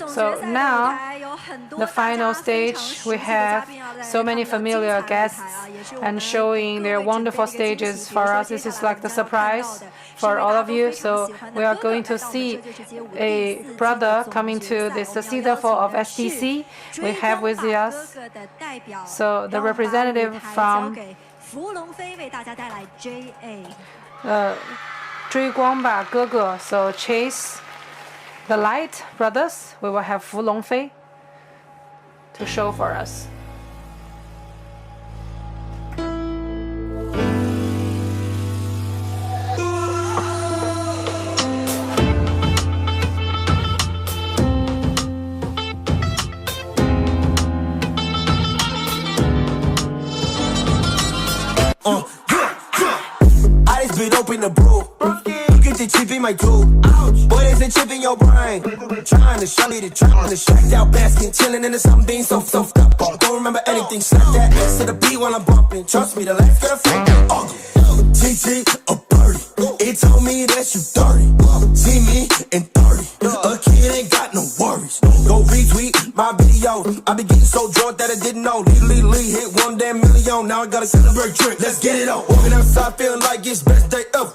So now, the final stage, we have so many familiar guests and showing their wonderful stages for us. This is like the surprise for all of you. So we are going to see a brother coming to this season 4 of STC. We have with us so the representative from 追光吧哥哥 so Chase the Light Brothers. We will have Fu Longfei to show for us. I just been open the brew. Get the chip in my tooth. Boy, there's a chip in your brain. Trying to show me the trying to shacked out basket. Chilling in the sun being so stuffed up. Don't remember anything. Slap that ass to the beat while I'm bumping. Trust me, the last gonna freak out. TT, a birdie. It told me that you 30. See me in 30. A kid ain't got no worries. Go retweet my videos. I been getting so drunk that I didn't know. Lee hit 1 damn million. Now I gotta celebrate drink. Let's get it on. Walking outside feeling like it's best day ever.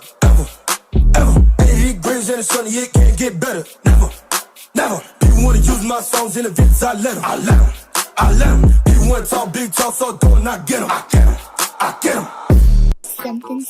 80 degrees in the sun, it can't get better. Never. People wanna use my songs in events, I let them. People wanna talk big talk, so don't I get them. I get them. Something.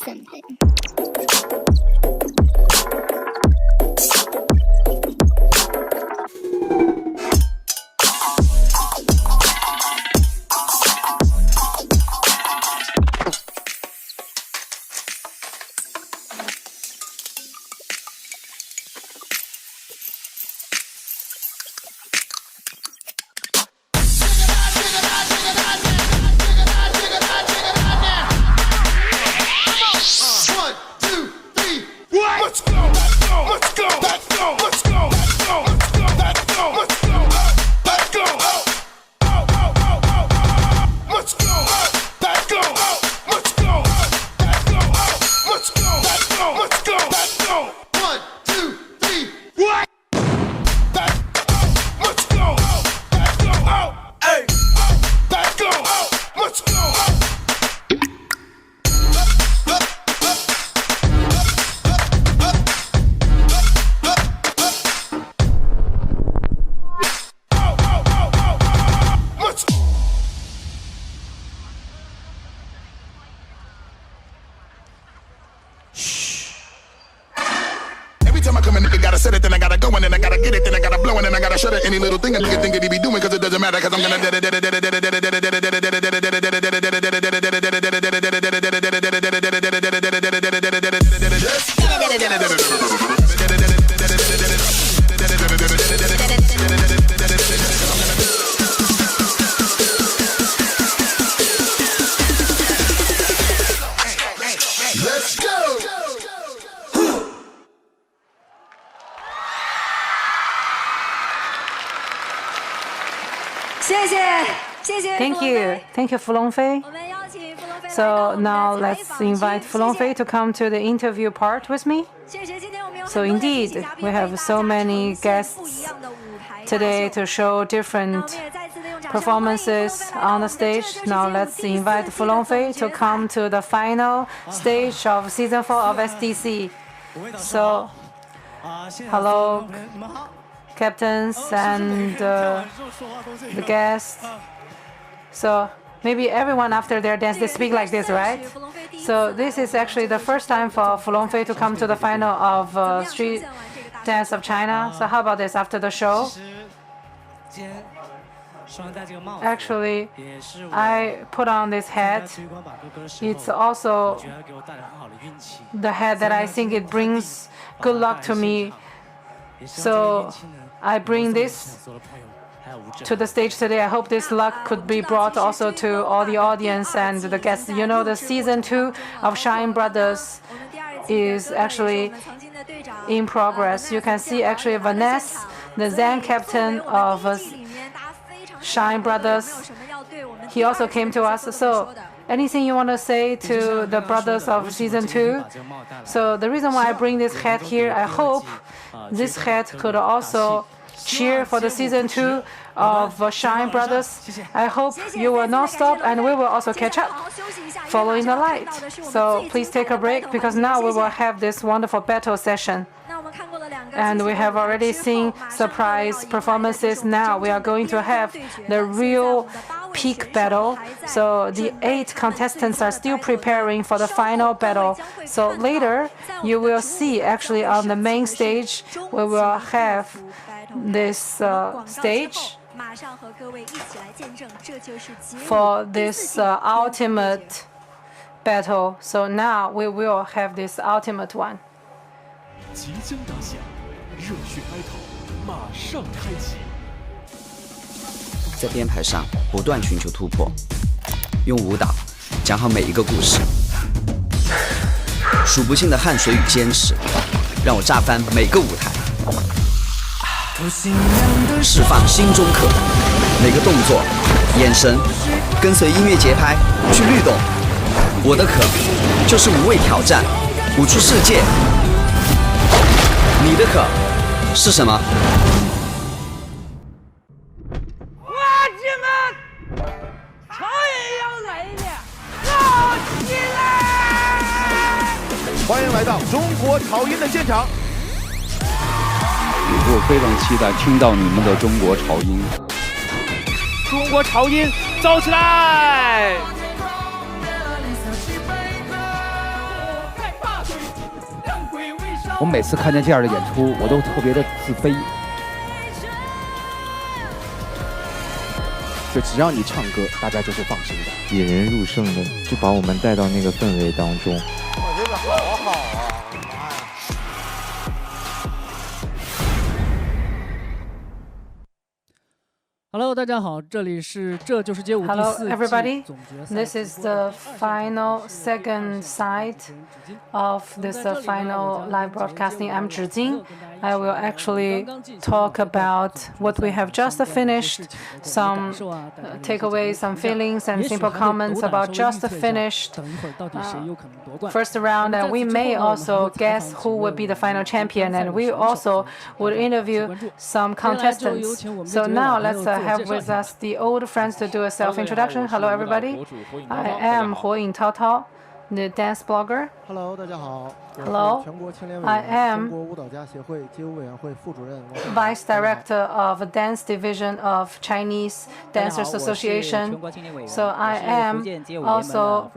Set it, then I gotta go, and then I gotta get it, then I gotta blow, and then I gotta shut it. Any little thing a nigga think that he be doing, cause it doesn't matter, cause I'm gonna Let's go! Thank you, Fu Longfei. So now let's invite Fu Longfei to come to the interview part with me. So indeed, we have so many guests today to show different performances on the stage. Now let's invite Fu Longfei to come to the final stage of season 4 of SDC. So, hello, captains and the guests. So maybe everyone after their dance they speak like this, right? So this is actually the first time for Fu Longfei to come to the final of Street Dance of China. So how about this after the show? Actually, I put on this hat. It's also the hat that I think it brings good luck to me. So I bring this to the stage today. I hope this luck could be brought also to all the audience and the guests. You know, the season 2 of Shine Brothers is actually in progress. You can see actually Vanessa, the then captain of Shine Brothers, he also came to us. So anything you want to say to the brothers of season 2? So the reason why I bring this hat here, I hope this hat could also cheer for the season 2 of Shine Brothers. I hope you will not stop, and we will also catch up following the light. So please take a break, because now we will have this wonderful battle session. And we have already seen surprise performances. Now we are going to have the real peak battle. So the 8 contestants are still preparing for the final battle. So later you will see, actually on the main stage, we will have this stage for this ultimate battle. So now we will have this ultimate one. 即将打响，热血 battle 马上开启。在编排上不断寻求突破，用舞蹈讲好每一个故事。数不尽的汗水与坚持，让我炸翻每个舞台。释放心中渴，每个动作、眼神，跟随音乐节拍去律动。我的渴就是无畏挑战，舞出世界。你的渴是什么？伙计们，超也要来了，好起来！欢迎来到中国潮音的现场。我非常期待听到你们的中国潮音。中国潮音，走起来！我每次看见这样的演出，我都特别的自卑。就只要你唱歌，大家就是放心的，引人入胜的，就把我们带到那个氛围当中。我这个好好啊！ Hello， 大家好，这里是这就是街舞第Hello, 4季 everybody. 总决赛 This is the final second side of this final live broadcasting. I'm Zhi Jing. I will actually talk about what we have just finished, some takeaways, some feelings, and simple comments about just finished first round. And we may also guess who would be the final champion. And we also would interview some contestants. So now let's have with us the old friends to do a self-introduction. Hello, everybody. I am Huo Ying Tao Tao, the dance blogger. Hello， 大家好。 Hello, I am 中国舞蹈家协会街舞委员会副主任 Vice Director of Dance Division of Chinese Dancers Association. So I am also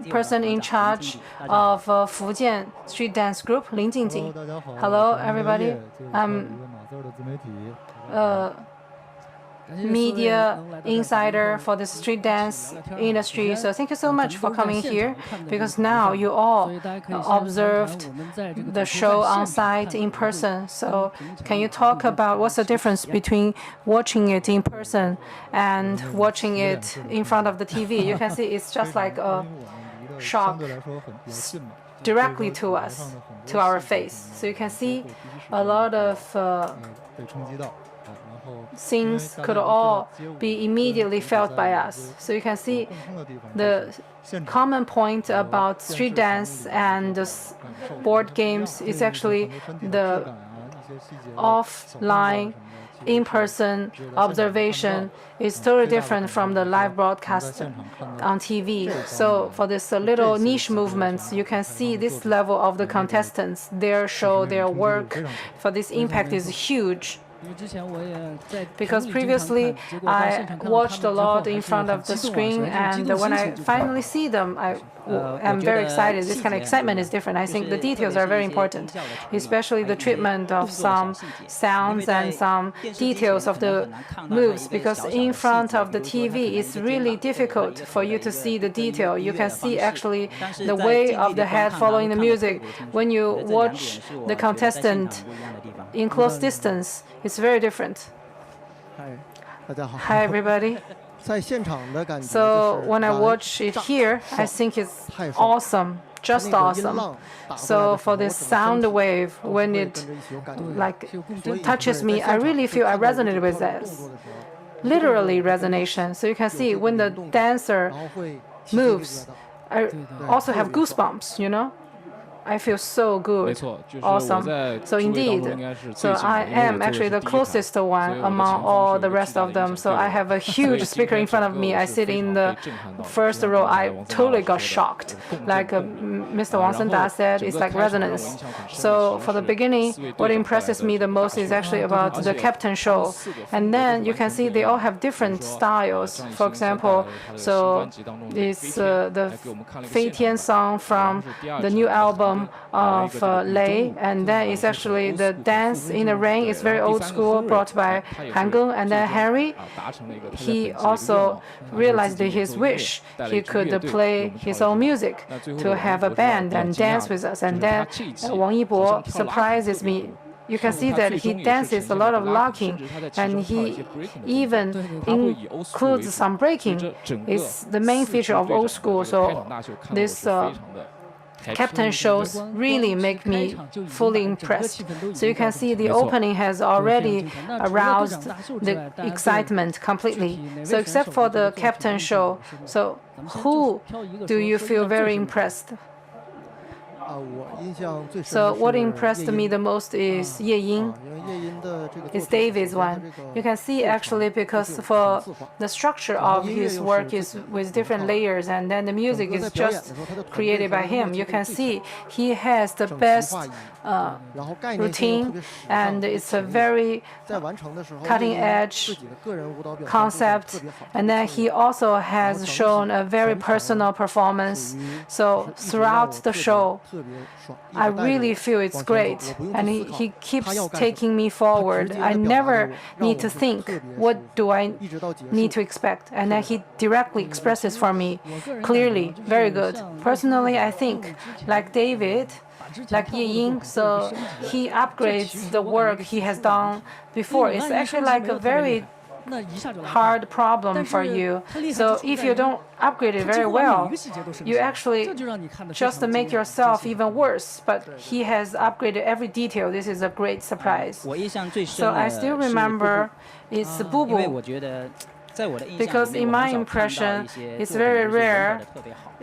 person in charge of Fujian Street Dance Group, Lin Jingjing. Hello, everybody. I'm media insider for the street dance industry. So thank you so much for coming here, because now you all observed the show on site in person. So can you talk about what's the difference between watching it in person and watching it in front of the TV? You can see it's just like a shock directly to us, to our face. So you can see a lot of things could all be immediately felt by us. So you can see the common point about street dance and the board games is actually the offline in-person observation is totally different from the live broadcast on TV. So for this little niche movements, you can see this level of the contestants, their show, their work, for this impact is huge. Because previously I watched a lot in front of the screen, and when I finally see them, I am very excited. This kind of excitement is different. I think the details are very important, especially the treatment of some sounds and some details of the moves, because in front of the TV it's really difficult for you to see the detail. You can see actually the way of the head following the music. When you watch the contestant in close distance, it's very different. Hi, everybody. So when I watch it here, I think it's awesome, just awesome. So for this sound wave, when it touches me, I really feel I resonate with this. Literally resonation. So you can see when the dancer moves, I also have goosebumps, you know? I feel so good, awesome. So indeed, so I am actually the closest one among all the rest of them. So I have a huge speaker in front of me. I sit in the first row. I totally got shocked. Like Mr. Wang Senda said, it's like resonance. So for the beginning, what impresses me the most is actually about the captain show. And then you can see they all have different styles. For example, so it's the Fei Tian song from the new album of Lei, and then it's actually the dance in the rain. It's very old school, brought by Han Geng. And then Henry, he also realized his wish. He could play his own music to have a band and dance with us. And then Wang Yibo surprises me. You can see that he dances a lot of locking, and he even includes some breaking. It's the main feature of old school. So this captain shows really make me fully impressed. So you can see the opening has already aroused the excitement completely. So except for the captain show, so who do you feel very impressed? So what impressed me the most is Ye Ying. It's David's one. You can see actually because for the structure of his work is with different layers, and then the music is just created by him. You can see he has the best routine, and it's a very cutting edge concept. And then he also has shown a very personal performance. So throughout the show, I really feel it's great, and he keeps taking me forward. I never need to think, what do I need to expect? And then he directly expresses for me clearly, very good. Personally, I think, like David, like Ye Ying, so he upgrades the work he has done before. It's actually like a very hard problem for you. So if you don't upgrade it very well, you actually just make yourself even worse. But he has upgraded every detail. This is a great surprise. So I still remember it's Boo Boo, because in my impression, it's very rare.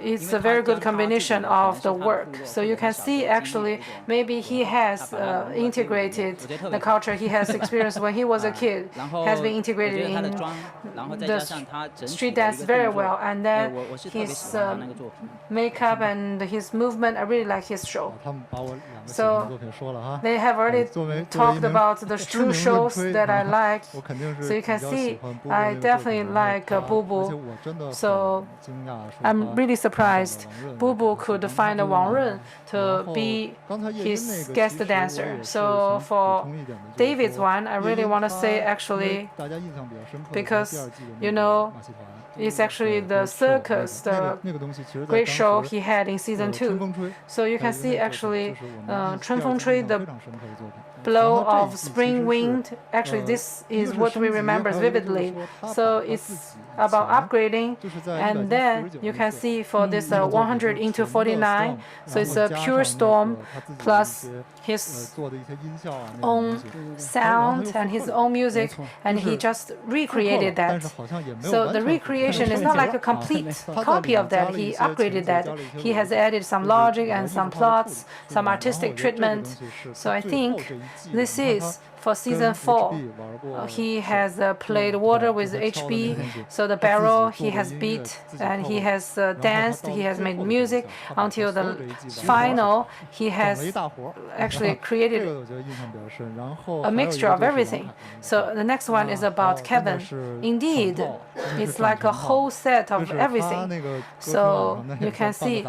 It's a very good combination of the work. So you can see actually maybe he has integrated the culture he has experienced when he was a kid, has been integrated in the street dance very well. And then his makeup and his movement, I really like his show. So they have already talked about the two shows that I like. So you can see I definitely like Boo Boo. So I'm really surprised Boo Boo could find Wang Ren to be his guest dancer. So for David's one, I really want to say actually, because you know, it's actually the circus, the great show he had in season 2. So you can see actually 春风吹, the blow of spring wind. Actually, this is what we remember vividly. So it's about upgrading. And then you can see for this 100 into 49, so it's a pure storm plus his own sound and his own music, and he just recreated that. So the recreation is not like a complete copy of that. He upgraded that. He has added some logic and some plots, some artistic treatment. So I think this is for season 4. He has played water with HB, so the barrel he has beat and he has danced, he has made music until the final. He has actually created a mixture of everything. So the next one is about Kevin. Indeed, it's like a whole set of everything. So you can see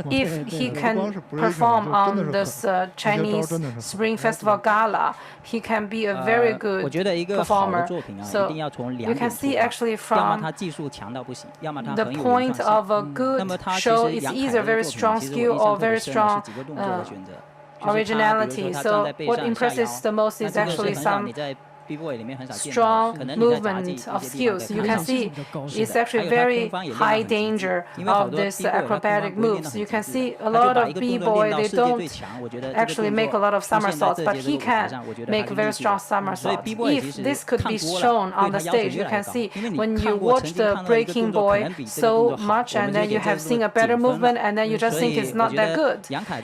if he can perform on this Chinese Spring Festival Gala, he can be a very good performer. So you can see actually from the point of a good show, it's either very strong skill or very strong originality. So what impresses the most is actually some strong movement of skills. You can see it's actually very high danger of this acrobatic moves. You can see a lot of b-boy, they don't actually make a lot of somersaults, but he can make very strong somersaults. If this could be shown on the stage, you can see when you watch the breaking boy so much and then you have seen a better movement and then you just think it's not that good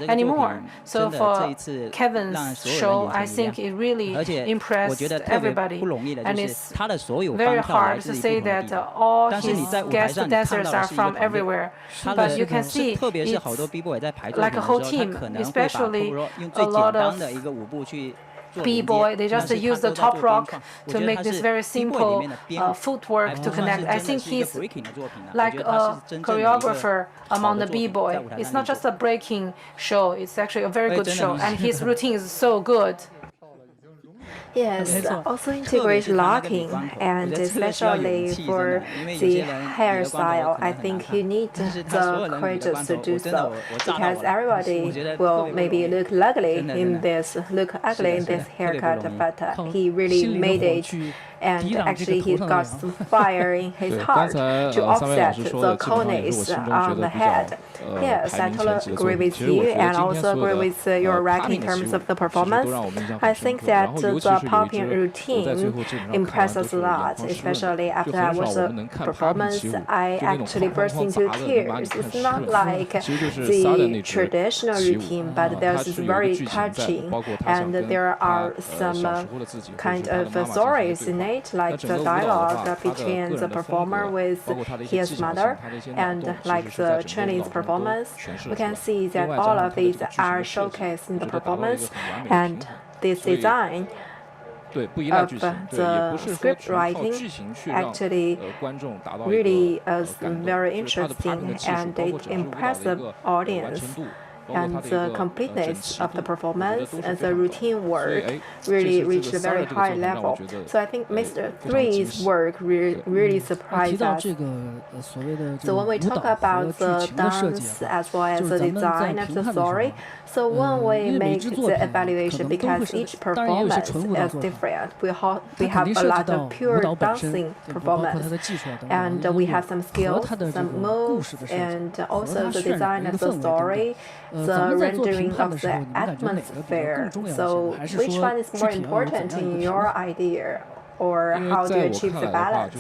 anymore. So for Kevin's show, I think it really impressed everybody, and it's very hard to say that all his guest dancers are from everywhere, but you can see it's like a whole team, especially a lot of b-boy, they just use the top rock to make this very simple footwork to connect. I think he's like a choreographer among the b-boy. It's not just a breaking show, it's actually a very good show, and his routine is so good. Yes, also integrate locking, and especially for the hairstyle, I think you need the courageous to do so, because everybody will maybe look ugly in this haircut, but he really made it. And actually he got some fire in his heart to offset the coldness on the head. Yes, I totally agree with you, and also agree with your ranking in terms of the performance. I think that the popping routine impressed us a lot, especially after I watched the performance. I actually burst into tears. It's not like the traditional routine, but there's very touching, and there are some kind of stories in it, like the dialogue between the performer with his mother and like the Chinese performance. We can see that all of these are showcased in the performance, and this design of the script writing actually really is very interesting, and it impressed the audience. And the completeness of the performance and the routine work really reached a very high level. So I think Mr. 3's work really surprised us. So when we talk about the dance as well as the design of the story, so when we make the evaluation, because each performance is different, we have a lot of pure dancing performance, and we have some skills, some moves, and also the design of the story, the rendering of the atmosphere. So which one is more important in your idea? Or how to achieve the balance?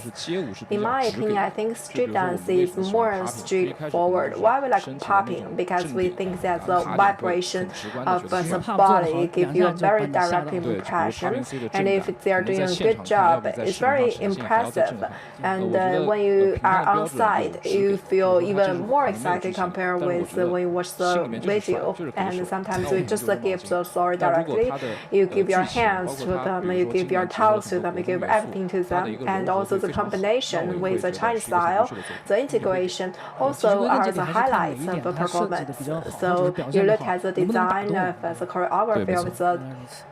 In my opinion, I think street dance is more straightforward. Why we like popping? Because we think that the vibration of the body gives you a very direct impression, and if they are doing a good job, it's very impressive. And when you are on site, you feel even more excited compared with when you watch the video. And sometimes we just give the story directly. You give your hands to them, you give your towels to them, you give everything to them, and also the combination with the Chinese style, the integration also are the highlights of the performance. So you look at the design of the choreography of the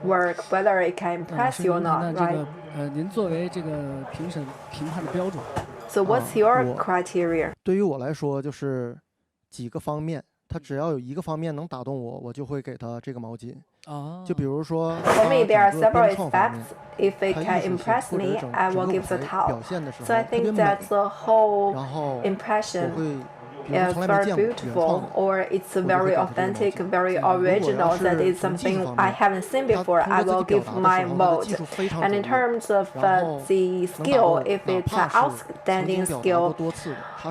work, whether it can impress you or not, right? So what's your criteria? 对于我来说，就是几个方面，它只要有一个方面能打动我，我就会给它这个毛巾。就比如说 For me, there are several aspects. If it can impress me, I will give the towel. So I think that the whole impression is very beautiful, or it's very authentic, very original, that is something I haven't seen before, I will give my vote. And in terms of the skill, if it's an outstanding skill,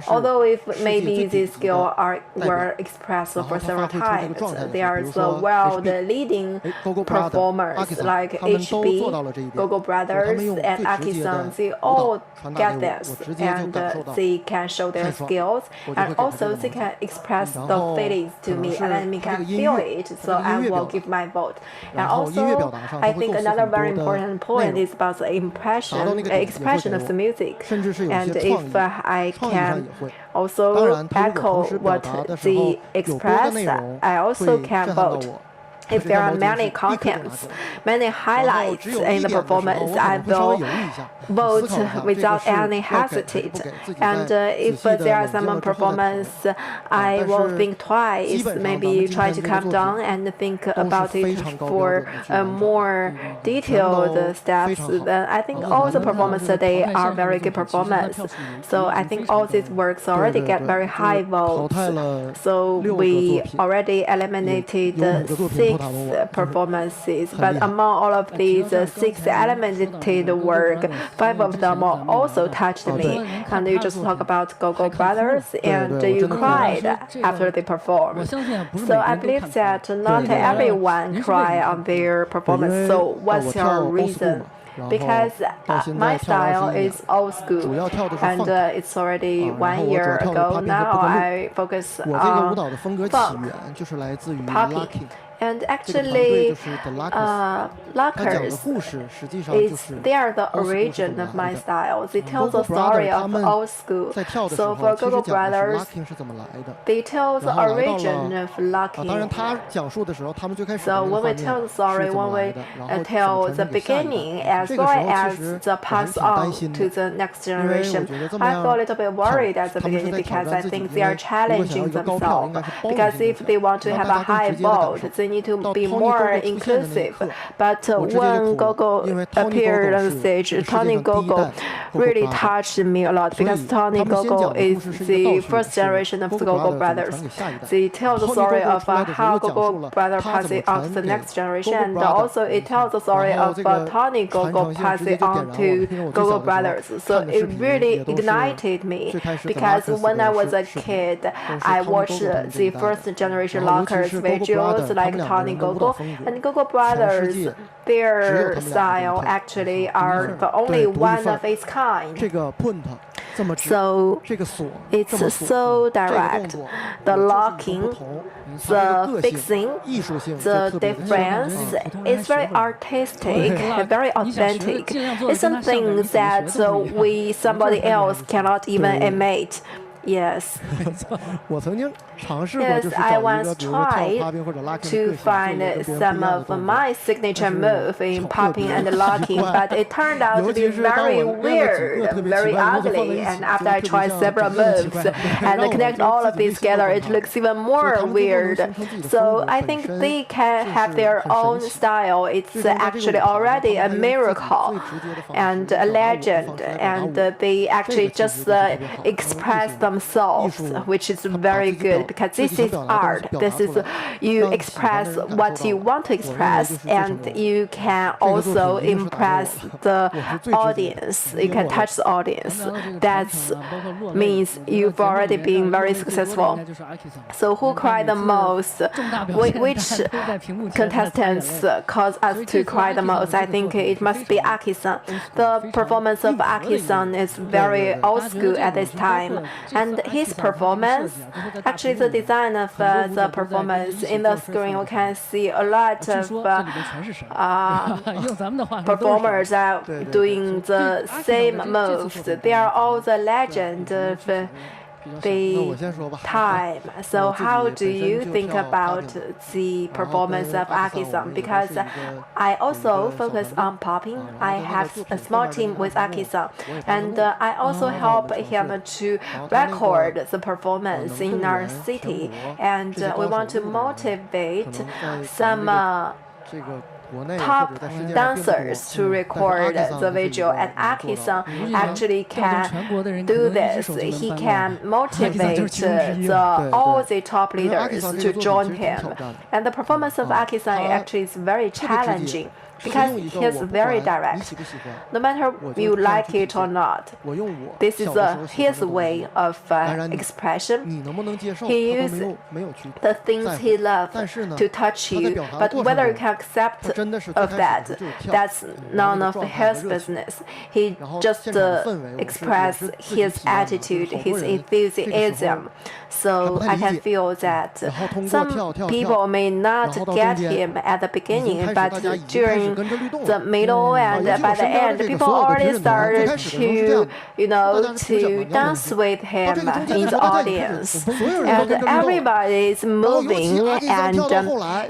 although if maybe these skills were expressed for several times, there are the world-leading performers like HB, Gogo Brothers, and Aki-san. They all get this, and they can show their skills, and also they can express the feelings to me, and then we can feel it, so I will give my vote. And also, I think another very important point is about the expression of the music, and if I can also echo what they express, I also can vote. if there are many contents, many highlights in the performance, I will vote without any hesitate. And if there are some performance, I will think twice, maybe try to calm down and think about it for more detailed steps. Then I think all the performances today are very good performance. So I think all these works already get very high votes. So we already eliminated 6 performances, but among all of these 6 eliminated work, 5 of them also touched me. And you just talk about Go-Go Brothers, and you cried after they performed. So I believe that not everyone cry on their performance. So what's your reason? Because my style is old school, and it's already 1 year ago. Now I focus on funk, popping. And actually, Lockers, they are the origin of my style. They tell the story of old school. So for Go-Go Brothers, they tell the origin of locking. So when we tell the story, when we tell the beginning as well as the pass on to the next generation, I feel a little bit worried at the beginning because I think they are challenging themselves. Because if they want to have a high vote, they need to be more inclusive. But when Go-Go appeared on stage, Tony Go-Go really touched me a lot because Tony Go-Go is the first generation of the Go-Go Brothers. They tell the story of how Go-Go Brothers pass it on to the next generation, and also it tells the story of Tony Go-Go pass it on to Go-Go Brothers. So it really ignited me because when I was a kid, I watched the first generation Lockers visuals like Tony Go-Go and Go-Go Brothers. Their style actually are the only one of its kind. So it's so direct. The locking, the fixing, the difference is very artistic, very authentic. It's something that somebody else cannot even imitate. Yes. Yes, I once tried to find some of my signature move in popping and locking, but it turned out to be very weird, very ugly. And after I tried several moves and connect all of these together, it looks even more weird. So I think they can have their own style. It's actually already a miracle and a legend, and they actually just express themselves, which is very good because this is art. This is you express what you want to express, and you can also impress the audience. You can touch the audience. That means you've already been very successful. So who cried the most? Which contestants cause us to cry the most? I think it must be Aki-san. The performance of Aki-san is very old school at this time, and his performance, actually the design of the performance in the screen, we can see a lot of performers are doing the same moves. They are all the legend of the time. So how do you think about the performance of Aki-san? Because I also focus on popping. I have a small team with Aki-san, and I also help him to record the performance in our city, and we want to motivate some top dancers to record the video, and Aki-san actually can do this. He can motivate all the top leaders to join him, and the performance of Aki-san actually is very challenging because he's very direct. No matter you like it or not, this is his way of expression. He uses the things he loves to touch you, but whether you can accept of that, that's none of his business. He just expresses his attitude, his enthusiasm. So I can feel that some people may not get him at the beginning, but during during the middle, and by the end, people already started to, to dance with him in the audience. And everybody is moving and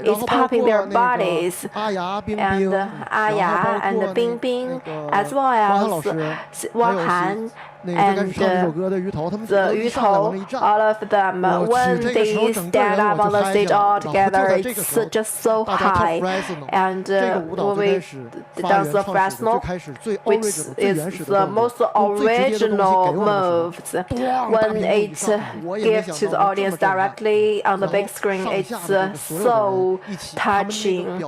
is popping their bodies. And Aya and Bing Bing, as well as Wang Han and the Yutou, all of them, when they stand up on the stage all together, it's just so high. And when we dance the Fresno, which is the most original moves, when it gives to the audience directly on the big screen, it's so touching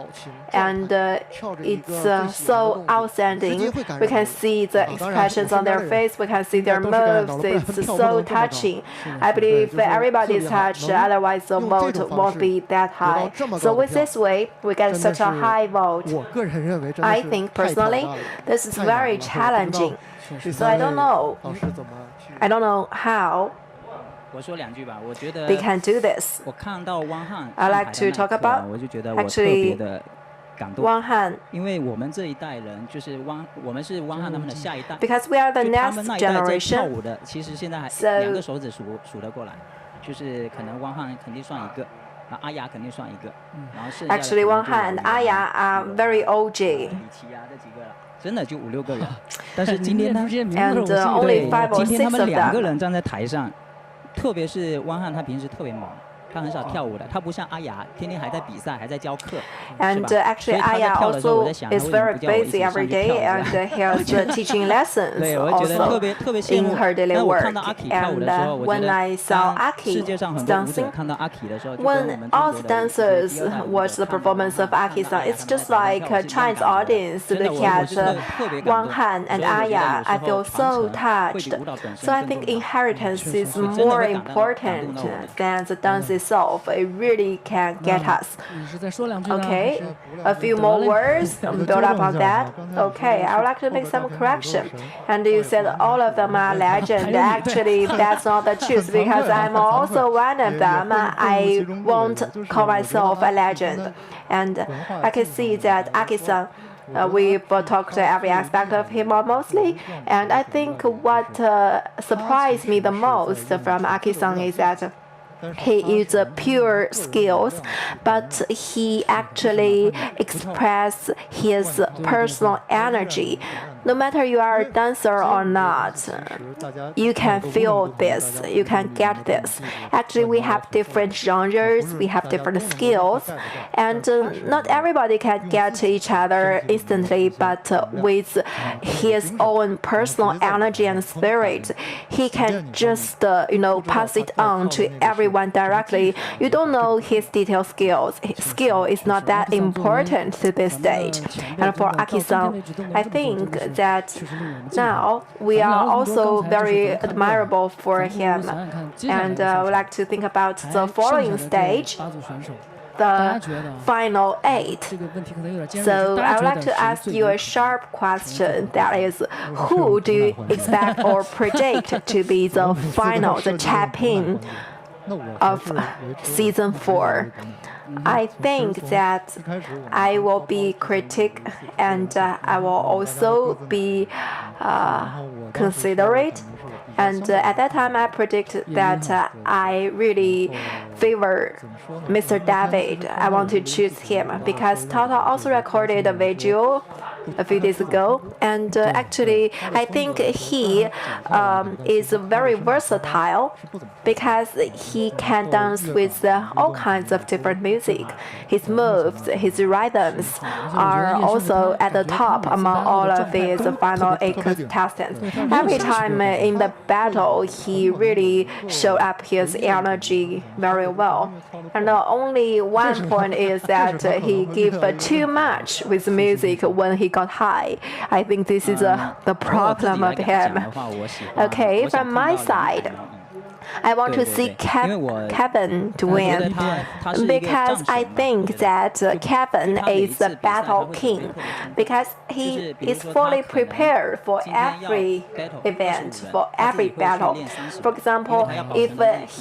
and it's so outstanding. We can see the expressions on their face, we can see their moves, it's so touching. I believe everybody is touched, otherwise the vote won't be that high. So with this way, we get such a high vote. I think personally, this is very challenging. So I don't know how they can do this. I like to talk about actually Wang Han, because we are the next generation. Actually, Wang Han and Aya are very OG. And only 5 or 6 of them. 特别是汪汉，他平时特别忙，他很少跳舞的，他不像阿雅，天天还在比赛，还在教课。And actually, Aya also is very busy every day, and he is teaching lessons also in her daily work. And when I saw Aki dancing, when all the dancers watch the performance of Aki-san, it's just like a Chinese audience look at Wang Han and Aya. I feel so touched. So I think inheritance is more important than the dance itself. It really can get us. Okay, a few more words, build up on that. Okay, I would like to make some correction. And you said all of them are legend. Actually, that's not the truth because I'm also one of them. I won't call myself a legend. And I can see that Aki-san, we've talked every aspect of him mostly, and I think what surprised me the most from Aki-san is that he is pure skills, but he actually expresses his personal energy. No matter you are a dancer or not, you can feel this, you can get this. Actually, we have different genres, we have different skills, and not everybody can get each other instantly, but with his own personal energy and spirit, he can just, pass it on to everyone directly. You don't know his detailed skills. His skill is not that important to this stage. And for Aki-san, I think that now we are also very admirable for him. And I would like to think about the following stage, the final 8. So I would like to ask you a sharp question, that is, who do you expect or predict to be the final, the champion of season 4? I think that I will be critic, and I will also be considerate. And at that time, I predict that I really favor Mr. David. I want to choose him because Tata also recorded a video a few days ago, and actually I think he is very versatile because he can dance with all kinds of different music. His moves, his rhythms are also at the top among all of these final 8 contestants. Every time in the battle, he really showed up his energy very well. And only one point is that he gave too much with music when he got high. I think this is the problem of him. Okay, from my side, I want to see Kevin to win because I think that Kevin is the battle king because he is fully prepared for every event, for every battle. For example, if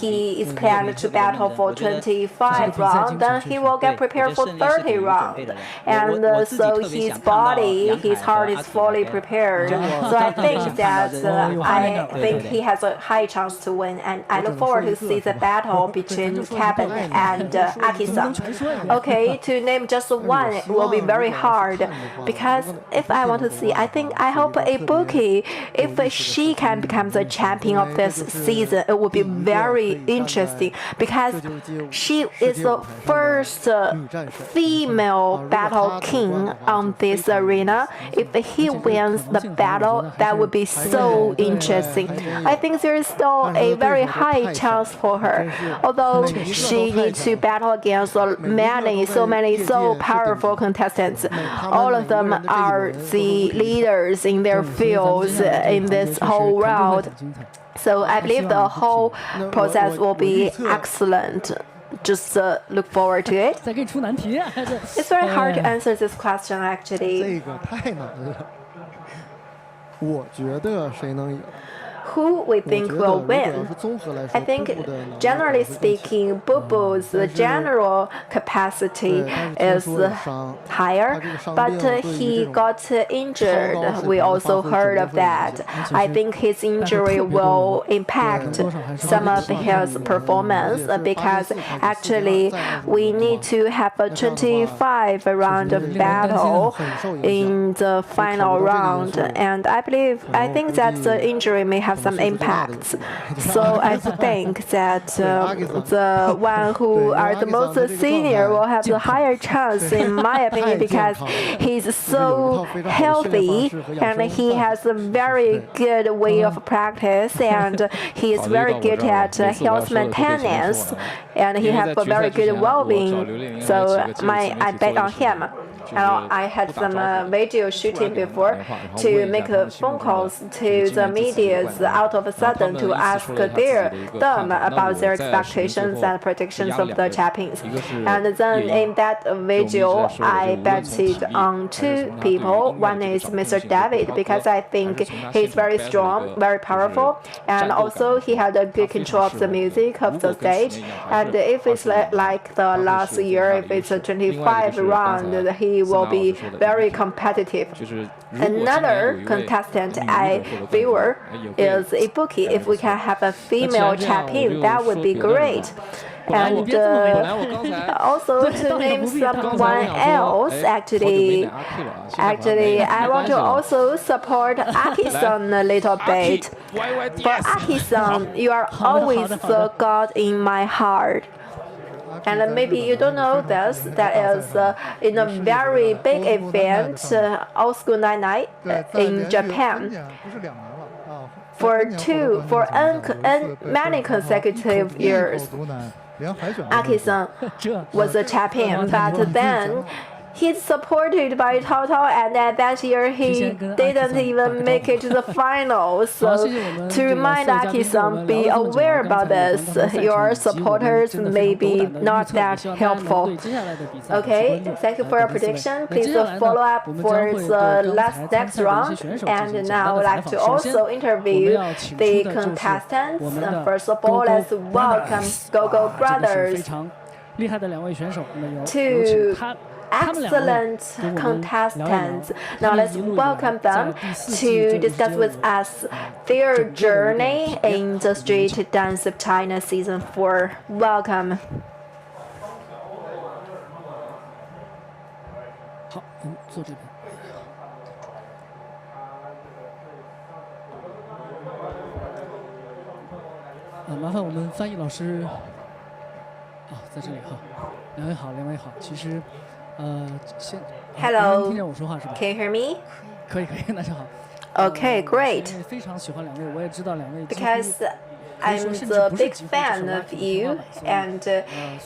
he is planned to battle for 25 rounds, then he will get prepared for 30 rounds. And so his body, his heart is fully prepared. So I think that he has a high chance to win, and I look forward to see the battle between Kevin and Aki-san. Okay, to name just one will be very hard because if I want to see, I hope Ibuki, if she can become the champion of this season, it will be very interesting because she is the first female battle king on this arena. If he wins the battle, that would be so interesting. I think there is still a very high chance for her, although she needs to battle against so many powerful contestants. All of them are the leaders in their fields in this whole world. So I believe the whole process will be excellent. Just look forward to it. It's very hard to answer this question actually. Who we think will win? I think, generally speaking, Bubu's general capacity is higher, but he got injured. We also heard of that. I think his injury will impact some of his performance because actually we need to have a 25 round of battle in the final round, and I think that the injury may have some impacts. So I think that the one who are the most senior will have the higher chance, in my opinion, because he's so healthy and he has a very good way of practice and he is very good at health maintenance and he has a very good well-being. So I bet on him. I had some video shooting before to make phone calls to the media out of a sudden to ask them about their expectations and predictions of the champions. And then in that video, I betted on two people. One is Mr. David because I think he's very strong, very powerful, and also he had a good control of the music of the stage. And if it's like the last year, if it's a 25 round, he will be very competitive. Another contestant viewer is Ibuki. If we can have a female champion, that would be great. And also to name someone else, actually, I want to also support Aki-san a little bit. For Aki-san, you are always the god in my heart. And maybe you don't know this, that is in a very big event, Old School Night in Japan. For many consecutive years, Aki-san was a champion, but then he's supported by Tao, and that year he didn't even make it to the finals. So to remind Aki-san, be aware about this. Your supporters may be not that helpful. Okay, thank you for your prediction. Please follow up for the next round. And now I'd like to also interview the contestants. First of all, let's welcome Go-Go Brothers to excellent contestants. Now let's welcome them to discuss with us their journey in the Street Dance of China Season 4. Welcome. 好，坐这边。麻烦我们翻译老师。在这里哈，两位好，两位好。其实。先 Hello. 听见我说话是吧 Can you hear me? 可以，那就好。 Okay, great. 非常喜欢两位，我也知道两位。Because I'm the big fan of you, and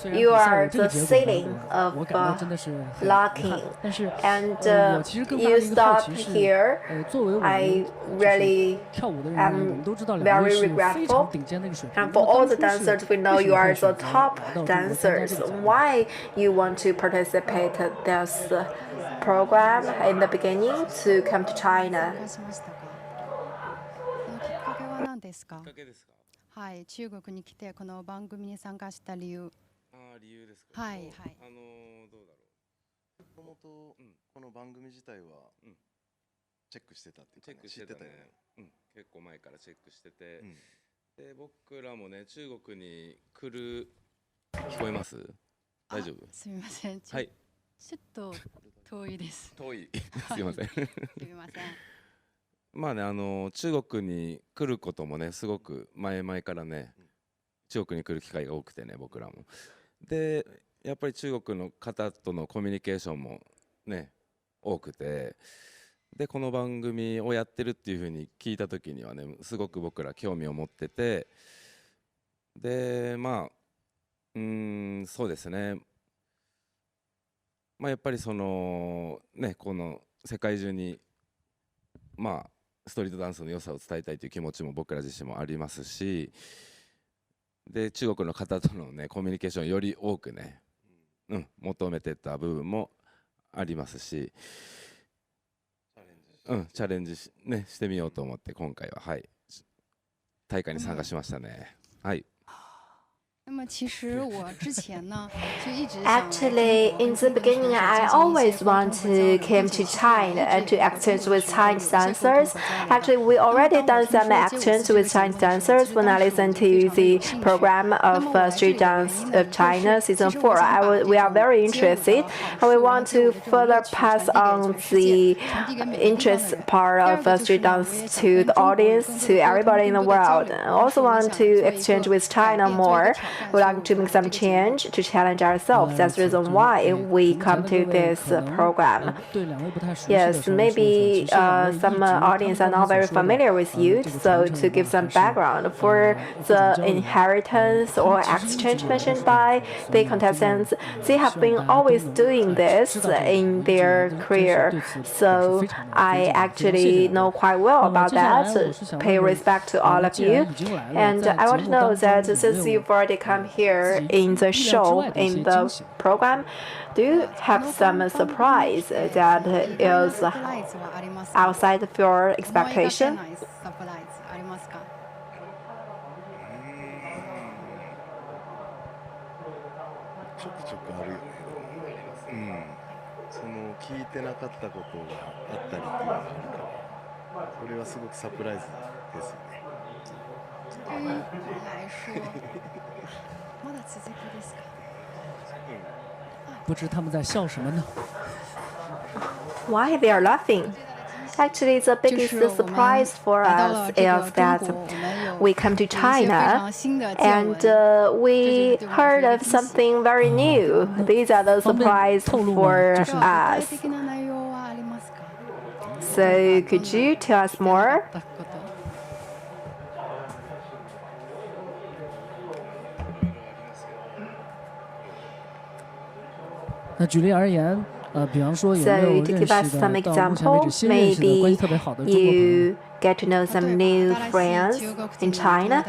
you are the ceiling of locking. And you stop here. I really am very regretful. And for all the dancers, we know you are the top dancers. Why you want to participate in this program in the beginning to come to China? はい、中国に来てこの番組に参加した理由。理由ですか。はいはい。どうだろう。もともとこの番組自体はチェックしてたっていうか、知ってたよね。結構前からチェックしてて、で僕らもね中国に来る聞こえます？大丈夫？すみません。はい。ちょっと遠いです。遠い。すみません。すみません。まあね中国に来ることもねすごく前々からね中国に来る機会が多くてね僕らもでやっぱり中国の方とのコミュニケーションもね多くてでこの番組をやってるっていうふうに聞いた時にはねすごく僕ら興味を持っててでまあそうですねまあやっぱりそのねこの世界中にまあストリートダンスの良さを伝えたいという気持ちも僕ら自身もありますしで中国の方とのねコミュニケーションをより多くね、求めてた部分もありますし、チャレンジしてみようと思って今回ははい大会に参加しましたね。はい。Actually, in the beginning, I always want to come to China and to exchange with Chinese dancers. Actually, we already done some exchange with Chinese dancers when I listened to the program of Street Dance of China Season 4. We are very interested, and we want to further pass on the interest part of street dance to the audience, to everybody in the world. I also want to exchange with China more. We'd like to make some change to challenge ourselves. That's the reason why we come to this program. Yes, maybe some audience are not very familiar with you, so to give some background for the inheritance or exchange mentioned by the contestants, they have been always doing this in their career. So I actually know quite well about that. Pay respect to all of you. And I want to know that since you've already come here in the show, in the program, do you have some surprise that is outside of your expectation? ちょくちょくあるよね。その聞いてなかったことがあったりっていうのがあるから、それはすごくサプライズですよね。不知他们在笑什么呢？ Why they are laughing? Actually, the biggest surprise for us is that we come to China and we heard of something very new. These are the surprise for us. So, could you tell us more? 那举例而言，比方说有没有 So 认 to 识 give us 的 some 到目前为止 example, 新认识的关系 maybe 特别好的中国朋友？ you get to know some new friends in China.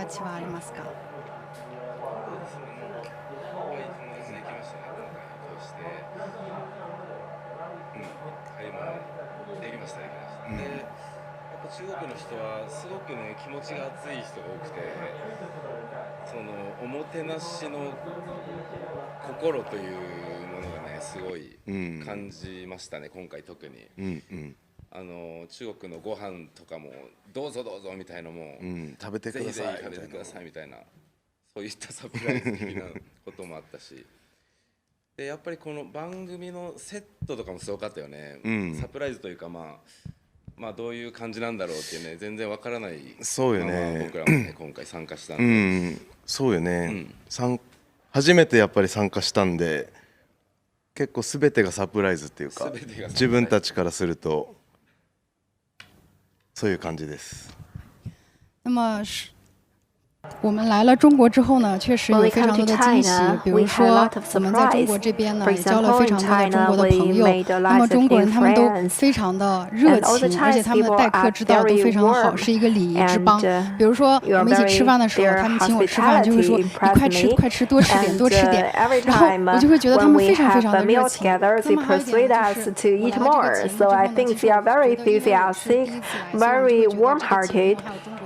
中国の人はすごくね気持ちが熱い人が多くてそのおもてなしの心というものがねすごい感じましたね、今回特に、中国のご飯とかもどうぞどうぞみたいなのも、食べてください、ぜひぜひ食べてくださいみたいなそういったサプライズ的なこともあったしでやっぱりこの番組のセットとかもすごかったよね、サプライズというかまあどういう感じなんだろうっていうね全然わからないそうよね、僕らもね今回参加したんで、そうよね、初めてやっぱり参加したんで結構全てがサプライズっていうか自分たちからするとそういう感じです。那么我们来了中国之后呢，确实有非常多的惊喜。比如说，我们在中国这边呢，也交了非常多的中国的朋友。那么中国人他们都非常的热情，而且他们的待客之道都非常好，是一个礼仪之邦。比如说，我们一起吃饭的时候，他们请我吃饭，就会说：“你快吃，快吃，多吃点，多吃点。”然后我就会觉得他们非常非常的热情。They persuade us to eat more. So I think they are very enthusiastic, very warm-hearted.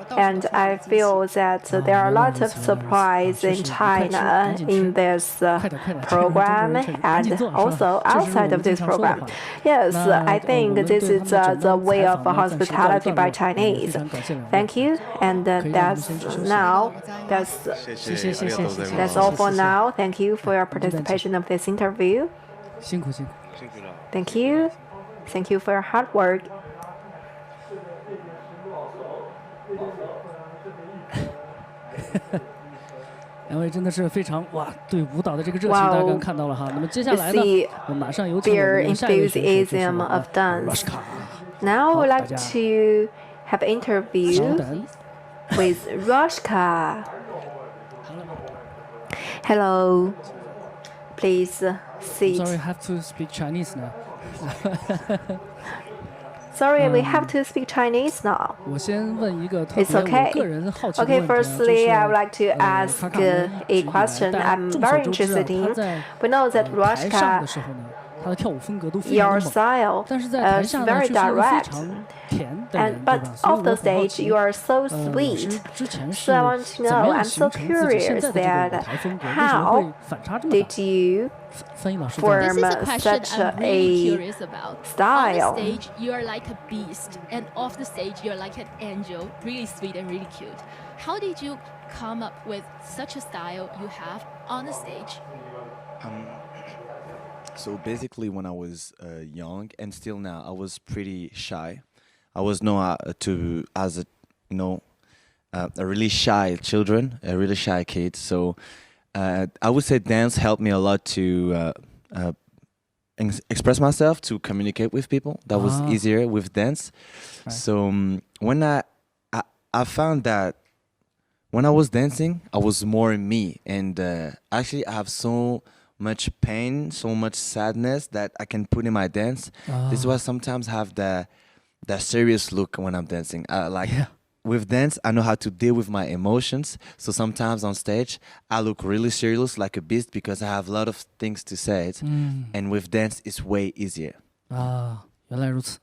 And I feel that there are a lot of surprise in China in this program and also outside of this program. Yes, I think this is the way of hospitality by Chinese. Thank you, and that's all for now. Thank you for your participation of this interview. 辛苦辛苦。Thank you. Thank you for your hard work. 两位真的是非常哇，对舞蹈的这个热情，大家刚刚看到了哈。那么接下来呢，我马上有请我们下一位选手，就是Rushka。Now I would like to have an interview with Rushka. Hello. Please sit. Sorry, I have to speak Chinese now. Sorry, we have to speak Chinese now. 我先问一个特别 It's okay. 我个人好奇的 Okay, 问题啊， firstly, I would like to ask a question I'm very interested in. We know that 台上 Rushka, 的时候呢，他的跳舞风格都非常 your 的猛， style 但是在台 is 上呢 very 却是一个非 direct. 常甜的人， And 对 but 吧？所以 off 我 the 很好 stage, 奇， you are so 老 sweet. 师之前是 So I want to 怎么 know. 样 I'm 形 so 成自己现 curious 在的这个 that 舞台风格？为什么 how 会反差这么大？ did you 翻译老师 form This is a question such I'm really a curious about. style? On the stage, you're like a beast, and off the stage, you're like an angel, really sweet and really cute. How did you come up with such a style you have on the stage? So basically, when I was young and still now, I was pretty shy. I was known as a really shy children, a really shy kid. So I would say dance helped me a lot to express myself, to communicate with people. That was easier with dance. Right. So when I found that when I was dancing, I was more me, and actually I have so much pain, so much sadness that I can put in my dance. This is why I sometimes have that serious look when I'm dancing. With dance, I know how to deal with my emotions. So sometimes on stage, I look really serious, like a beast, because I have a lot of things to say. And with dance, it's way easier. 原来如此。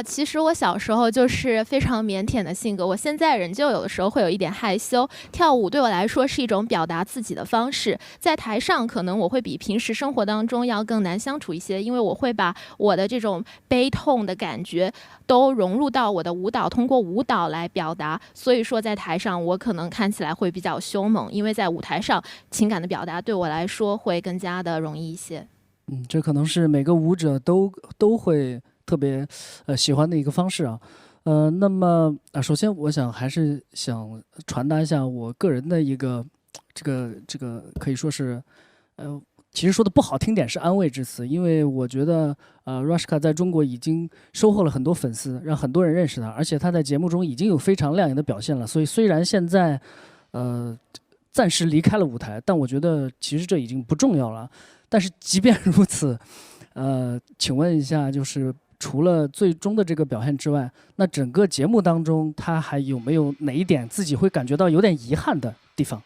其实我小时候就是非常腼腆的性格，我现在仍旧有的时候会有一点害羞。跳舞对我来说是一种表达自己的方式，在台上可能我会比平时生活当中要更难相处一些，因为我会把我的这种悲痛的感觉都融入到我的舞蹈，通过舞蹈来表达。所以说在台上我可能看起来会比较凶猛，因为在舞台上情感的表达对我来说会更加的容易一些。这可能是每个舞者都会特别喜欢的一个方式啊。那么首先我还是想传达一下我个人的一个这个可以说是其实说的不好听点是安慰之词，因为我觉得Rushka 在中国已经收获了很多粉丝，让很多人认识他，而且他在节目中已经有非常亮眼的表现了。所以虽然现在暂时离开了舞台，但我觉得其实这已经不重要了。但是即便如此，请问一下，就是除了最终的这个表现之外，那整个节目当中，他还有没有哪一点自己会感觉到有点遗憾的地方？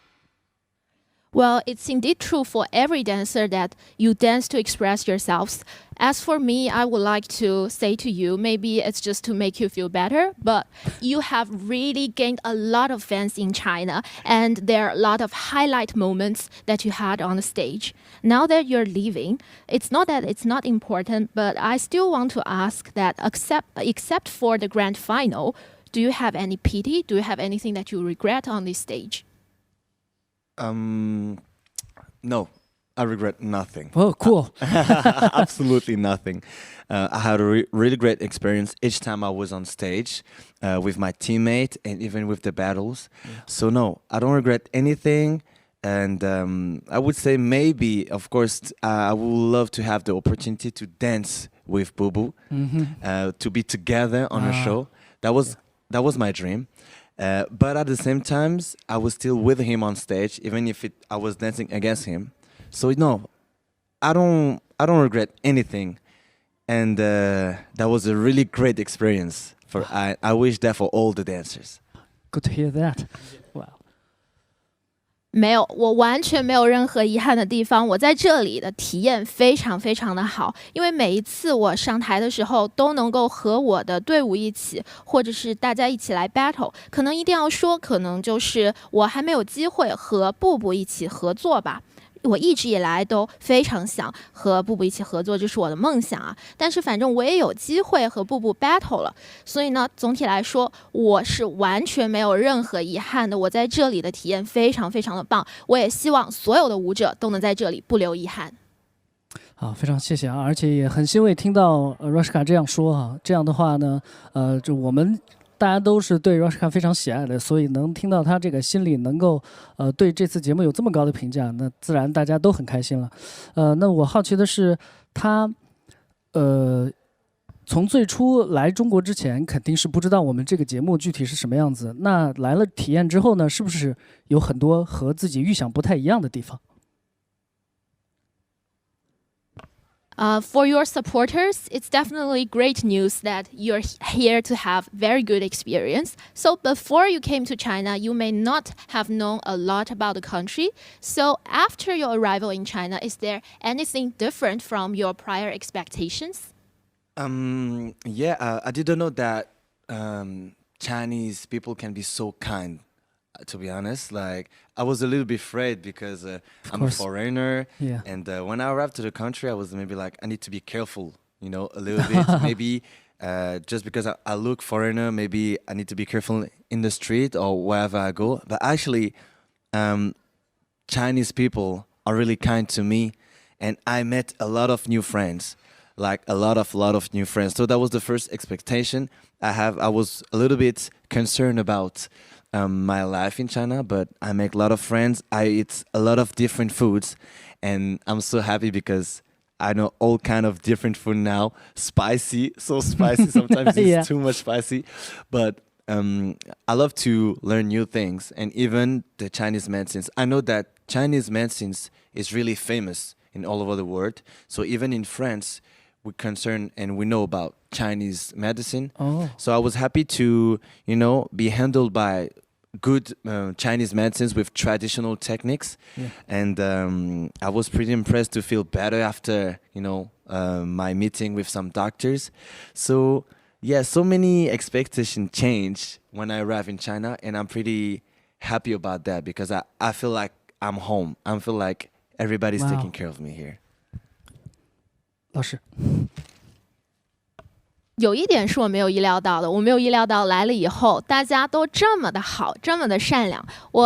Well, it's indeed true for every dancer that you dance to express yourselves. As for me, I would like to say to you, maybe it's just to make you feel better, but you have really gained a lot of fans in China, and there are a lot of highlight moments that you had on the stage. Now that you're leaving, it's not that it's not important, but I still want to ask that except for the grand final, do you have any pity? Do you have anything that you regret on this stage? No, I regret nothing. Oh, cool. Absolutely nothing. I had a really great experience each time I was on stage with my teammate and even with the battles. Yeah. So no, I don't regret anything. And I would say maybe, of course, I would love to have the opportunity to dance with Boo Boo, to be together on a show. That was my dream. But at the same times, I was still with him on stage, even if I was dancing against him. So no, I don't regret anything, and that was a really great experience. I wish that for all the dancers. Good to hear that. Wow. 没有，我完全没有任何遗憾的地方。我在这里的体验非常非常的好，因为每一次我上台的时候都能够和我的队伍一起，或者是大家一起来 battle。可能一定要说，可能就是我还没有机会和布布一起合作吧。我一直以来都非常想和布布一起合作，这是我的梦想啊！但是反正我也有机会和布布 battle 了，所以呢，总体来说我是完全没有任何遗憾的。我在这里的体验非常非常的棒，我也希望所有的舞者都能在这里不留遗憾。好，非常谢谢啊！而且也很欣慰听到Rashka 这样说啊，这样的话呢，就我们大家都是对 Rashka 非常喜爱的，所以能听到他这个心里能够对这次节目有这么高的评价，那自然大家都很开心了。那我好奇的是，他从最初来中国之前，肯定是不知道我们这个节目具体是什么样子。那来了体验之后呢，是不是有很多和自己预想不太一样的地方？ For your supporters, it's definitely great news that you're here to have very good experience. So before you came to China, you may not have known a lot about the country. So after your arrival in China, is there anything different from your prior expectations? Yeah, I didn't know that Chinese people can be so kind. To be honest, like I was a little bit afraid because I'm a foreigner, and when I arrived to the country, I was maybe like I need to be careful, you know, a little bit. Maybe just because I look foreigner, maybe I need to be careful in the street or wherever I go. But actually, Chinese people are really kind to me, and I met a lot of new friends, like a lot of new friends. So that was the first expectation I have. I was a little bit concerned about my life in China, but I make a lot of friends. I eat a lot of different foods, and I'm so happy because I know all kind of different food now. Spicy, so spicy. Sometimes it's too much spicy, but I love to learn new things, and even the Chinese medicines. I know that Chinese medicines is really famous in all over the world. So even in France, we're concerned and we know about Chinese medicine. So I was happy to, you know, be handled by good Chinese medicines with traditional techniques, and I was pretty impressed to feel better after, you know, my meeting with some doctors. So yeah, so many expectations change when I arrive in China, and I'm pretty happy about that because I feel like I'm home. I feel like everybody's taking care of me here. 老师。有一点是我没有意料到的，我没有意料到来了以后大家都这么的好，这么的善良。我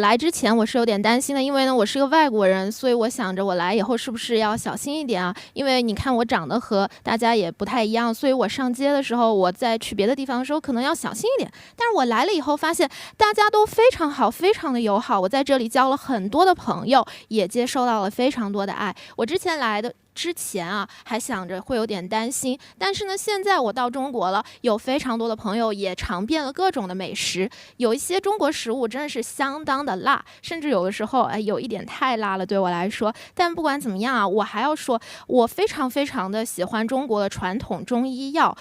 来之前我是有点担心的，因为呢我是个外国人，所以我想着我来以后是不是要小心一点啊？因为你看我长得和大家也不太一样，所以我上街的时候，我在去别的地方的时候可能要小心一点。但是我来了以后发现大家都非常好，非常的友好，我在这里交了很多的朋友，也接受到了非常多的爱。我之前啊，还想着会有点担心，但是呢，现在我到中国了，有非常多的朋友也尝遍了各种的美食，有一些中国食物真的是相当的辣，甚至有的时候有一点太辣了对我来说。但不管怎么样啊，我还要说，我非常非常的喜欢中国的传统中医药。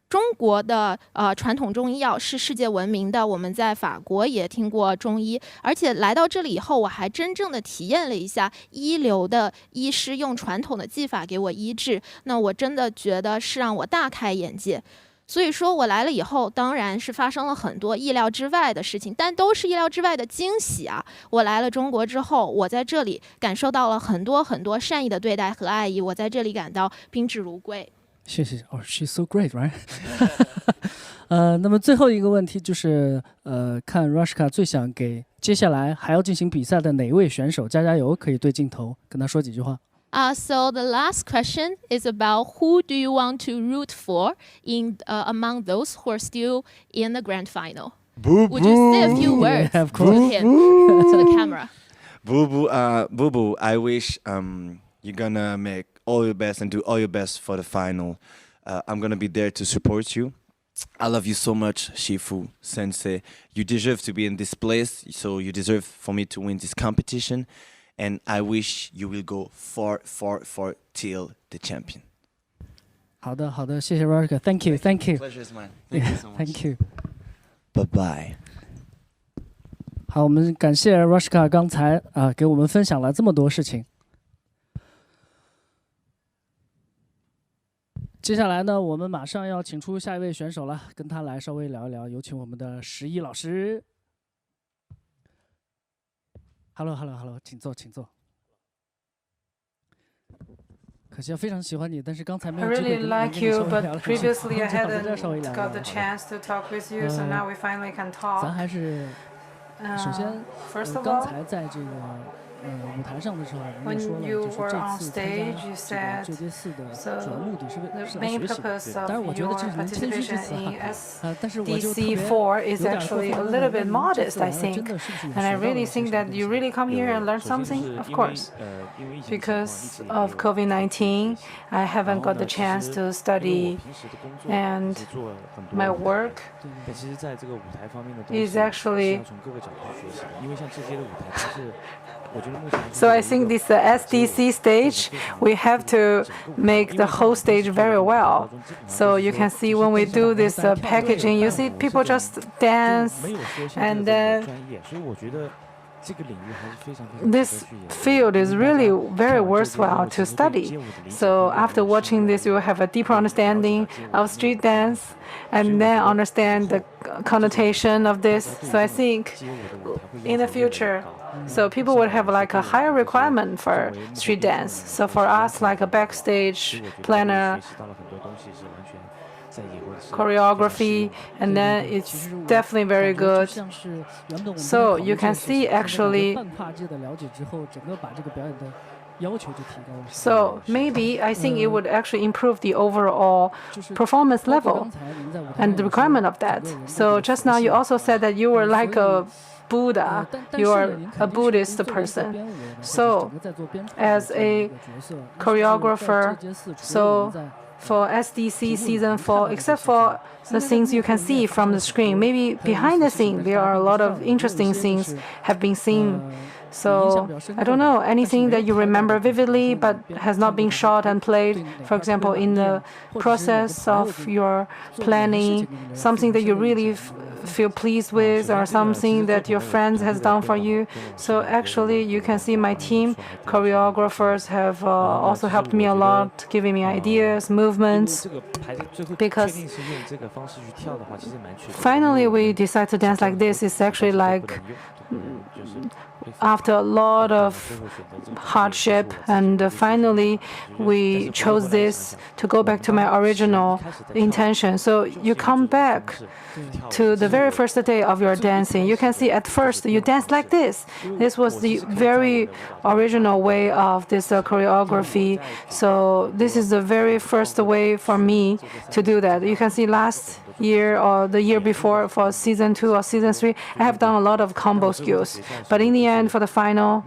中国的传统中医药是世界闻名的，我们在法国也听过中医，而且来到这里以后，我还真正的体验了一下一流的医师用传统的技法给我医治，那我真的觉得是让我大开眼界。所以说我来了以后，当然是发生了很多意料之外的事情，但都是意料之外的惊喜啊！我来了中国之后，我在这里感受到了很多很多善意的对待和爱意，我在这里感到宾至如归。谢谢哦 ，She's so great, right？ 那么最后一个问题就是，看 Rashka 最想给接下来还要进行比赛的哪位选手加油，可以对镜头跟他说几句话。So the last question is about who do you want to root for in among those who are still in the grand final? Would you say a few words to him, to the camera? Boo Boo, I wish you're gonna make all your best and do all your best for the final. I'm gonna be there to support you. I love you so much, Shifu Sensei. You deserve to be in this place, so you deserve for me to win this competition. And I wish you will go far, far, far till the champion. 好的，好的，谢谢 Rashka，Thank you，Thank you。 Pleasure is mine. Thank you so much. Thank you。 Bye bye。 好，我们感谢 Rashka 刚才给我们分享了这么多事情。接下来呢，我们马上要请出下一位选手了，跟他来稍微聊一聊。有请我们的11老师。Hello， 请坐，请坐。可惜非常喜欢你，但是刚才没 I 有机会 really 跟你 like you, 稍微 but 聊聊。 previously I 在这稍微 hadn't 聊 got 聊 the chance to talk with you, so now we finally can 咱 talk. 还是首先 First of 刚 all, 才在这个舞台上的时候，我 when 们说了， you 就是 were 这 on 次参 stage, 加 you 这个 said 这届4的 so 主要目的是为 the 是来 main 学习。 purpose 当然， of 我觉得 your 这是谦虚之 participation 词 in 但是我就特别 SDC4 is 有点后 actually 怕 a 的 little 问 bit 您这 modest, 次来 I 了 think. 真的是不是有 And I 学到了 really 一些 think 什么 that 东 you 西？ really come here and learn something, of course. Because of COVID-19, I haven't got the chance to study, and my work is actually. So I think this SDC stage, we have to make the whole stage very well. So you can see when we do this packaging, you see people just dance, and then this field is really very worthwhile to study. So after watching this, you will have a deeper understanding of street dance and then understand the connotation of this. So I think in the future, so people would have like a higher requirement for street dance. So for us, like a backstage planner, choreography, and then it's definitely very good. So you can see actually. So maybe I think it would actually improve the overall performance level and the requirement of that. So just now you also said that you were like a Buddha, you are a Buddhist person. So as a choreographer, so for SDC season 4, except for the things you can see from the screen, maybe behind the scene there are a lot of interesting things have been seen. So I don't know, anything that you remember vividly but has not been shot and played, for example, in the process of your planning, something that you really feel pleased with, or something that your friends has done for you. So actually you can see my team choreographers have also helped me a lot, giving me ideas, movements, because finally we decide to dance like this. It's actually like after a lot of hardship, and finally we chose this to go back to my original intention. So you come back to the very first day of your dancing. You can see at first you danced like this. This was the very original way of this choreography. So this is the very first way for me to do that. You can see last year or the year before for season 2 or season 3, I have done a lot of combo skills. But in the end, for the final,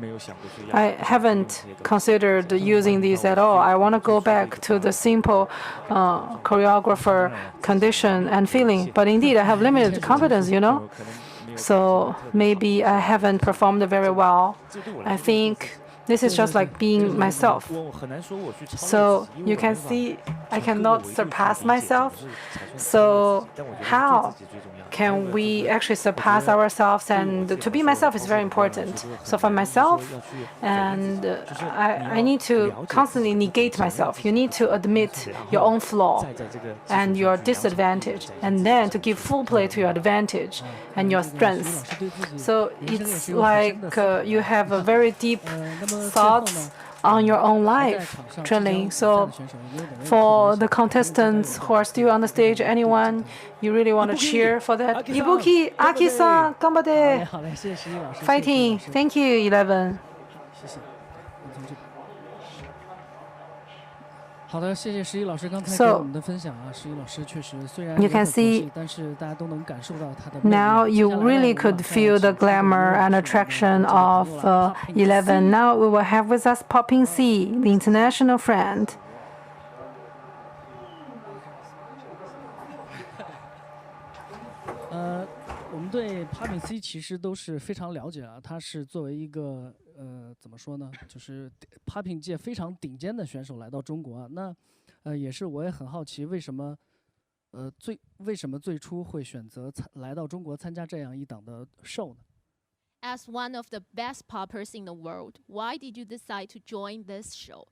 I haven't considered using these at all. I want to go back to the simple choreographer condition and feeling. But indeed, I have limited confidence, you know. So maybe I haven't performed very well. I think this is just like being myself. So you can see I cannot surpass myself. So how can we actually surpass ourselves? And to be myself is very important. So for myself, and I need to constantly negate myself. You need to admit your own flaw and your disadvantage, and then to give full play to your advantage and your strengths. So it's like you have a very deep thoughts on your own life drilling. So for the contestants who are still on the stage, anyone you really want to cheer for that? Ibuki, Aki-san, ganbate. Fighting. Thank you, 11. 好的，谢谢11老师刚才给我们的分享啊。11老师确实虽然 you can see 但是大家都能感受到他的 now you really could feel the glamour and attraction of 11. Now we will have with us Popping C, the international friend. 对 Popping C 其实都是非常了解啊。他是作为一个怎么说呢，就是 Popping 界非常顶尖的选手来到中国啊。那也是我也很好奇，为什么最初会选择来到中国参加这样一档的 show 呢？ As one of the best poppers in the world, why did you decide to join this show?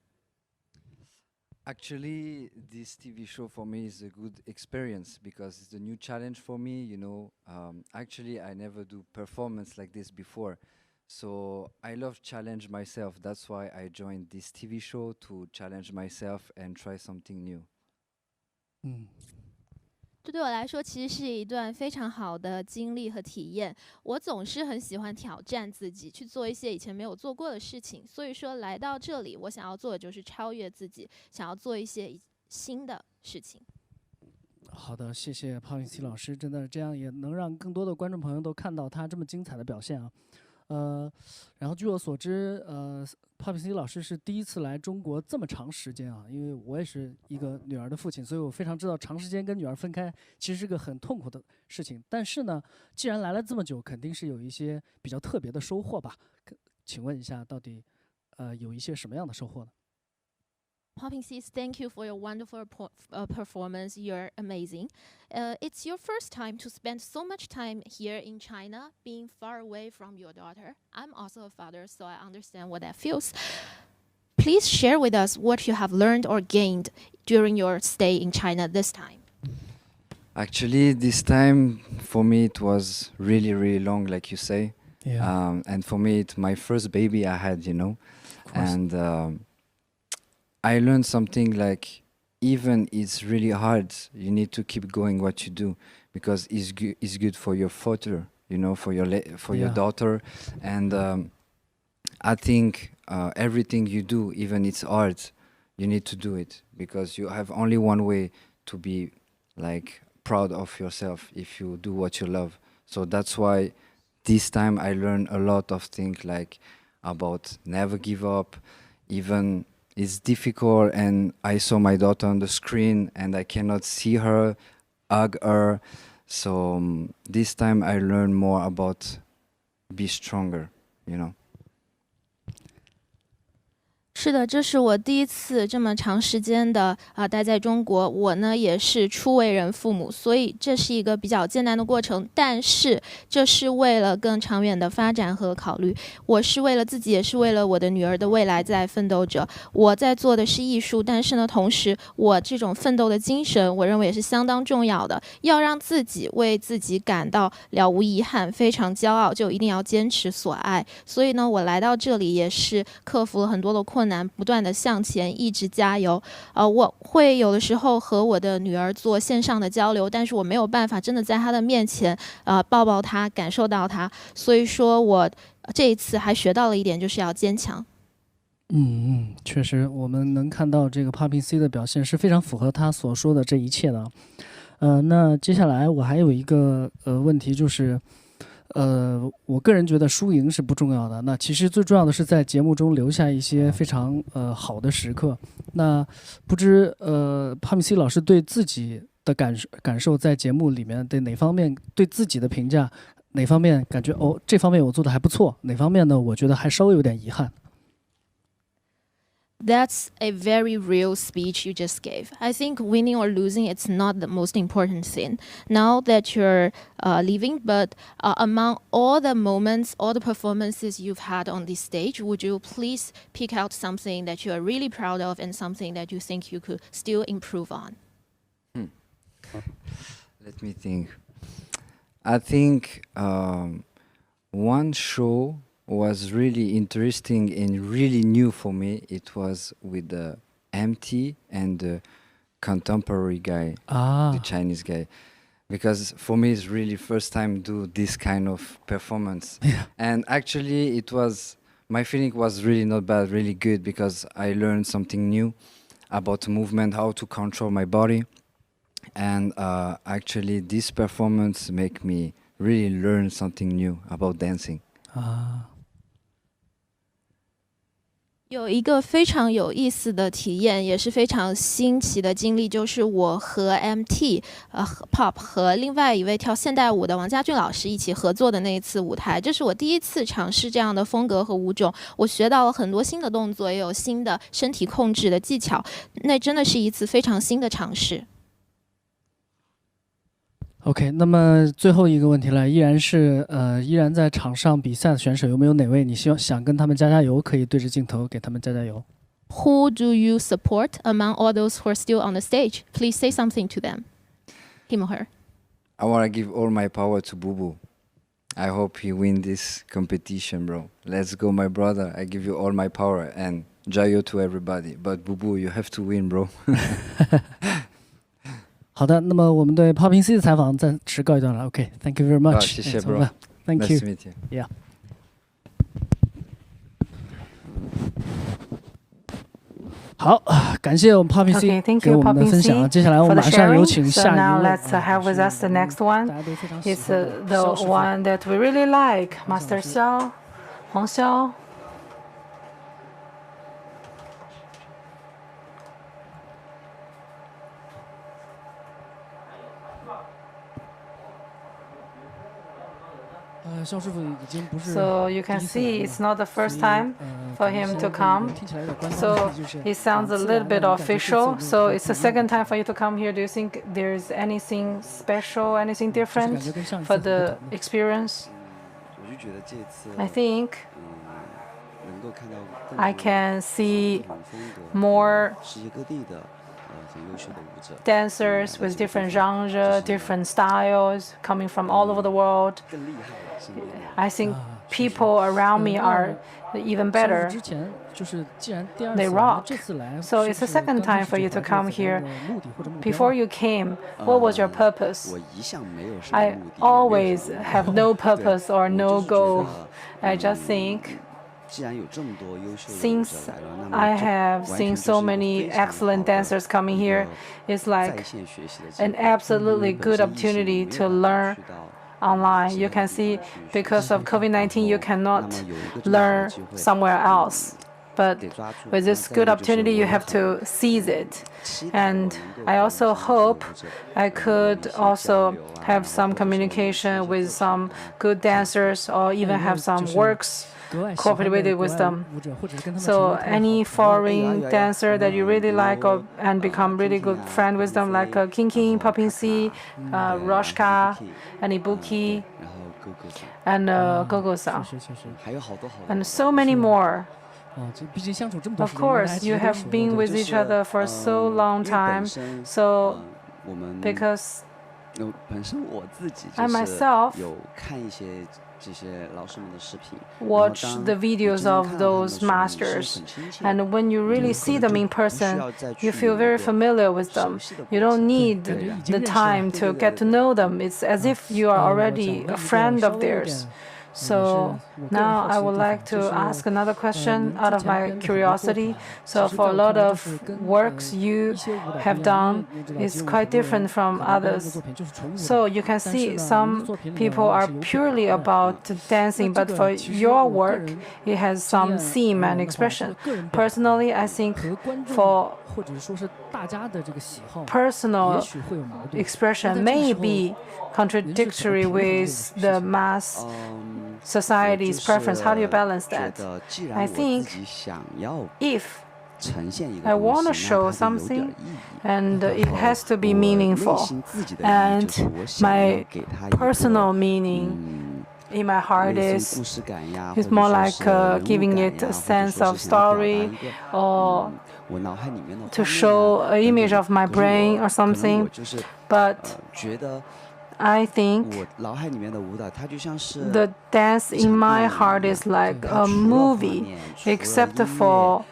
Actually, this TV show for me is a good experience because it's a new challenge for me, you know. Actually, I never do performance like this before. So I love challenge myself. That's why I joined this TV show to challenge myself and try something new. 这对我来说其实是一段非常好的经历和体验。我总是很喜欢挑战自己，去做一些以前没有做过的事情。所以说来到这里，我想要做的就是超越自己，想要做一些新的事情。好的，谢谢Popping C 老师，真的这样也能让更多的观众朋友都看到他这么精彩的表现啊。然后据我所知，Popping C 老师是第一次来中国这么长时间啊，因为我也是一个女儿的父亲，所以我非常知道长时间跟女儿分开其实是个很痛苦的事情。但是呢，既然来了这么久，肯定是有一些比较特别的收获吧？请问一下，到底有一些什么样的收获呢？ Popping C, thank you for your wonderful performance. You're amazing. It's your first time to spend so much time here in China, being far away from your daughter. I'm also a father, so I understand what that feels. Please share with us what you have learned or gained during your stay in China this time. Actually, this time for me it was really, really long, like you say. Yeah. And for me, it's my first baby I had, you know. And I learned something like even it's really hard, you need to keep going what you do because it's good for your future, you know, for your daughter. And I think everything you do, even it's hard, you need to do it because you have only one way to be like proud of yourself if you do what you love. So that's why this time I learned a lot of things like about never give up, even it's difficult and I saw my daughter on the screen and I cannot see her, hug her. So this time I learned more about be stronger, you know. 是的，这是我第一次这么长时间的待在中国。我呢也是初为人父母，所以这是一个比较艰难的过程。但是这是为了更长远的发展和考虑。我是为了自己，也是为了我的女儿的未来在奋斗着。我在做的是艺术，但是呢，同时我这种奋斗的精神，我认为也是相当重要的。要让自己为自己感到了无遗憾，非常骄傲，就一定要坚持所爱。所以呢，我来到这里也是克服了很多的困难。不断的向前，一直加油。我会有的时候和我的女儿做线上的交流，但是我没有办法真的在她的面前抱抱她，感受到她。所以说我这一次还学到了一点，就是要坚强。确实，我们能看到这个 Popping C 的表现是非常符合他所说的这一切的。那接下来我还有一个问题就是。我个人觉得输赢是不重要的，那其实最重要的是在节目中留下一些非常好的时刻。那不知Popping C 老师对自己的感受在节目里面对哪方面对自己的评价，哪方面感觉这方面我做的还不错，哪方面呢我觉得还稍微有点遗憾。That's a very real speech you just gave. I think winning or losing, it's not the most important thing. Now that you're leaving, but among all the moments, all the performances you've had on this stage, would you please pick out something that you are really proud of and something that you think you could still improve on? Let me think. I think one show was really interesting and really new for me. It was with the MT and the contemporary guy, the Chinese guy. Because for me it's really first time do this kind of performance. And actually it was, my feeling was really not bad, really good because I learned something new about movement, how to control my body. And actually this performance make me really learn something new about dancing. 有一个非常有意思的体验，也是非常新奇的经历，就是我和 Pop 和另外一位跳现代舞的王家俊老师一起合作的那一次舞台。这是我第一次尝试这样的风格和舞种，我学到了很多新的动作，也有新的身体控制的技巧，那真的是一次非常新的尝试。OK， 那么最后一个问题了，依然在场上比赛的选手，有没有哪位你想跟他们加油？可以对着镜头给他们加油。Who do you support among all those who are still on the stage? Please say something to them. Him or her. I want to give all my power to Bubu. I hope he win this competition, bro. Let's go, my brother. I give you all my power and jayo to everybody. But Bubu, you have to win, bro. 好的，那么我们对 Popping C 的采访暂时告一段落。OK，Thank you very much。谢谢 bro。Thank you. Nice to meet you. Yeah。好，感谢我们 Popping C 给我们的分享。接下来我们马上有请下一位。So now let's have with us the next one. It's the one that we really like, Master Xiao, Huang Xiao. So you can see it's not the first time for him to come. So it sounds a little bit official. So it's the second time for you to come here. Do you think there's anything special, anything different for the experience? I think I can see more dancers with different genres, different styles, coming from all over the world. I think people around me are even better. They rock. So it's the second time for you to come here. Before you came, what was your purpose? I always have no purpose or no goal. I just think since I have seen so many excellent dancers coming here, it's like an absolutely good opportunity to learn online. You can see because of COVID-19, you cannot learn somewhere else. But with this good opportunity, you have to seize it. And I also hope I could also have some communication with some good dancers or even have some works cooperated with them. So any foreign dancer that you really like and become really good friend with them, like King, Popping C, Roshka, and Ibuki, and Gogo-san, and so many more. Of course, you have been with each other for so long time. So because I myself watch the videos of those masters, and when you really see them in person, you feel very familiar with them. You don't need the time to get to know them. It's as if you are already a friend of theirs. So now I would like to ask another question out of my curiosity. So for a lot of works you have done, it's quite different from others. So you can see some people are purely about dancing, but for your work, it has some theme and expression. Personally, I think for personal expression may be contradictory with the mass society's preference. How do you balance that? I think if I want to show something, and it has to be meaningful, and my personal meaning in my heart is more like giving it a sense of story, or to show an image of my brain or something. But I think the dance in my heart is like a movie, except for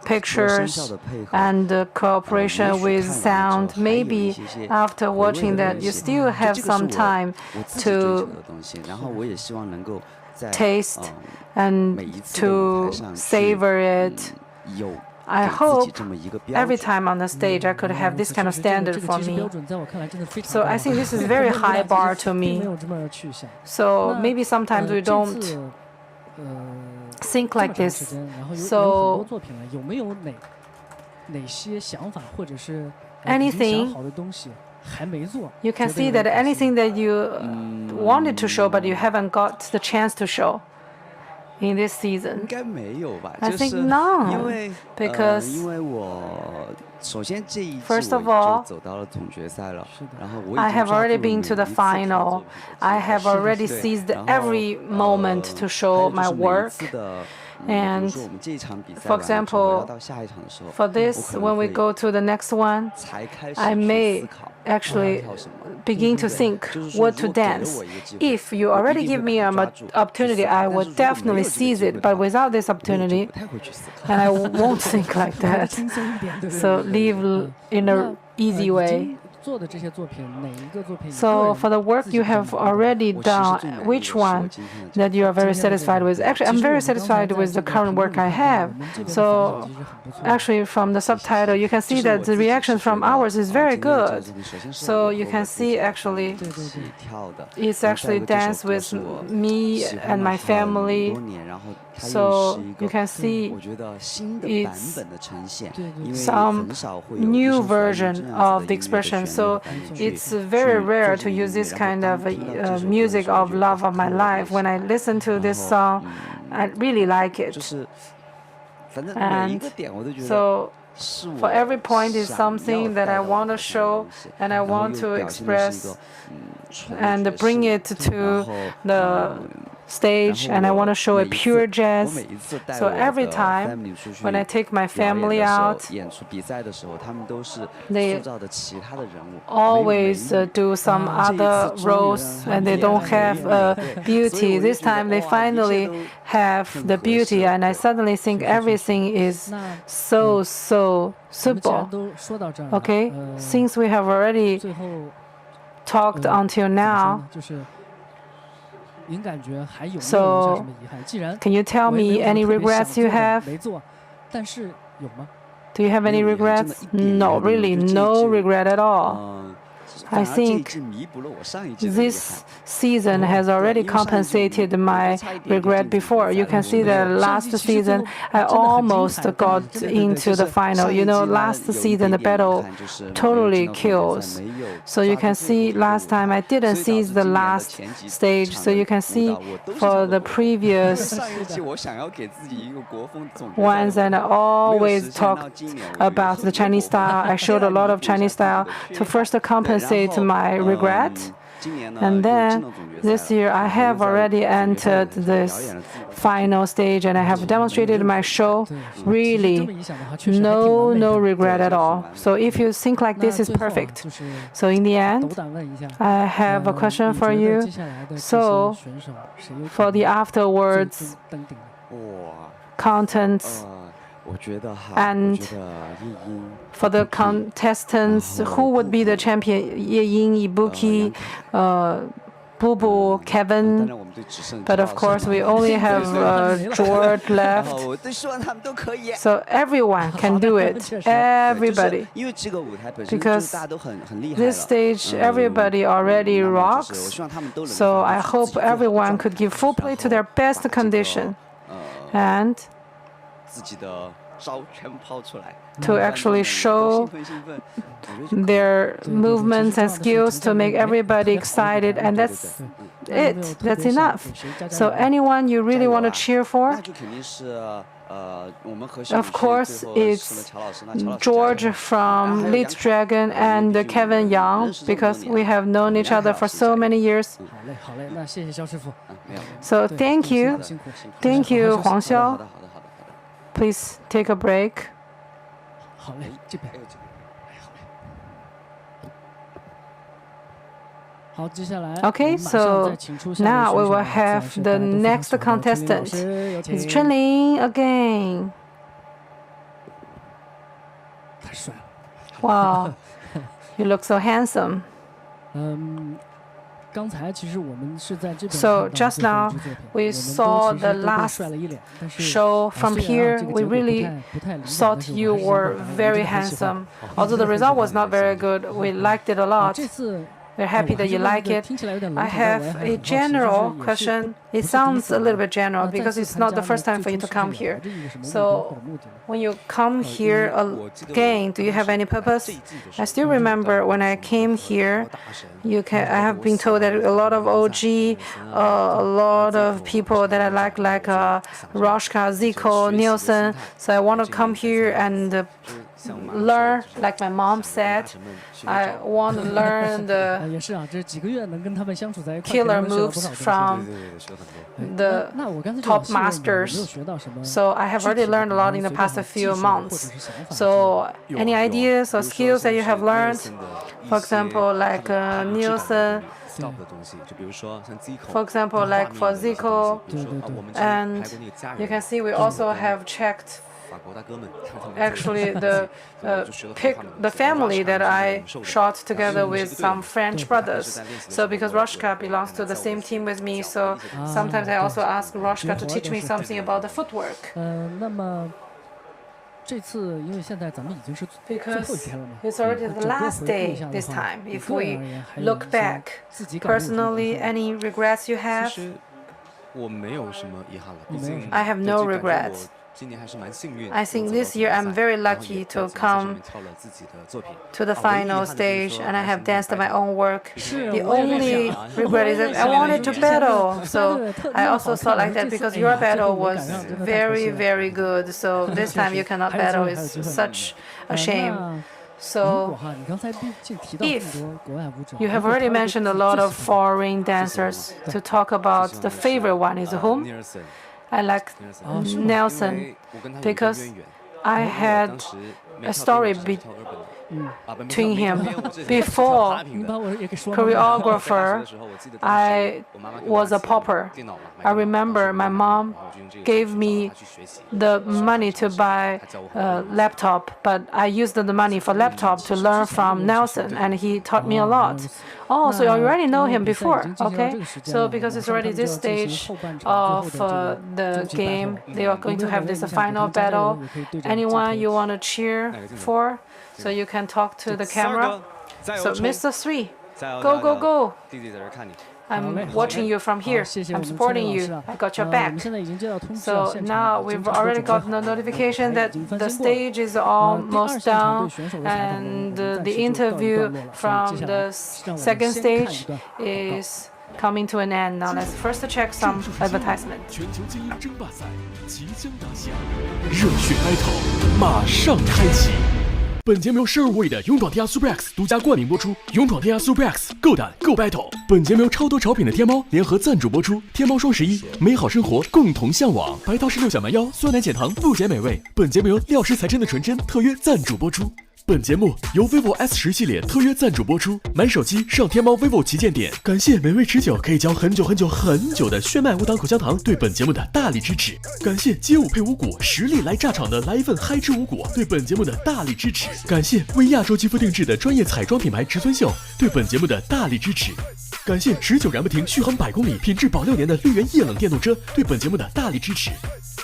pictures and cooperation with sound. Maybe after watching that, you still have some time to taste and to savor it. I hope every time on the stage I could have this kind of standard for me. So I think this is a very high bar to me. So maybe sometimes we don't think like this. 然后有很 So 多作品了，有没有哪些想法或者是已经想好的东西还没做？ you can see that anything that you wanted to show but you haven't got the chance to show in this season. 应该没有吧？ I 就 think 是 no, 因为 because 因为我首先这一季 first of 我 all, 就走到了总决赛了，然后我已 I 经 have 抓 already 住了 been to the 每一次看作 final. 品的 I 机会 have already 对 seized 然后 every moment to show 还有 my 就是每一 work. 次的比如 And 说我们这一场比赛 for 完了之后，要 example, 到下一场的时候， for 我 this, 可能 when we 会 go to the next one, 才开始 I 去 may 思考 actually 跳什么。 begin to think 就是说 what 如 to 果给了 dance. 我一个机会， If you 我一 already 定 give 会 me 把 an 它抓住，去 opportunity, 思考 I 但 would 是如果没有 definitely 这个 seize 机 it. 会 But 的话， without this 我也就 opportunity, 不太会去思考。 and I won't think like that. 轻松一点，对不对？ So live in a easy way. 做的这些作品，哪一个作品？ So for the work you have already done, which one that you are very satisfied with? Actually, I'm very satisfied with the current work I have. So actually, from the subtitle, you can see that the reaction from ours is very good. So you can see actually, it's actually dance with me and my family. So you can see it's some new version of the expression. So it's very rare to use this kind of music of love of my life. When I listen to this song, I really like it. And so for every point is something that I want to show and I want to express and bring it to the stage, and I want to show a pure jazz. So every time when I take my family out, they always do some other roles and they don't have beauty. This time they finally have the beauty, and I suddenly think everything is so simple. Okay, since we have already talked until now, so can you tell me any regrets you have? Do you have any regrets? No, really, no regret at all. I think this season has already compensated my regret before. You can see that last season I almost got into the final. You know, last season the battle totally kills. So you can see last time I didn't seize the last stage. So you can see for the previous ones, and I always talked about the Chinese style. I showed a lot of Chinese style to first compensate my regret. And then this year I have already entered this final stage and I have demonstrated my show. Really, no regret at all. So if you think like this is perfect. So in the end, I have a question for you. So for the afterwards contents and for the contestants, who would be the champion? Ye Ying, Ibuki, Bubu, Kevin. But of course, we only have George left. So everyone can do it. Everybody. Because this stage, everybody already rocks. So I hope everyone could give full play to their best condition. And to actually show their movements and skills to make everybody excited, and that's it. That's enough. So anyone you really want to cheer for? Of course, it's George from Lead Dragon and Kevin Yang, because we have known each other for so many years. So thank you, Huang Xiao. Please take a break. Okay, so now we will have the next contestant. It's Chenling again. Wow, you look so handsome. So just now we saw the last show from here. We really thought you were very handsome. Although the result was not very good, we liked it a lot. We're happy that you like it. I have a general question. It sounds a little bit general because it's not the first time for you to come here. So when you come here again, do you have any purpose? I still remember when I came here, I have been told that a lot of OG, a lot of people that I like Roshka, Zico, Nielsen. So I want to come here and learn, like my mom said. I want to learn the killer moves from the top masters. So I have already learned a lot in the past few months. So any ideas or skills that you have learned? For example, like Nielsen. For example, like for Zico. And you can see we also have checked actually the family that I shot together with some French brothers. So because Roshka belongs to the same team with me, so sometimes I also ask Roshka to teach me something about the footwork. Because it's already the last day this time. If we look back, personally, any regrets you have? I have no regrets. I think this year I'm very lucky to come to the final stage and I have danced my own work. The only regret is that I wanted to battle. So I also thought like that because your battle was very, very good. So this time you cannot battle. It's such a shame. So if you have already mentioned a lot of foreign dancers, to talk about the favorite one is whom? I like Nelson because I had a story between him. Before choreographer, I was a pauper. I remember my mom gave me the money to buy a laptop, but I used the money for laptop to learn from Nelson, and he taught me a lot. Oh, so you already know him before, okay? So because it's already this stage of the game, they are going to have this final battle. Anyone you want to cheer for? So you can talk to the camera. So Mr. 3, go, go, go. I'm watching you from here. I'm supporting you. I got your back. So now we've already got the notification that the stage is almost down and the interview from the second stage is coming to an end. Now let's first check some advertisement. 全球精英争霸赛即将打响，热血 battle 马上开启。本节目由12位的勇闯天涯 Super X 独家冠名播出。勇闯天涯 Super X， 够胆够 battle。本节目由超多潮品的天猫联合赞助播出。天猫双11，美好生活共同向往。白桃16小蛮腰，酸奶减糖不减美味。本节目由料师财真的纯真特约赞助播出。本节目由 vivo S10系列特约赞助播出。买手机上天猫 vivo 旗舰店。感谢美味持久可以嚼很久很久很久的炫迈无糖口香糖对本节目的大力支持。感谢街舞配五谷，实力来炸场的来一份嗨吃五谷对本节目的大力支持。感谢为亚洲肌肤定制的专业彩妆品牌植村秀对本节目的大力支持。感谢持久燃不停续航100公里品质保6年的绿源液冷电动车对本节目的大力支持。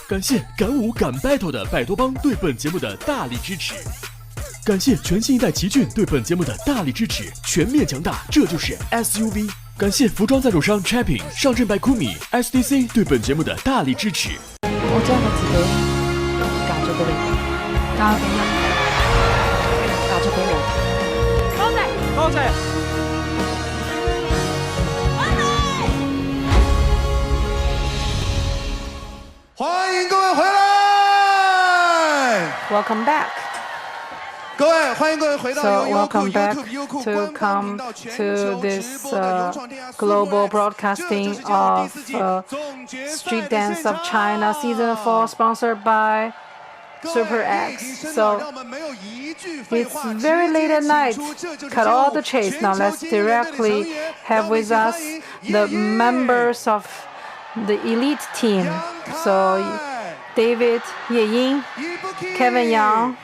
感谢敢舞敢 battle 的百多帮对本节目的大力支持。感谢全新一代奇骏对本节目的大力支持，全面强大，这就是 SUV。感谢服装赞助商 Chapping 上阵by Kumi SDC 对本节目的大力支持。我將我自己嫁咗俾你，嫁俾人，嫁咗俾我。多謝，多謝。歡迎各位回來。Welcome back. 各位，歡迎各位回到 welcome back YOUKU to come to this global broadcasting of Street Dance of China Season 4, sponsored by Super X. So it's very late at night. Cut all the chase. Now let's directly have with us the members of the elite team. So David Ye Ying, Kevin Yang,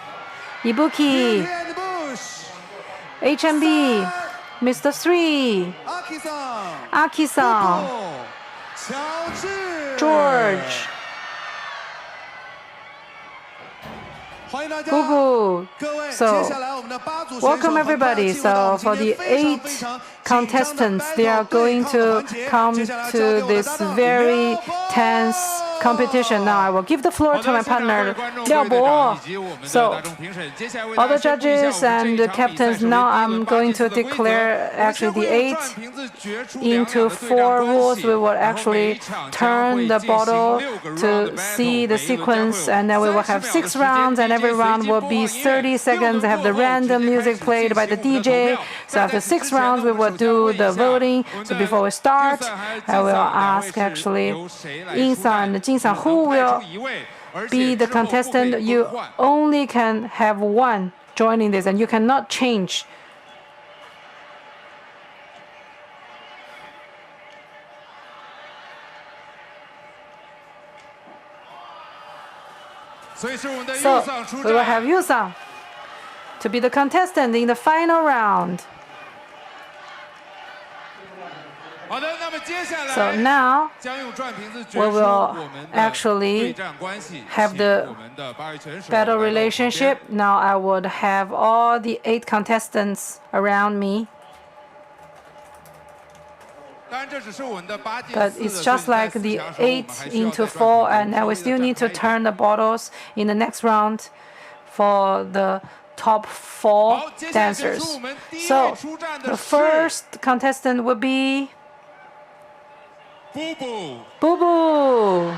Ibuki, HMB, Mr. 3, Aki-san, George, YOUKU. So welcome everybody. So for the 8 contestants, they are going to come to this very tense competition. Now I will give the floor to my partner, Liao Bo. So, all the judges and the captains, now I'm going to declare actually the 8 into 4 rules. We will actually turn the bottle to see the sequence, and then we will have 6 rounds, and every round will be 30 seconds. Have the random music played by the DJ. So after 6 rounds, we will do the voting. So before we start, I will ask actually Ying-san and Jing-san, who will be the contestant. You only can have one joining this, and you cannot change. So we will have Yu-san to be the contestant in the final round. So now we will actually have the battle relationship. Now I would have all the 8 contestants around me. But it's just like the 8 into 4, and now we still need to turn the bottles in the next round for the top 4 dancers. So the first contestant will be Boo Boo.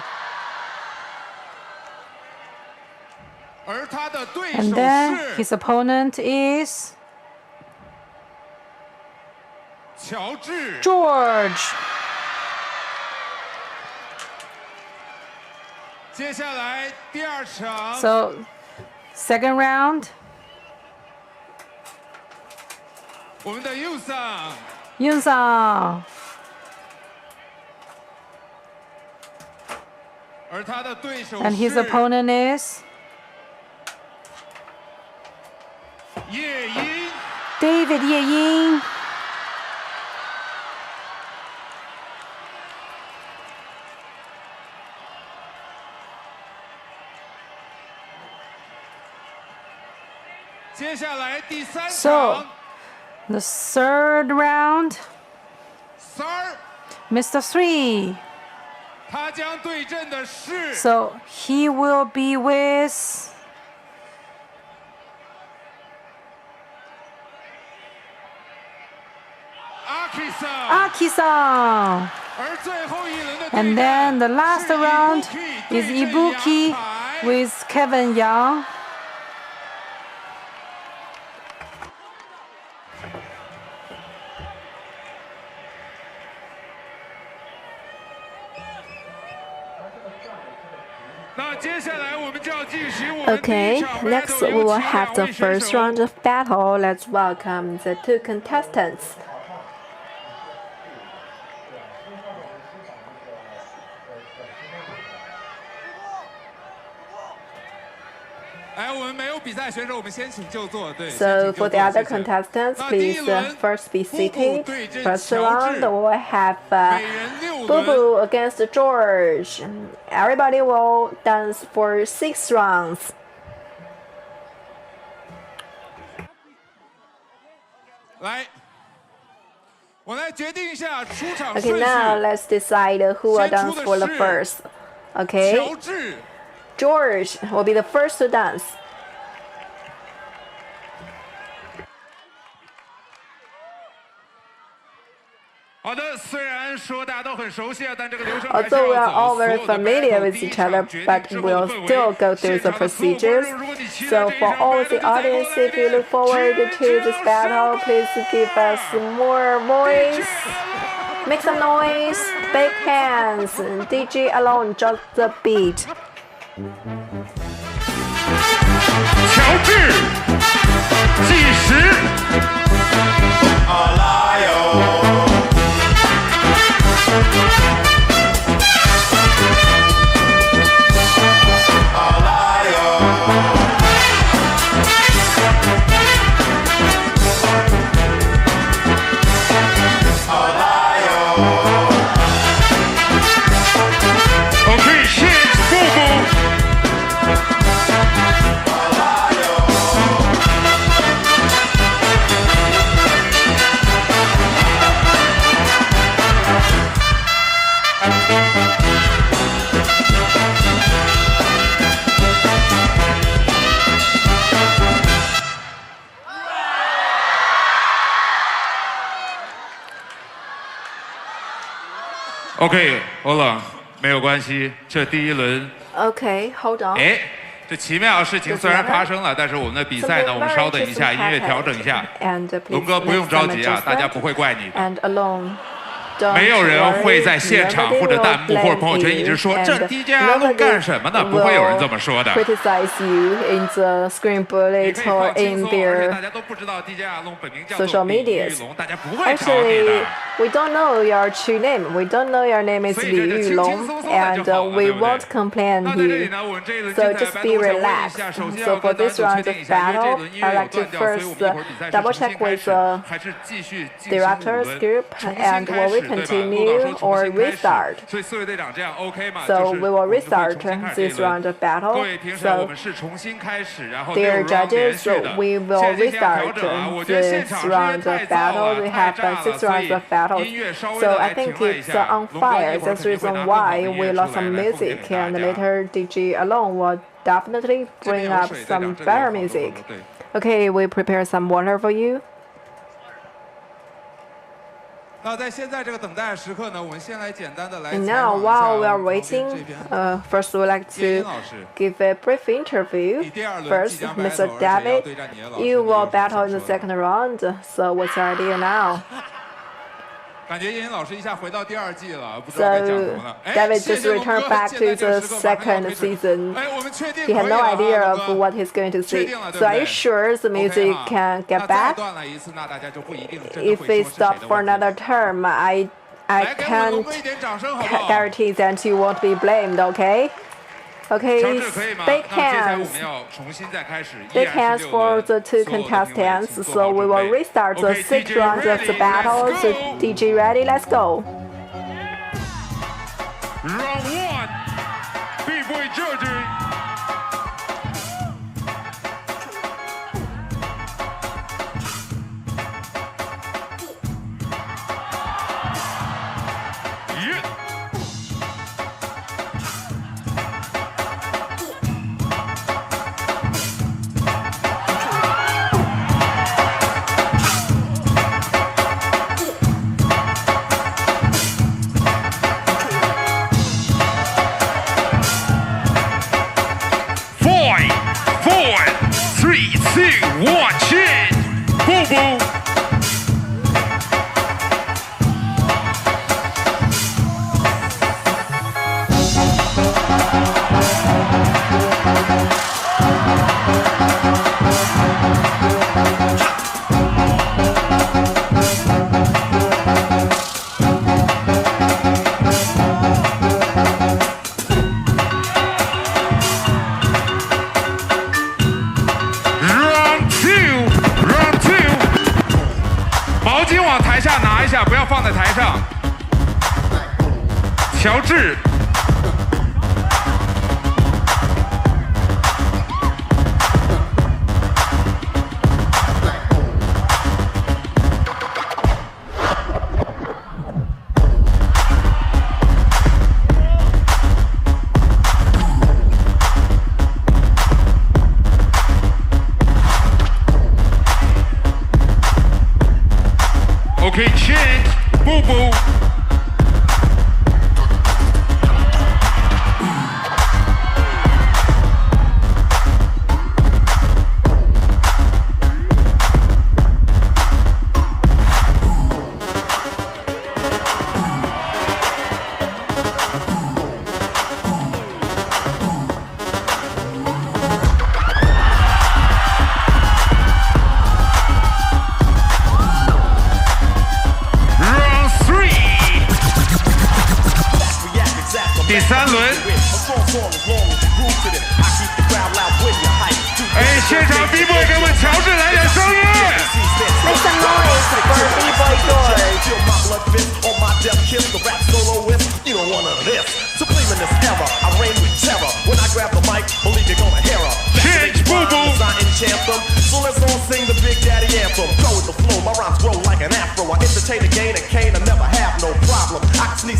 And then his opponent is George. So, second round. Yun-san. And his opponent is David Ye Ying. So, the third round, Mr. 3. So, he will be with Aki-san. And then the last round is Ibuki with Kevin Yang. Okay, next we will have the first round of battle. Let's welcome the 2 contestants. So for the other contestants, please first be seated. First round, we will have Boo Boo against George. Everybody will dance for 6 rounds. Okay, now let's decide who will dance for the first. Okay, George will be the first to dance. Although we are all very familiar with each other, but we'll still go through the procedures. So for all the audience, if you look forward to this battle, please give us more voice. Make some noise, big hands. DJ alone, drop the beat. 乔治，计时。好啦哟。好啦哟。好啦哟。OK， 谢谢。 好 OK， 欧冷，没有关系，这第一轮。OK，hold on。哎，这奇妙的事情虽然发生了，但是我们的比赛呢，我们稍等一下，音乐调整一下。龙哥不用着急啊，大家不会怪你的。没有人会在现场或者弹幕或者朋友圈一直说这 DJ 阿龙干什么呢？不会有人这么说的。Criticize you in the screen bullet or in their social medias. Actually, we don't know your true name. We don't know your name is Li Yulong, and we won't complain you. So just be relaxed. So for this round of battle, I'd like to first double check with the directors group and what we continue or restart. So we will restart this round of battle. So dear judges, we will restart this round of battle. We have 6 rounds of battles. So I think it's on fire. That's the reason why we lost some music, and later DJ Alone will definitely bring up some better music. Okay, we prepare some water for you. 那在现在这个等待时刻呢，我们先来简单的来。And now, while we are waiting, first we'd like to give a brief interview. First, Mr. David, you will battle in the second round. So what's your idea now? 感觉叶欣老师一下回到第2季了，不知道该讲什么了。 David just returned back to the second season. He had no idea of what he's going to see. So are you sure the music can get back? If it stops for another term, I can't guarantee that you won't be blamed, okay? Okay, big hands. Big hands for the 2 contestants. So we will restart the 6 rounds of the battle. So DJ ready? Let's go. Round 1, B-boy judging. Okay, chant, boo boo.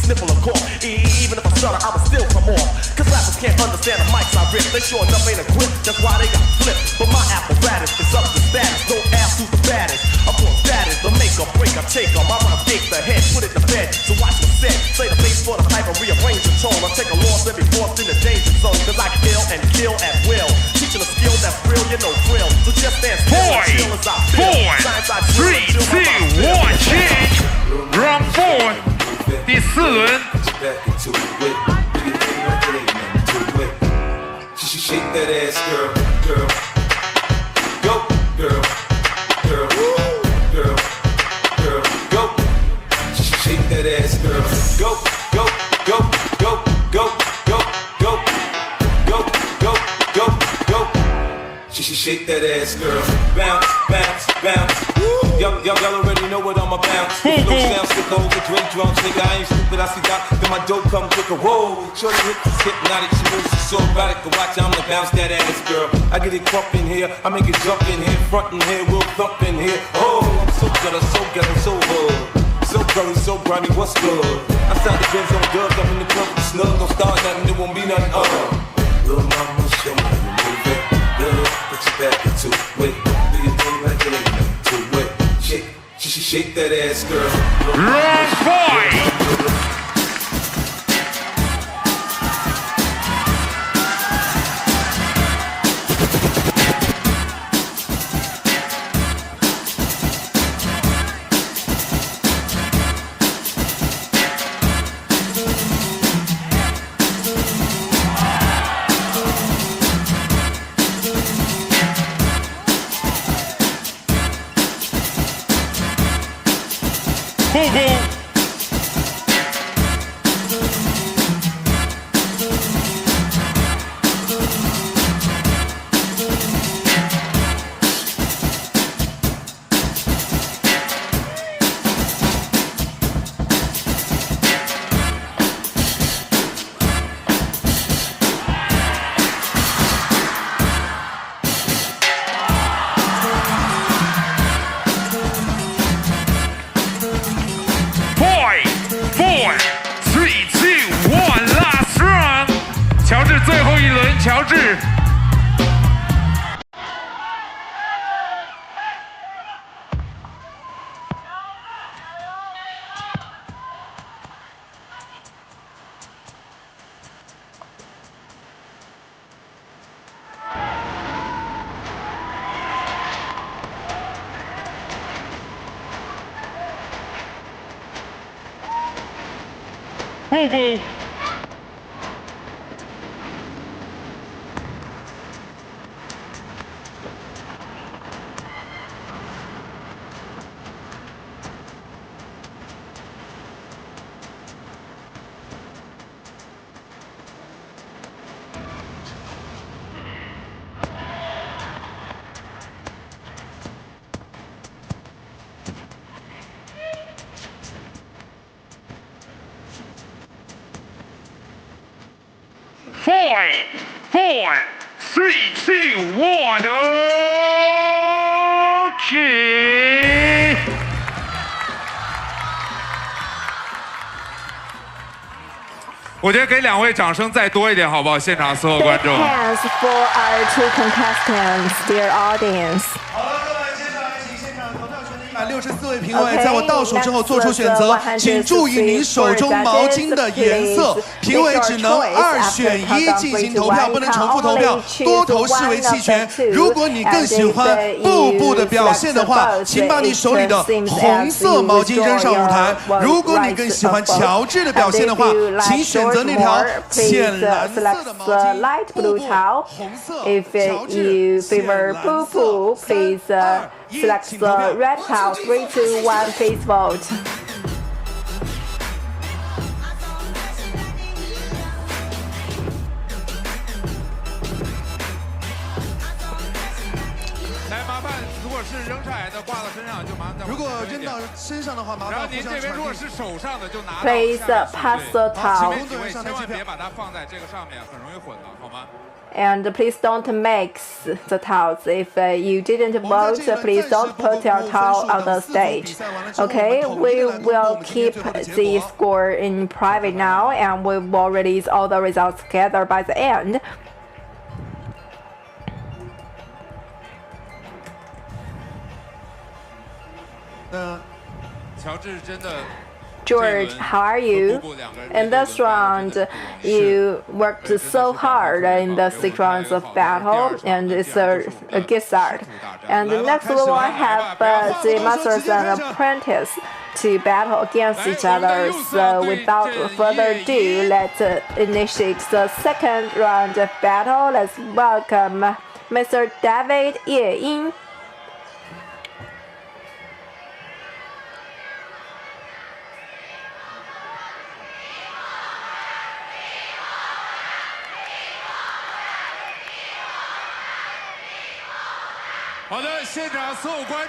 Sniffle a cork, understand the mics I rip. They sure enough ain't equipped, that's why they got flipped. But my apparatus is up to status. No ass who's the baddest. I'm on status, the make or break, I take them. I wanna take the head, put it to bed. So watch me set. Say the bass for the pipe and rearrange the tone. I take a loss every force in the danger zone. Cause I kill and kill at will. Teaching a skill that's brilliant, no frill. So just stand still and chill as I feel. 3, 2, 1, change. Round 4. 第4轮。Shake that ass, girl, girl. Go, girl, girl, girl, girl, go. Shake that ass, girl. Go, go, go, go, go, go, go, go, go, go, go. Shake that ass, girl. Bounce, bounce, bounce. Y'all already know what I'm about. No sound, stick over, drink drums, nigga. I ain't stupid, I see that. Then my dope come quicker. Whoa, shorty hips hypnotic, she moves, she's so erotic. Watch, I'm gonna bounce that ass, girl. I get it crump in here, I make it jump in here, front in here, we'll thump in here. Oh, I'm so good, I'm so good, I'm so hood. So curly, so grimy, what's good? I sound the Benz on dubs, I'm in the club with the snug. Don't start nothing, there won't be nothing. Little mama, show me how you move it. Little, put your back into it. Do your thing like it ain't nothing to it. Shake that ass, girl. Round 5.乔治。Hey, Five, four, three, two, one, OK。我觉得给两位掌声再多一点，好不好？现场所有观众。Hands for our two contestants, dear audience. 164位评委，在我倒数之后做出选择，请注意您手中毛巾的颜色。评委只能2选1进行投票，不能重复投票，多投视为弃权。如果你更喜欢步步的表现的话，请把你手里的红色毛巾扔上舞台。如果你更喜欢乔治的表现的话，请选择那条浅蓝色的毛巾。红色。If you favor Boo Boo, please select the red towel. 3, 2, 1, please vote. 来，麻烦所果是扔骰的挂到身上，就麻烦。如果扔到身上的话，麻烦。然后您这边如果是手上的，就拿。Please pass the towel. 千万别把它放在这个上面，很容易混了，好吗？ And please don't mix the towels. If you didn't vote, please don't put your towel on the stage. Okay, we will keep the score in private now, and we will release all the results together by the end. George, how are you? In this round, you worked so hard in the 6 rounds of battle, and it's a good start. And next we will have the masters and apprentice to battle against each other. So without further ado, let's initiate the second round of battle. Let's welcome Mr. David Ye.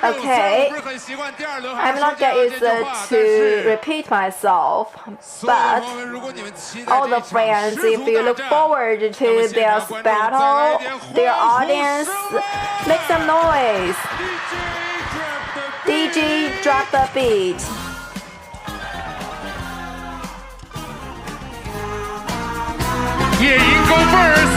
Okay, I'm not get used to repeat myself, but all the friends, if you look forward to this battle, their audience, make some noise. DJ, drop the beat. Ye Ying, go first.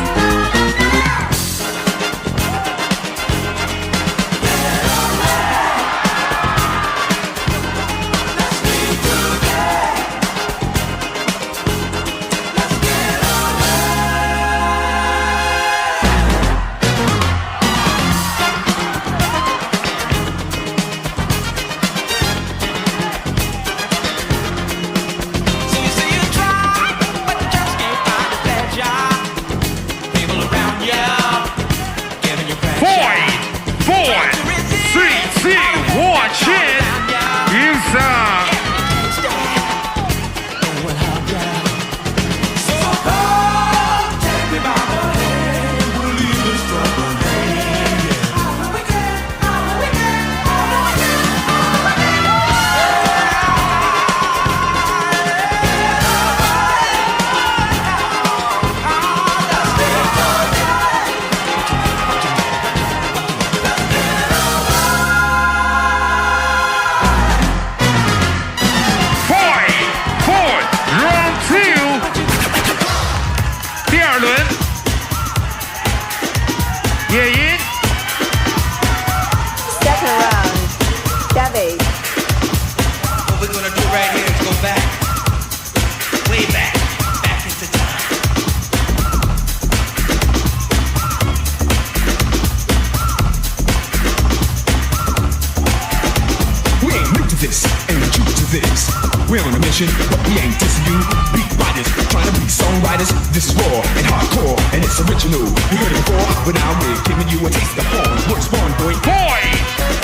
We're on a mission, but we ain't dissing you. Beat writers, trying to be songwriters. This is raw and hardcore, and it's original. You heard it before, but now we're giving you a taste of the horn. Works one, boy. 5,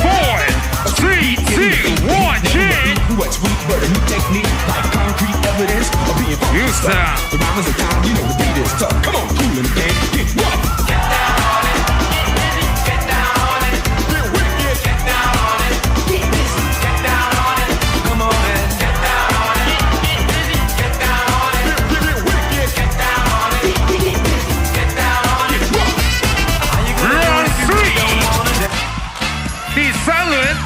4, 3, 2, 1, change. What's weak, but a new technique, like concrete evidence of being focused. The rhyme is the time, you know the beat is tough. Come on, cool in the game, get what? Get down on it. Get down on it. Get wicked. Get down on it. Get busy. Get down on it. Come on, man.第3轮，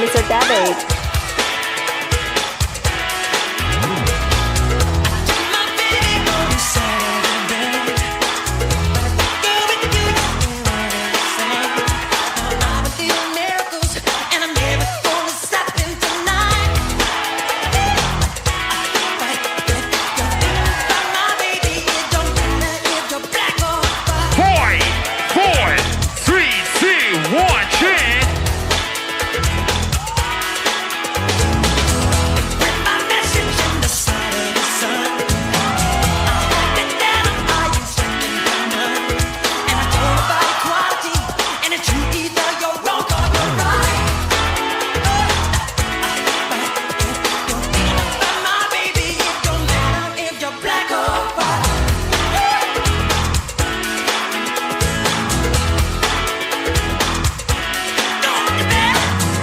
Mr. David.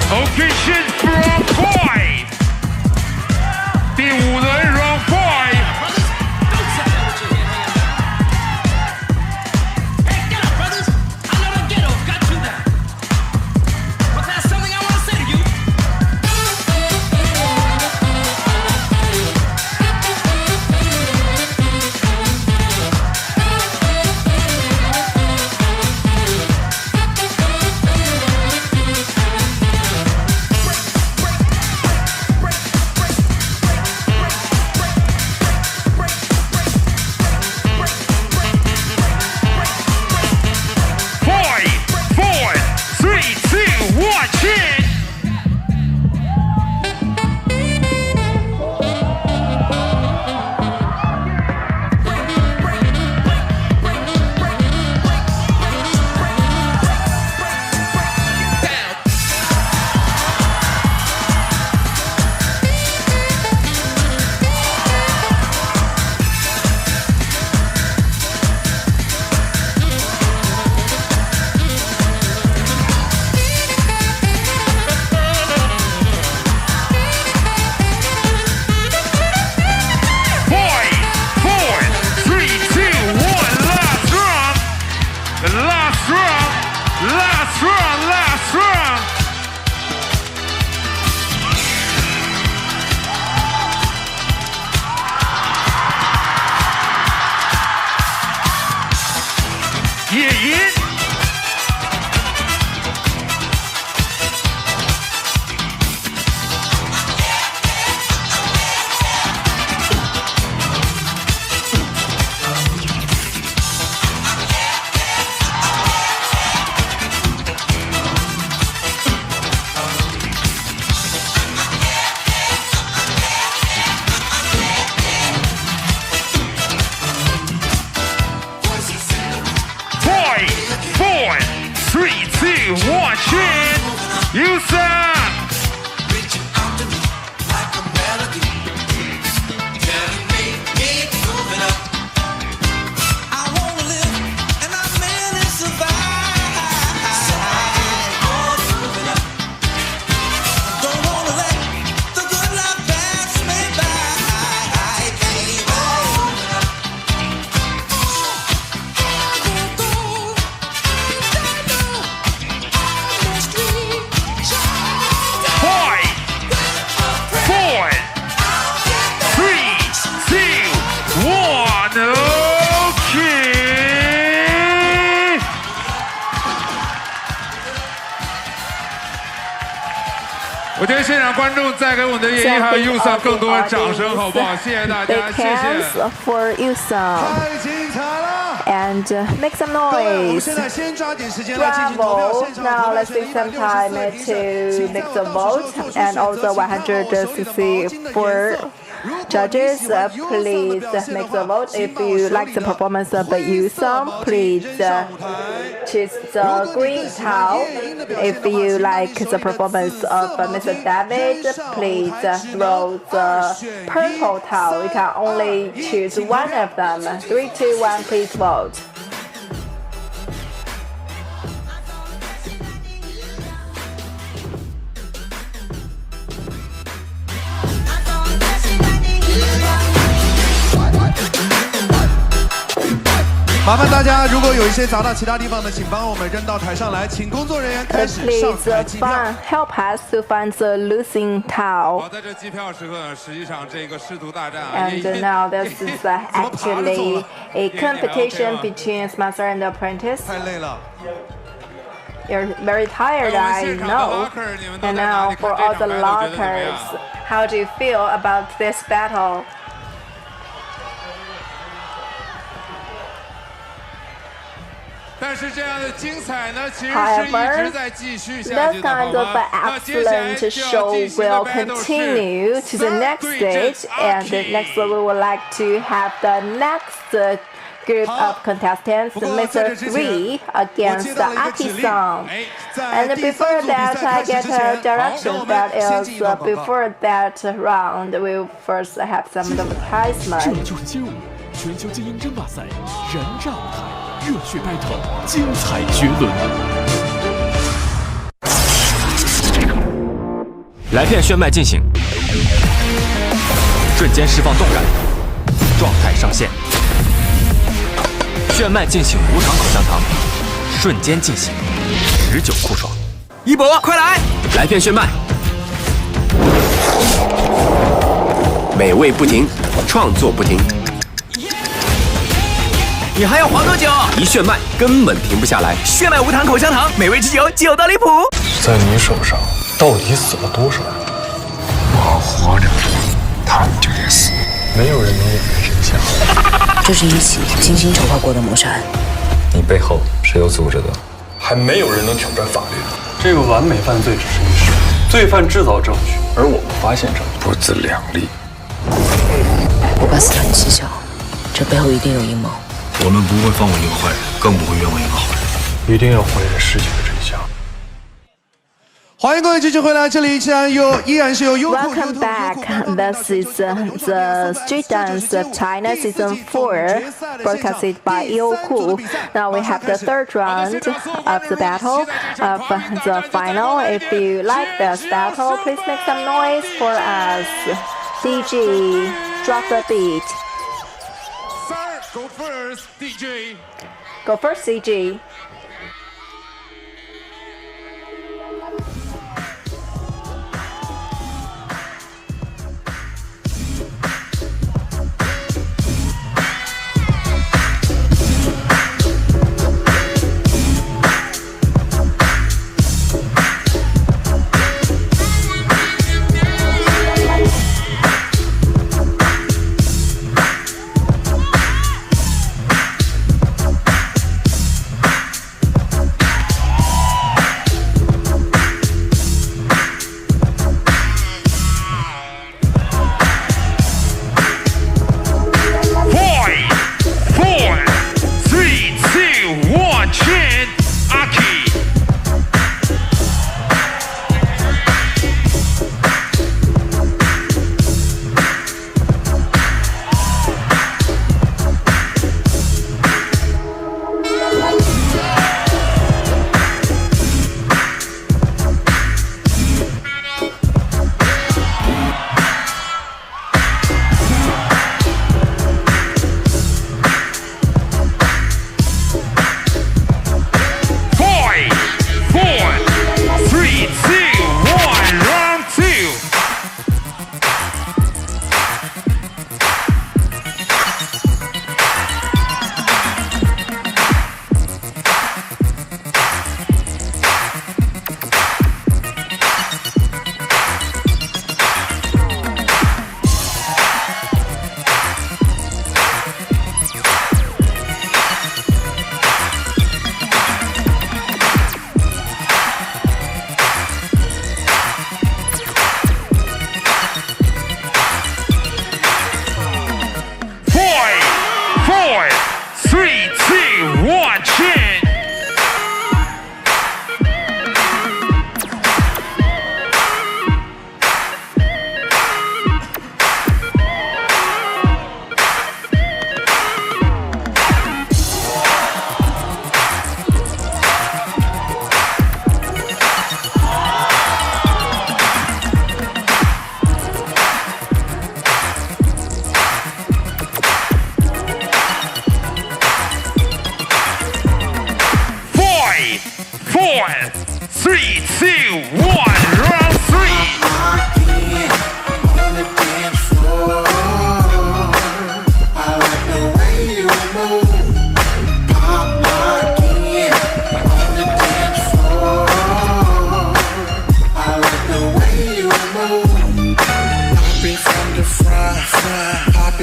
Occasion from 5， 第5轮 round 5。我觉得现场观众再给我们的夜莺还有 YOUSUM 更多掌声，好不好？谢谢大家，谢谢。For YOUSUM. 太精彩了 ！And make some noise. 现在先抓紧时间来进行投票。 Now let's take some time to make the vote, and also 164 judges. Please make the vote. If you like the performance of YOUSUM, please choose the green towel. If you like the performance of Mr. David, please throw the purple towel. You can only choose one of them. 3, 2, 1, please vote. 麻烦大家，如果有一些砸到其他地方的，请帮我们扔到台上来，请工作人员开始上台计票。 Help us to find the losing towel. 好，在这计票时刻呢，实际上这个师徒大战啊。And now this is actually a competition between master and apprentice. 太累了。 You're very tired, I know. And now for all the lockers, how do you feel about this battle? 但是这样的精彩呢，其实是一直在继续下去的，好吗？ This kind of excellent show will continue to the next stage, and next we would like to have the next group of contestants, Mr. 3 against the Aki-san. And before that, I get a direction that is before that round, we'll first have some advertisement. 这就是街舞全球精英争霸赛燃炸舞台，热血 battle， 精彩绝伦。来片炫迈进行，瞬间释放动感，状态上线。炫迈进行无糖口香糖，瞬间进行，持久酷爽。一博，快来！来片炫迈，美味不停，创作不停。你还要滑多久？一炫迈根本停不下来。炫迈无糖口香糖，美味之久，久到离谱。在你手上到底死了多少人？我活着，他们就得死。没有人能两人生下。这是一起精心筹划过的谋杀案。你背后是有组织的，还没有人能挑战法律。这个完美犯罪只是一时，罪犯制造证据，而我们发现证据，不自量力。我把死得很蹊跷，这背后一定有阴谋。我们不会放过一个坏人，更不会冤枉一个好人。一定要还原事情的真相。欢迎各位继续回来，这里依然是由优酷。 Welcome back. This is the Street Dance of China Season 4, broadcasted by Youku. Now we have the third round of the battle of the final. If you like this battle, please make some noise for us. DJ, drop the beat. Sir, go first, DJ. Go first, DJ.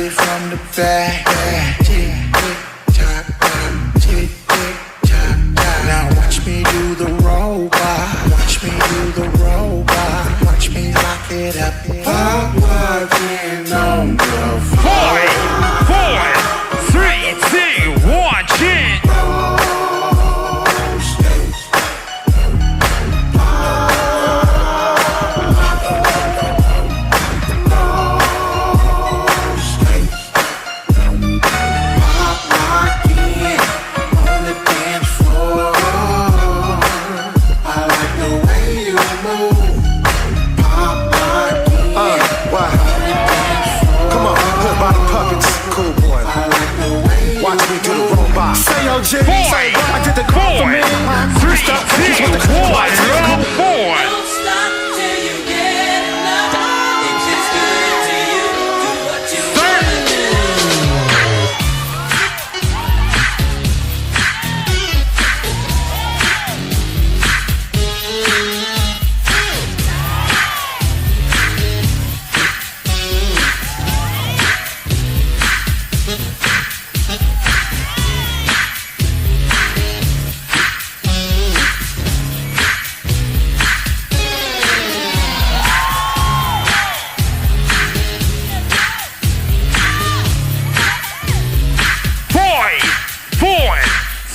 it from the back. Tick, tick, tock, tick, tick, tock. Now watch me do the robot. Watch me do the robot. Watch me lock it up. I'm working on the floor. 5, 4, 3, 2, 1, change. Say I did the call for me.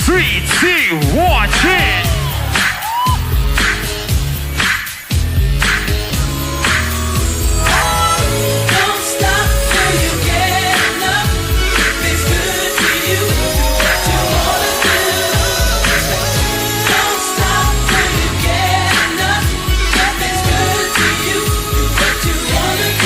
3, 2, 1, roll forward. Don't stop till you get enough. If it's good to you, do what you wanna do.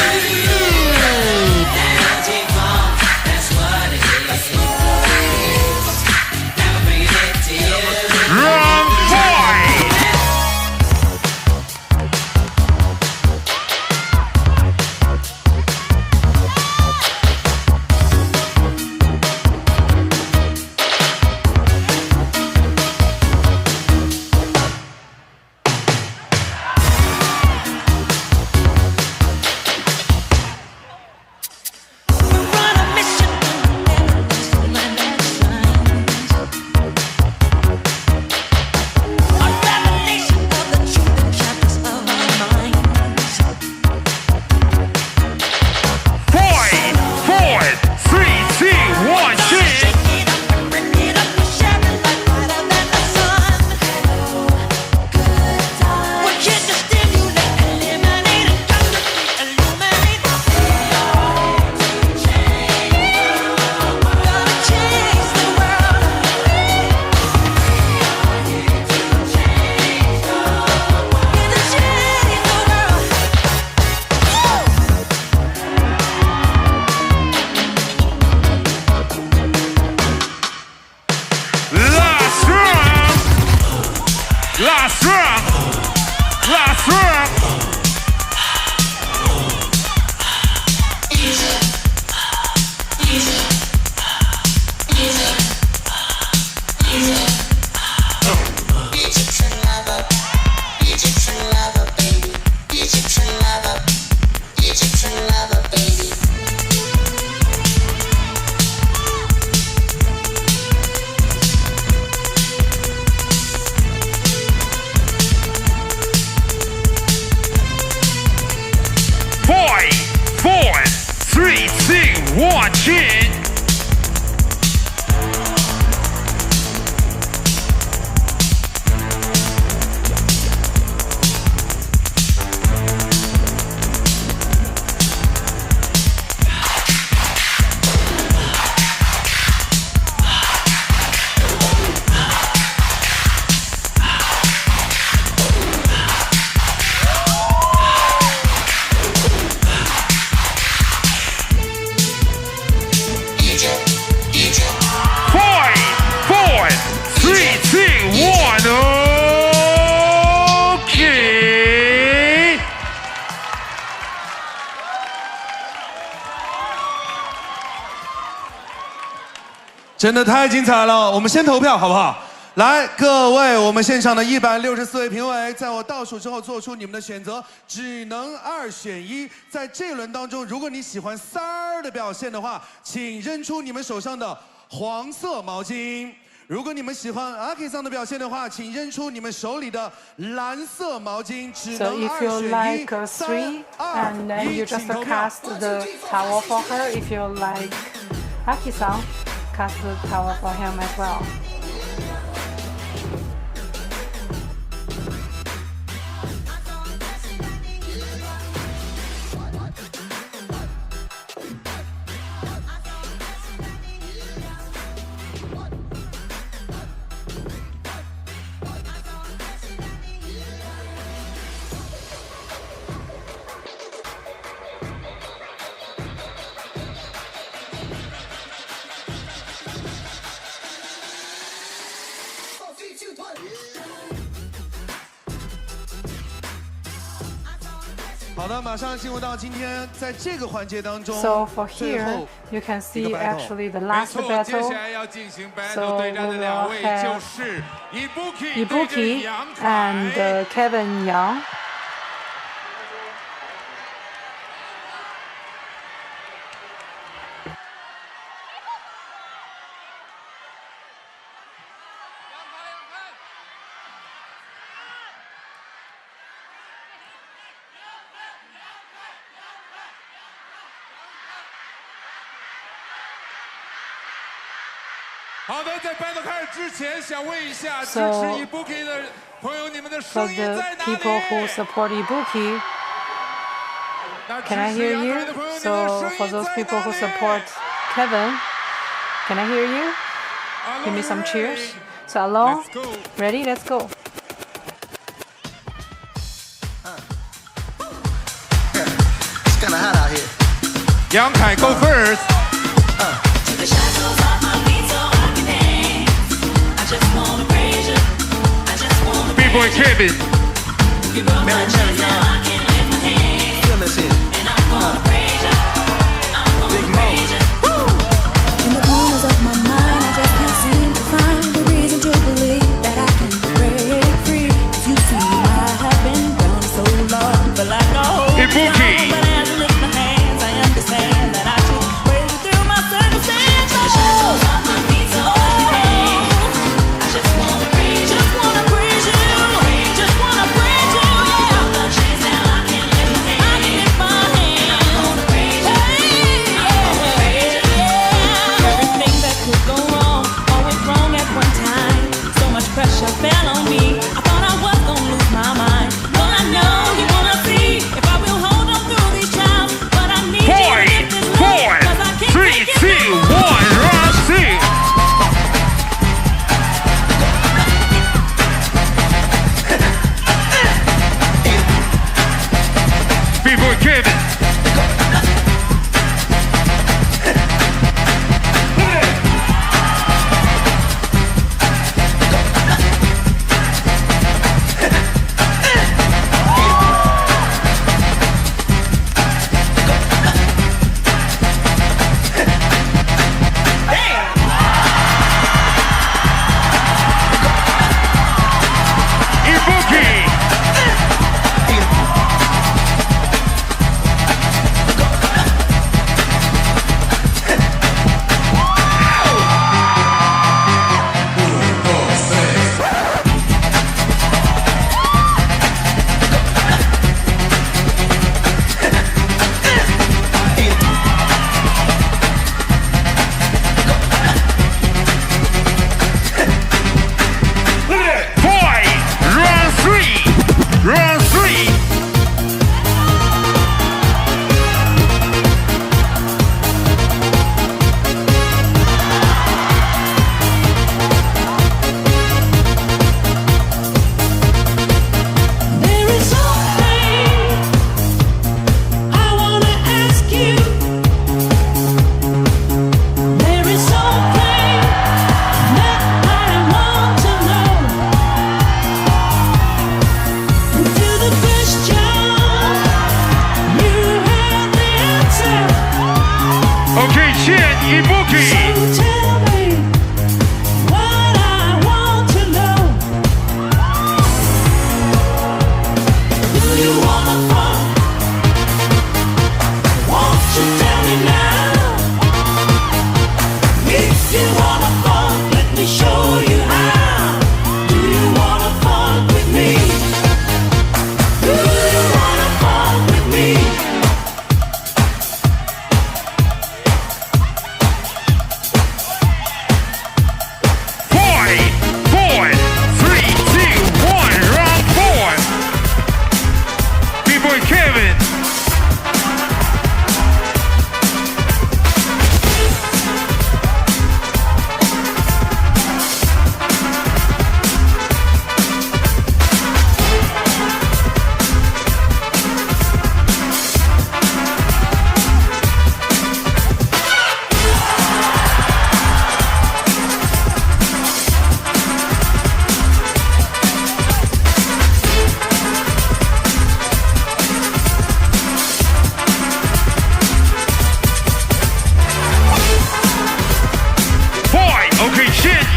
真的太精彩了！我们先投票好不好？来，各位，我们现场的164位评委，在我倒数之后做出你们的选择，只能2选1。在这一轮当中，如果你喜欢三儿的表现的话，请扔出你们手上的黄色毛巾；如果你们喜欢阿 K 桑的表现的话，请扔出你们手里的蓝色毛巾。只能2选1。So if you like 3, and then you just cast the towel for her. If you like Aki-san, cast the towel for him as well.好的，马上进入到今天在这个环节当中。 So for here, you can see actually the last battle. 接下来要进行 battle So 对战的2位就是 Ibuki and Kevin Yang. 好的，在 battle 开始之前，想问一下支持 Ibuki 的朋友，你们的声音在哪里 For the people who support Ibuki, can I hear you? So for those people who support Kevin, can I hear you? Give me some cheers. So Alon, ready? Let's go. It's kinda hot out here. Yang Kai, go first. B-boy Kevin. Mary Cherry Young. Feel this here. Big Mo. In the corners of my mind, I just can't seem to find a reason to believe that I can break free. You see, I have been down so long, but like no. Ibuki. But as I lift my hands, I understand that I should break through my circumstances. The shadows on my feet so I just wanna praise you. Just wanna praise you. Just wanna praise you. Yeah. All the chains now I can lift my hands. I can lift my hands. I'm gonna praise you. I'm gonna praise you. Yeah. Everything that could go wrong, always wrong at one time. So much pressure fell on me. I thought I was gonna lose my mind. Well, I know you wanna see if I will hold on through these trials, but I need you to lift this load, 'cause I can't 3, take it 2, no more. 1, run, see. B-boy Kevin. Ibuki. Boy, run 3, run 3. There is something I wanna ask you. There is something that I want to know. And to the question, you have the answer. Okay, Chen, Ibuki. So tell me what I want to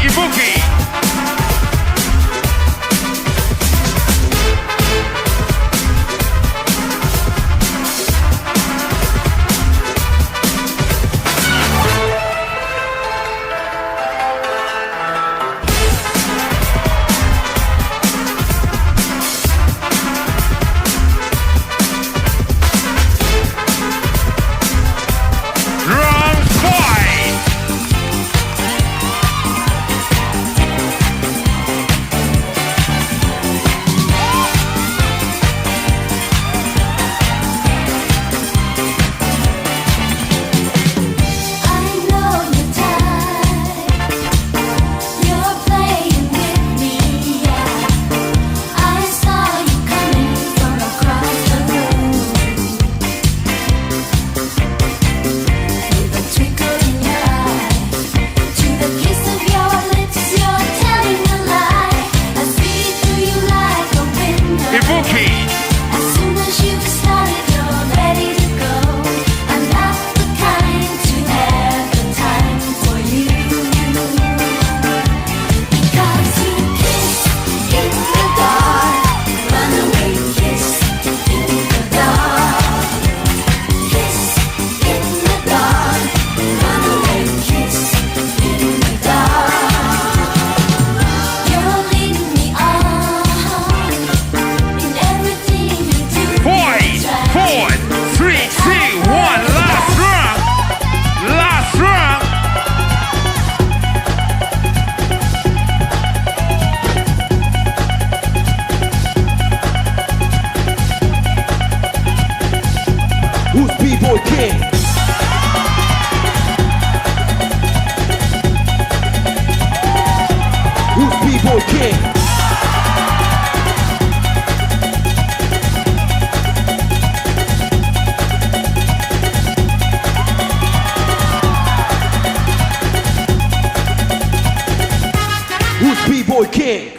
Ibuki。B-boy king.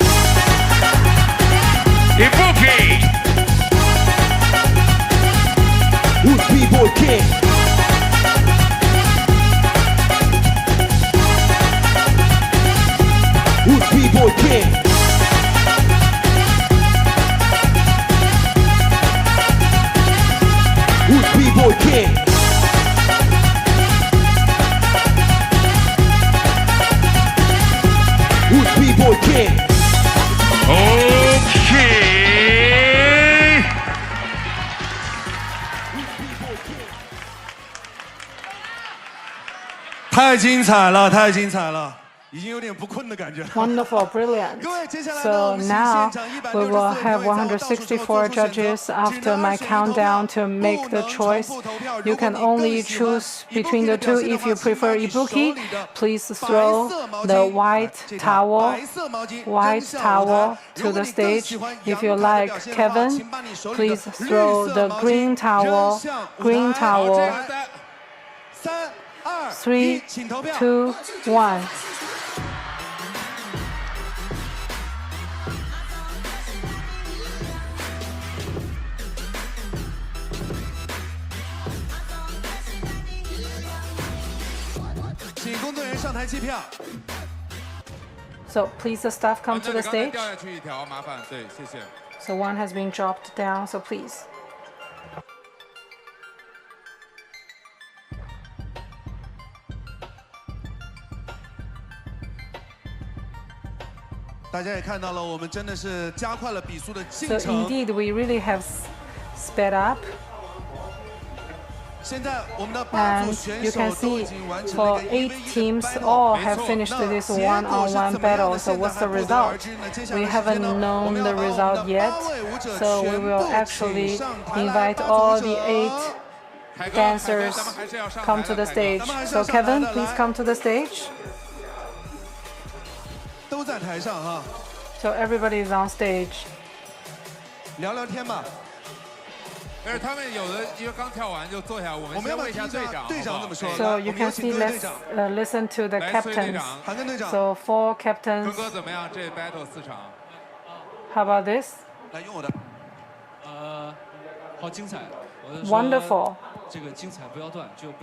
Ibuki. Who's B-boy king? Who's B-boy king? Who's B-boy king? Who's B-boy king? Okay. 太精彩了，太精彩了，已经有点不困的感觉了。 Wonderful, brilliant. So now we will have 164 judges after my countdown to make the choice. You can only choose between the two. If you prefer Ibuki, please throw the white towel to the stage. If you like Kevin, please throw the green towel. 3, 2, 1. So please the staff come to the stage. So one has been dropped down, so please. So indeed, we really have sped up. And you can see for 8 teams, all have finished this one-on-one battle. So what's the result? We haven't known the result yet. So we will actually invite all the 8 dancers come to the stage. So Kevin, please come to the stage. So everybody is on stage. 聊聊天吧。但是他们有的因为刚跳完就坐下，我们先问一下队长。队长怎么说 So you can see, let's listen to the captains. So 4 captains. 哥哥怎么样？这 battle 4场。How about this? 来用我的。好精彩。 Wonderful.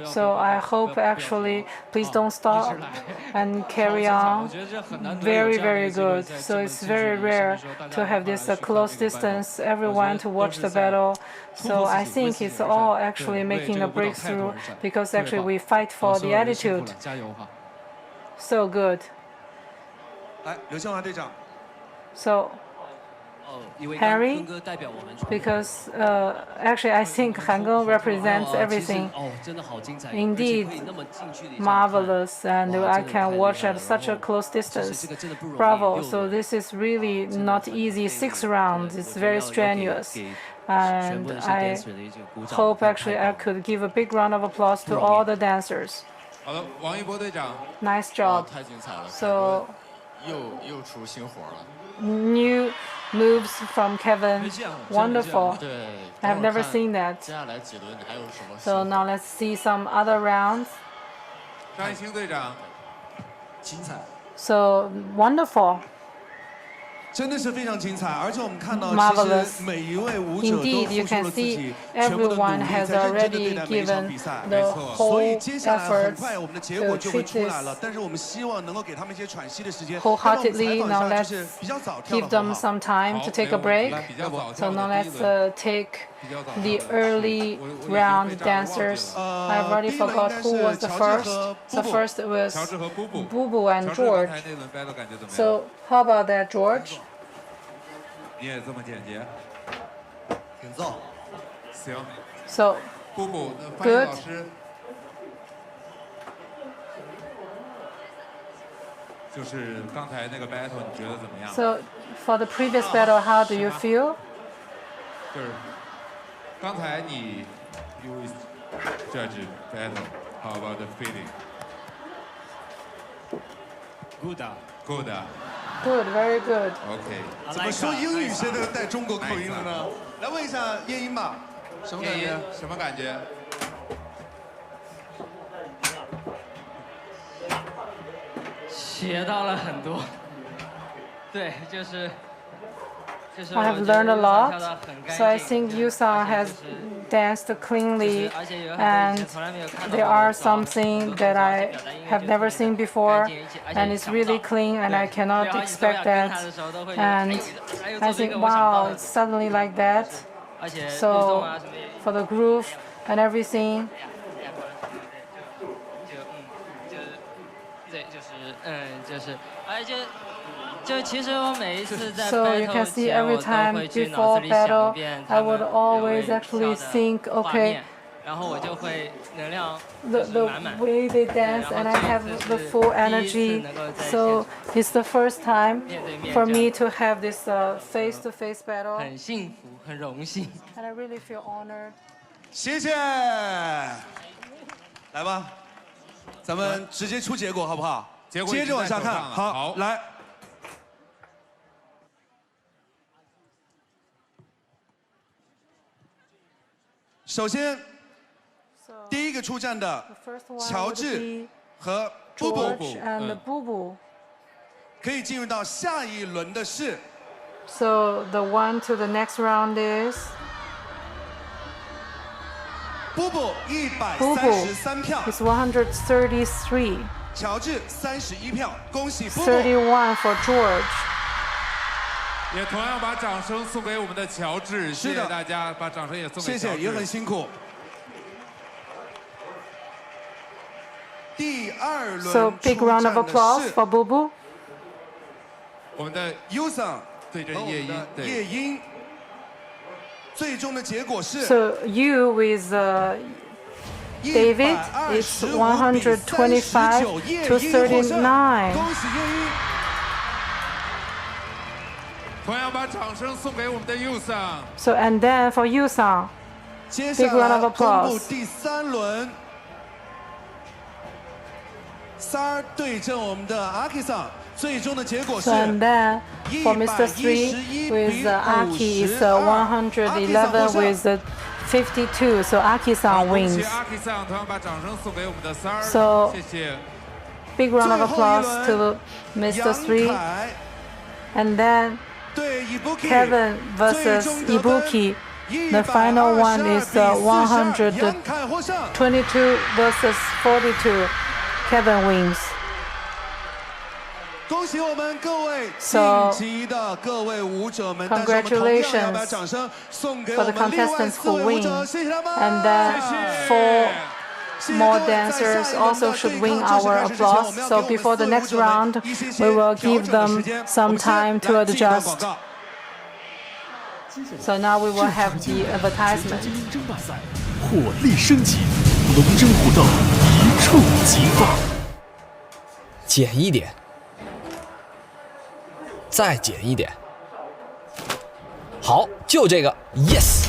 So I hope actually, please don't stop and carry on. Very, very good. So it's very rare to have this close distance, everyone to watch the battle. So I think it's all actually making a breakthrough because actually we fight for the attitude. So good. So Harry, because actually I think Hangeng represents everything. Indeed, marvelous, and I can watch at such a close distance. Bravo! So this is really not easy. 6 rounds. It's very strenuous. And I hope actually I could give a big round of applause to all the dancers. Nice job. So new moves from Kevin. Wonderful. I have never seen that. So now let's see some other rounds. So wonderful. 真的是非常精彩，而且我们看到，其 Marvelous. 实每一位舞者 Indeed, 都 you 付出 can 了自 see 己全部的努 everyone 力， has 才认真的 already 对待每一场 given 比赛。 the 所以 whole 接下来很 efforts 快我们的结果 to 就会 treat 出来 this 了，但是我们希望能够给他们一些喘息的时间。 wholeheartedly. 让 Now 我们采访一下， let's 就是比较早跳 give 的好 them 不好？ some time to take a break. So now let's take the early round dancers. I've already forgot who was the first. The first was Boo Boo and George. So how about that, George? 你也这么简洁？挺造。行。 So 布布的翻译 good. 老师，就是刚才那个 battle， 你觉得怎么样？ So for the previous battle, how do you feel? 就是刚才你 you judge battle, how about the feeling? Good. Good. Good, very good. OK。怎么说英语现在带中国口音了呢？来问一下夜莺吧，什么感觉？什么感觉？学到了很多。对，就是。 I have learned a lot, so I think Yusang has danced cleanly, and there are something that I have never seen before, and it's really clean, and I cannot expect that. And I think, wow, it's suddenly like that. So for the groove and everything. 就其实我每一次在 So you can see every time before battle, I would always actually think, okay, the way they dance, and I have the full energy. So it's the first time for me to have this face-to-face battle. 很幸福，很荣幸。 And I really feel honored. 谢谢。来吧，咱们直接出结果好不好？接着往下看。好，来。 首先，第一个出战的乔治和布布，可以进入到下一轮的是。So the one to the next round is. 布布133票。It's 133. 乔治31票，恭喜布布。31 for George. 也同样把掌声送给我们的乔治，谢谢大家，把掌声也送给乔治。谢谢，也很辛苦。第二轮 So big round of applause for Boo Boo. 我们的 Yusang 对阵夜莺，夜莺。最终的结果是。So you with David, it's 125 to 39. 恭喜夜莺。 同样把掌声送给我们的 Yusang。 So and then for Yusang, big round of 公布 applause. 第三轮，3对阵我们的 Aki-san， 最终的结果是 So and then for Mr. 3 with Aki, it's 111 with 52. So Aki-san wins. 恭喜 Aki-san， 同样把掌声送给我们的3。 So 谢谢。 big round of applause to Mr. 3. And then Kevin versus Ibuki. The final one is 122 versus 42. Kevin wins. 恭喜我们各位晋级的各位舞者们， Congratulations for the contestants who win, and then 4 more dancers also should win our applause. So before the next round, we will give them some time to adjust. So now we will have the advertisement. 争霸赛火力升级，龙争虎斗，一触即发。减一点，再减一点。好，就这个 ，yes。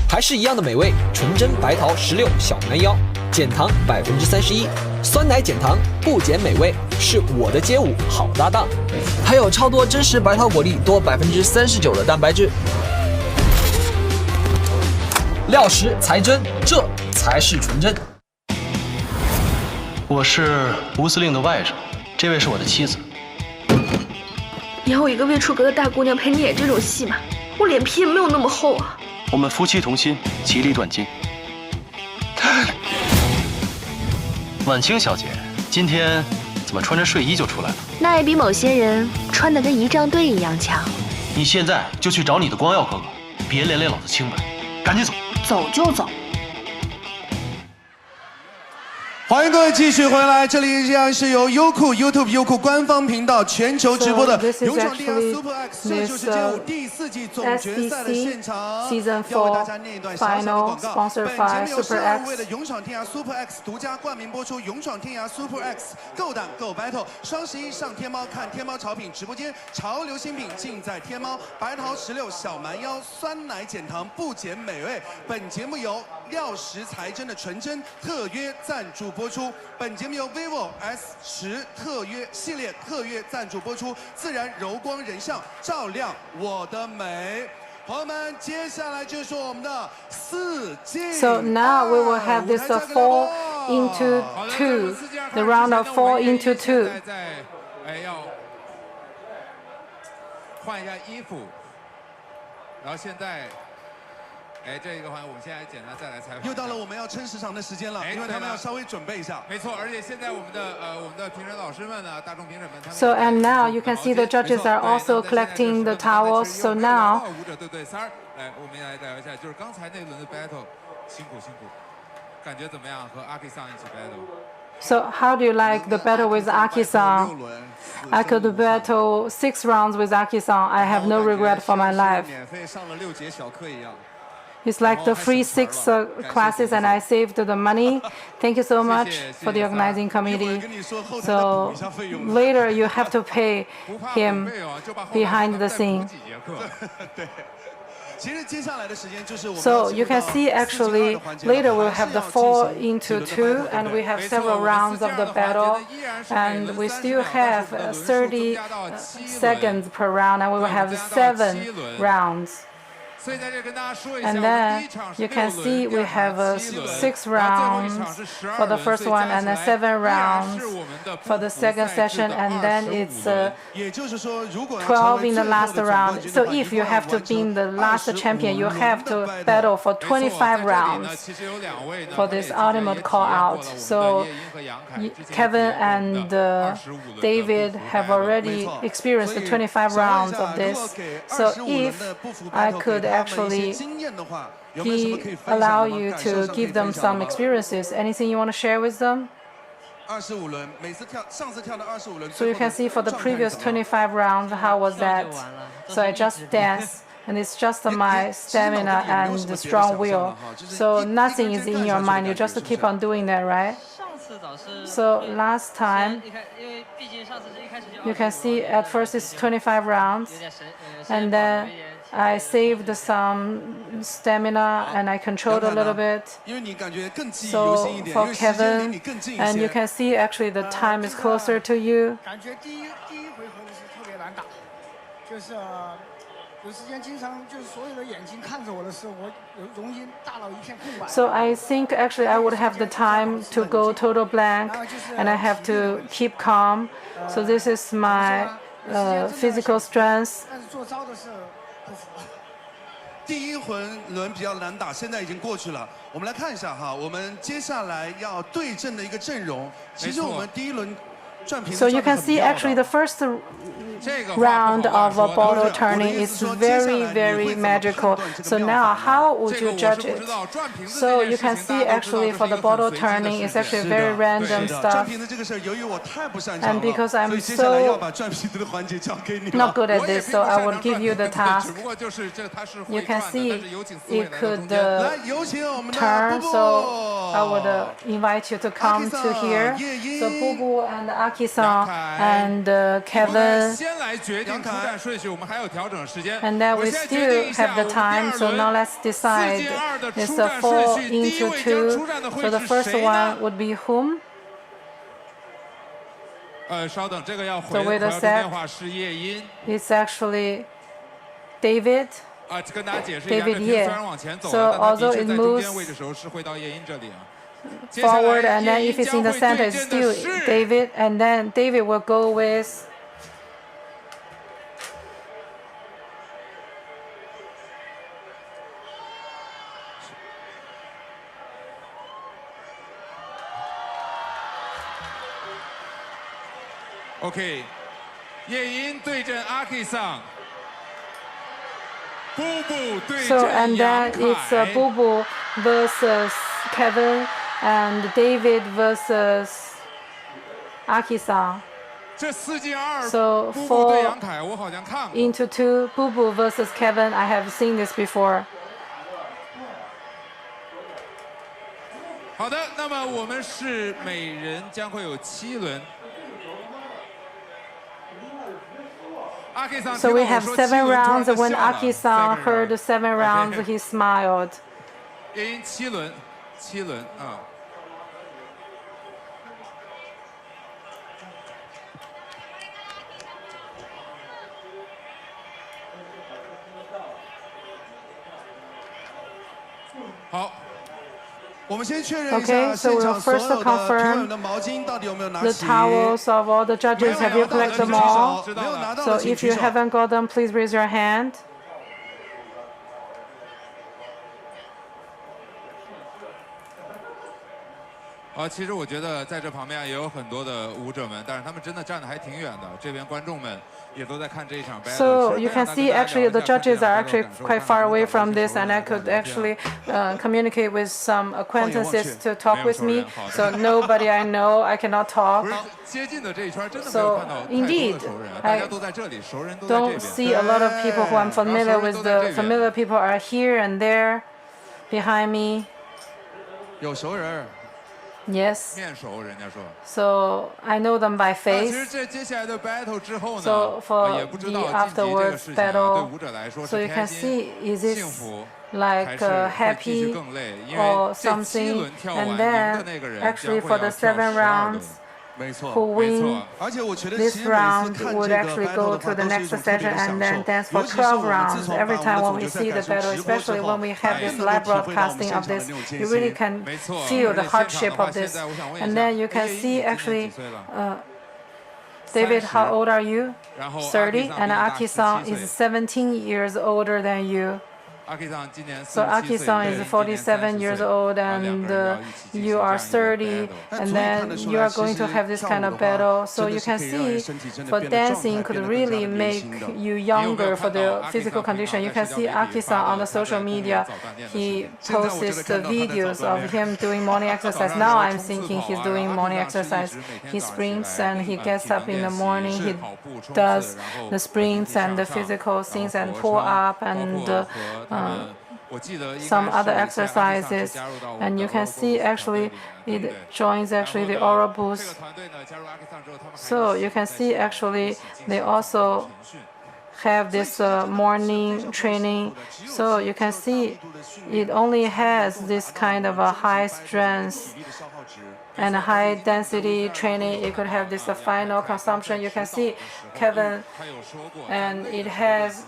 还是一样的美味，纯真白桃16小蛮腰，减糖31%，酸奶减糖不减美味，是我的街舞好搭档。还有超多真实白桃果粒，多39%的蛋白质，料实才真，这才是纯真。我是吴司令的外甥，这位是我的妻子。以后一个未出阁的大姑娘陪你演这种戏嘛，我脸皮也没有那么厚啊。我们夫妻同心，其利断金。婉清小姐，今天怎么穿着睡衣就出来了？那也比某些人穿的跟仪仗队一样强。你现在就去找你的光耀哥哥，别连累老子清白，赶紧走。走就走。欢迎各位继续回来，这里依然是由优酷 YouTube 官方频道全球直播的《勇闯天涯 Super X 这就是街舞第4季总决赛的现场》，要为大家念一段小小的广告。本节目由深奥无畏的《勇闯天涯 Super X 独家冠名播出，《勇闯天涯 Super X 够胆够 battle》，双11上天猫看天猫潮品直播间，潮流新品尽在天猫，白桃16小蛮腰，酸奶减糖不减美味。本节目由料实才真的纯真特约赞助播出，本节目由 vivo S10特约系列特约赞助播出，自然柔光人像，照亮我的美。朋友们，接下来就是我们的4进。So now we will have this 4 into 2, the round of 4 into 2. 要换一下衣服，然后现在。这个环我们现在简单再来采访。又到了我们要撑时长的时间了，因为他们要稍微准备一下。没错，而且现在我们的评审老师们呢，大众评审们，他们。So and now you can see the judges are also collecting the towels. So now. 舞者对3儿，来，我们来聊一下，就是刚才那轮的 battle， 辛苦，感觉怎么样？和阿 K 桑一起 battle。So how do you like the battle with Aki-san? I could battle 6 rounds with Aki-san. I have no regret for my life. 免费上了6节小课一样。It's like the free 6 classes, and I saved the money. Thank you so much for the organizing committee. So later you have to pay him behind the scene. So you can see actually later we'll have the 4 into 2, and we have several rounds of the battle, and we still have 30 seconds per round, and we will have 7 rounds. And then you can see we have 6 rounds for the first one, and then 7 rounds for the second session, and then it's 12 in the last round. So if you have to be the last champion, you have to battle for 25 rounds for this ultimate call out. So Kevin and David have already experienced the 25 rounds of this. So if I could actually allow you to give them some experiences. Anything you want to share with them? So you can see for the previous 25 rounds, how was that? So I just dance, and it's just my stamina and the strong will. So nothing is in your mind, you just keep on doing that, right? So last time, you can see at first it's 25 rounds, and then I saved some stamina and I controlled a little bit. So for Kevin, and you can see actually the time is closer to you. So I think actually I would have the time to go total blank, and I have to keep calm. So this is my physical strength. 第一轮比较难打，现在已经过去了。我们来看一下哈，我们接下来要对阵的一个阵容。其实我们第一轮转屏。So you can see actually the first round of a bottle turning is very, very magical. So now how would you judge it? So you can see actually for the bottle turning, it's actually very random stuff. And because I'm so not good at this, so I will give you the task. You can see it could turn, so I would invite you to come to here. So Bubu and Aki-san and Kevin. And then we still have the time, so now let's decide. It's a 4 into 2. So the first one would be whom? So wait a sec. It's actually David. David Ye. So although it moves forward, and then if it's in the center, it's still David, and then David will go with OK， 夜莺对阵阿 K 桑，布布对阵 So and then it's Bubu versus Kevin and David versus Aki-san. 这4进2， So 布布对 4杨凯，我好像看过。 into 2, Bubu versus Kevin. I have seen this before. 好的，那么我们是每人将会有7轮。 So we have 7 rounds. When Aki-san heard 7 rounds, he smiled. 7轮啊。好。 我们先确认一下 so 现 we'll 场所 first 有的评委 confirm 的毛巾到底有没有拿 the 齐？ towels of all the judges. Have you collected them all? 没有拿到 So 的请 if 举 you 手。 haven't got them, please raise your hand. 其实我觉得在这旁边也有很多的舞者们，但是他们真的站得还挺远的。这边观众们也都在看这一场 battle。 So you can see actually the judges are actually quite far away from this, and I could actually communicate with some acquaintances to talk with me. So nobody I know, I cannot talk. 接近的这一圈真的没有 So 看到太多 indeed, 的熟人，大 I 家都在这里，熟人都在这 don't 边。 see a lot of people who I'm familiar with. The familiar people are here and there, behind me. 有熟人。 Yes. 面熟，人家说。 So I know them by 其实 face. 这接下来的 battle 之后呢， So for 也不知 the 道晋级这个 afterwards 事情啊，对 battle, 舞者来说 so 是 you 开 can 心、 see is 幸 it 福， like 还是会继续 happy 更累？因 or 为这7 something. 轮跳完 And 赢 then 的那个人 actually 将会 for 要 the 跳 7 12 rounds 轮。 没错， who 没 win 错。 而且我觉得 this 其实每 round 次看 would 这个 actually battle go 的 to 话， the 都是一 next 种特别 session 的享 and then 受。 dance for 尤其是 12 我们自 rounds. 从 Every 把 time 我 when 们 we 的总 see 决 the 赛改 battle, 成直播之 especially 后， when we have 真 this 的 live 能体会到我们 broadcasting 现 of 场的 this, 那种间 you really 歇。 can 没错， feel the 而且现场 hardship 的话， of 现 this. 在我想问一 And 下， then you can 叶莺 see 今年 actually, 几岁了？ David, how old are you? 然后 30, and Aki-san 17 岁 is 17 years older than you. 阿 K 桑今年 So 47 岁， Aki-san 叶 is 莺今年 47 30 years 岁， old, 然后两 and 个人要一起进行 you 这 are 样一个 30, battle。 and then you are going to have this kind of battle. So you can see for dancing could really make you younger for the physical condition. You can see Aki-san on the social media. He posts the videos of him doing morning exercise. Now I'm thinking he's doing morning exercise. He sprints and he gets up in the morning. He does the sprints and the physical things and pull up and some other exercises, and you can see actually it joins actually the aura boost. So you can see actually they also have this morning training. So you can see it only has this kind of a high strength and high density training. It could have this final consumption. You can see Kevin, and it has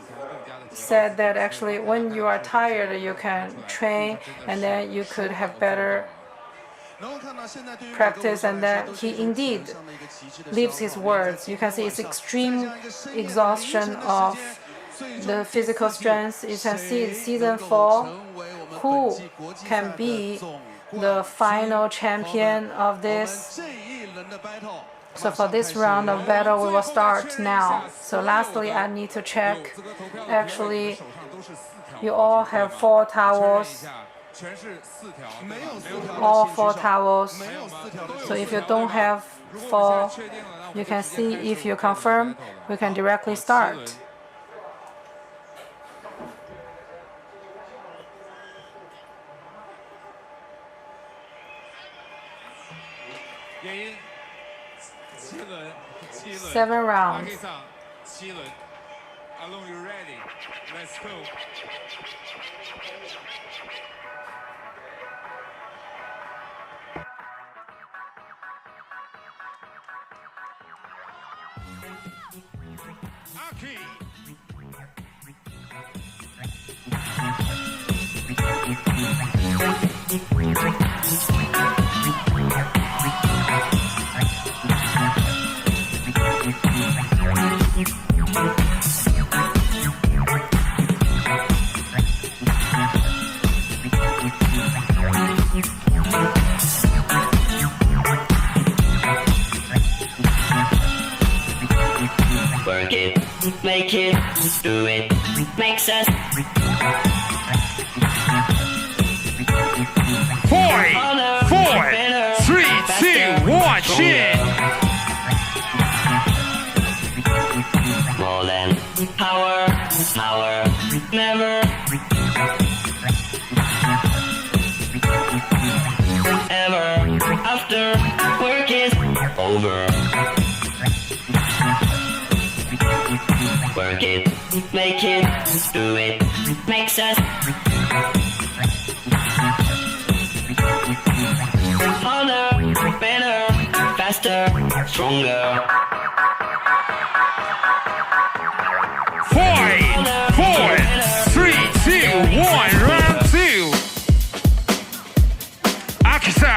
said that actually when you are tired you can train and then you could have better practice, and then he indeed lives his words. You can see it's extreme exhaustion of the physical strength. You can see season 4 who can be the final champion of this. So for this round of battle, we will start now. So lastly, I need to check. Actually, you all have 4 towels. All 4 towels. So if you don't have 4, you can see if you confirm, we can directly start. Seven rounds. Alone, you ready? Let's go. Work it, make it, do it, makes us. 5, 4, 3, 2, 1, shit! More than power, never. Ever after work is over. Work it, make it, do it, makes us harder, better, faster, stronger. 5, 4, 3, 2, 1, round 2. Akisa.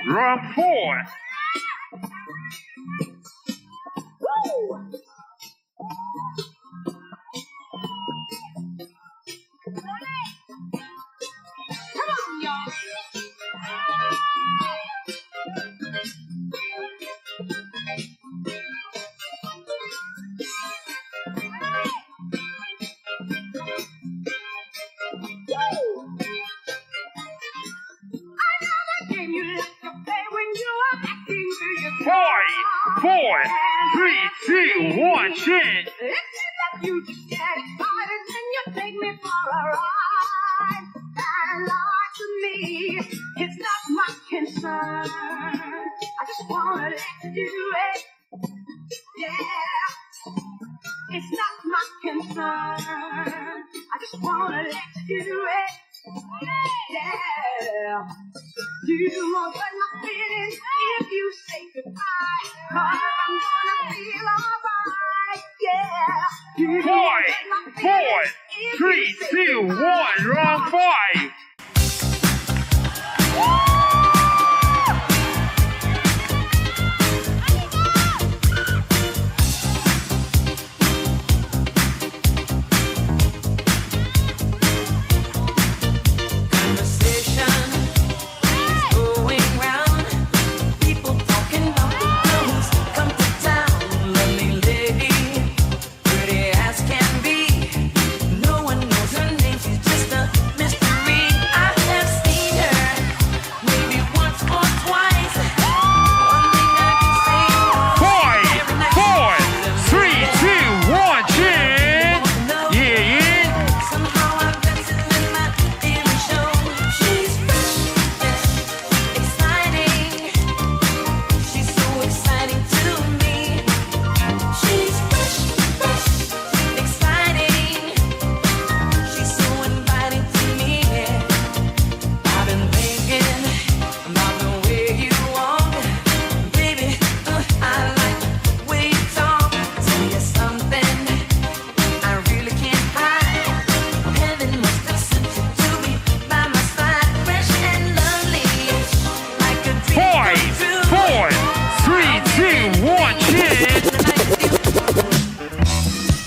Round 4. Come on, y'all. 1, chin. You just get excited and you take me for a ride. And like to me, it's not my concern. I just wanna let you do it. Yeah, it's not my concern. I just wanna let you do it. Yeah, you won't hurt my feelings if you say goodbye. 'Cause I'm gonna feel alright. Yeah, you won't hurt my 5, 4, feelings if 3, you say 2, 1, goodbye. round 5.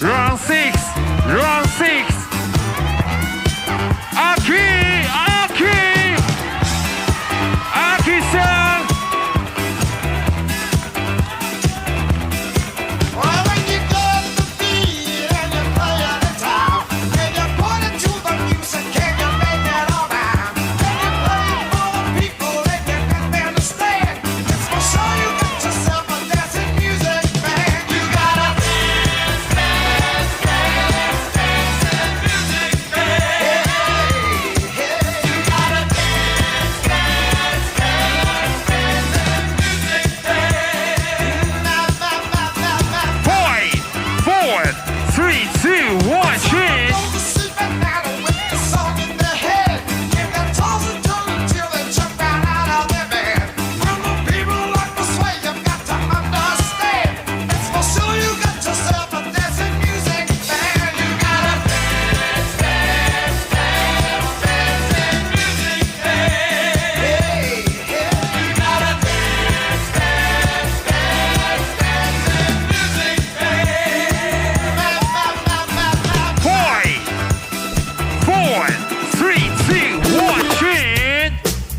Round 6, round 6. Aki-san.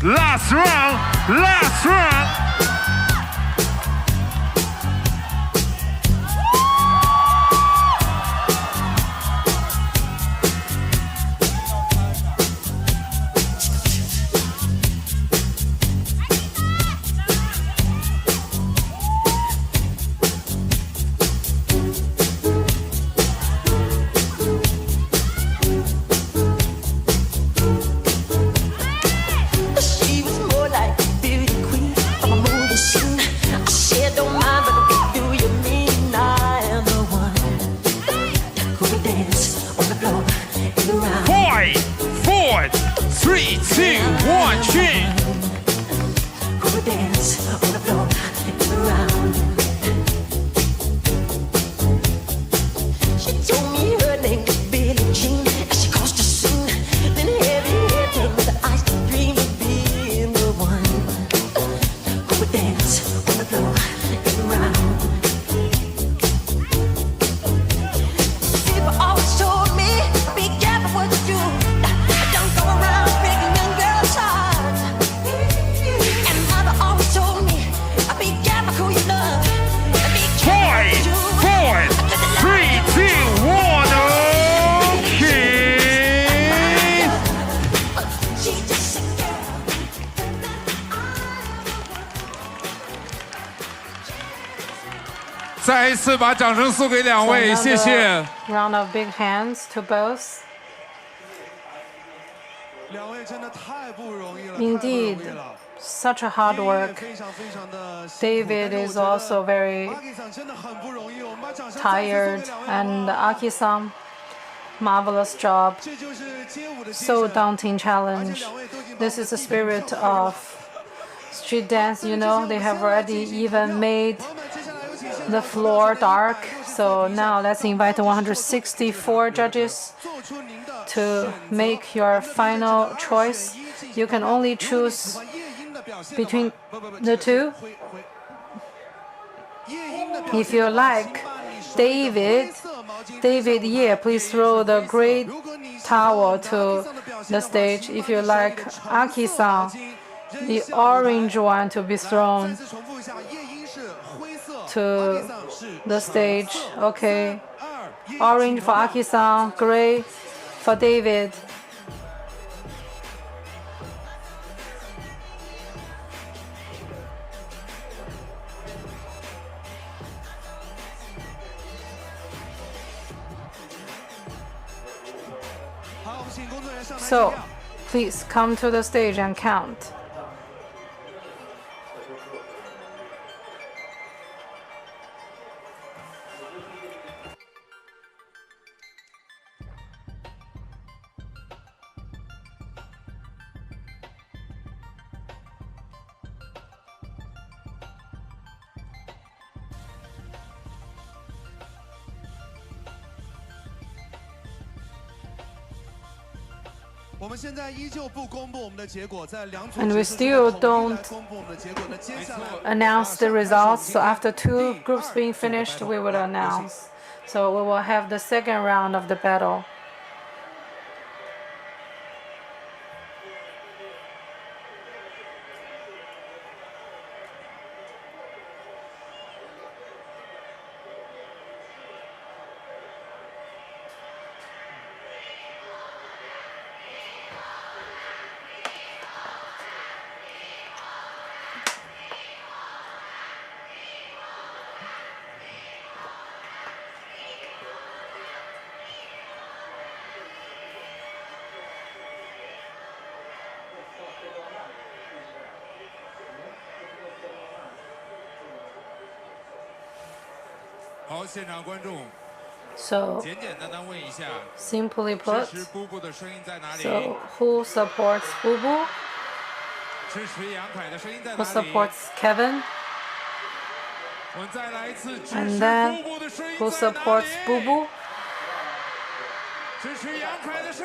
Last round, last round. 再一次把掌声送给两位，谢谢。Round of big hands to both. 两位真的太不容易了。Indeed, such a hard work. David is also very tired, and Aki-san, marvelous job. So daunting challenge. This is the spirit of street dance, you know. They have already even made the floor dark. So now let's invite 164 judges to make your final choice. You can only choose between the two. If you like David Ye, please throw the gray towel to the stage. If you like Aki-san, the orange one to be thrown to the stage. Okay. Orange for Aki-san, gray for David. So, please come to the stage and count. And we still don't announce the results. So after two groups being finished, we will announce. So we will have the second round of the battle. So, simply put, so who supports Boo Boo? Who supports Kevin? And then, who supports Boo Boo?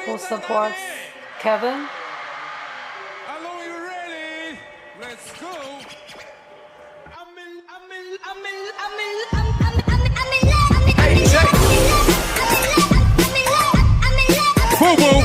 Who supports Kevin? Let's go! Boo Boo!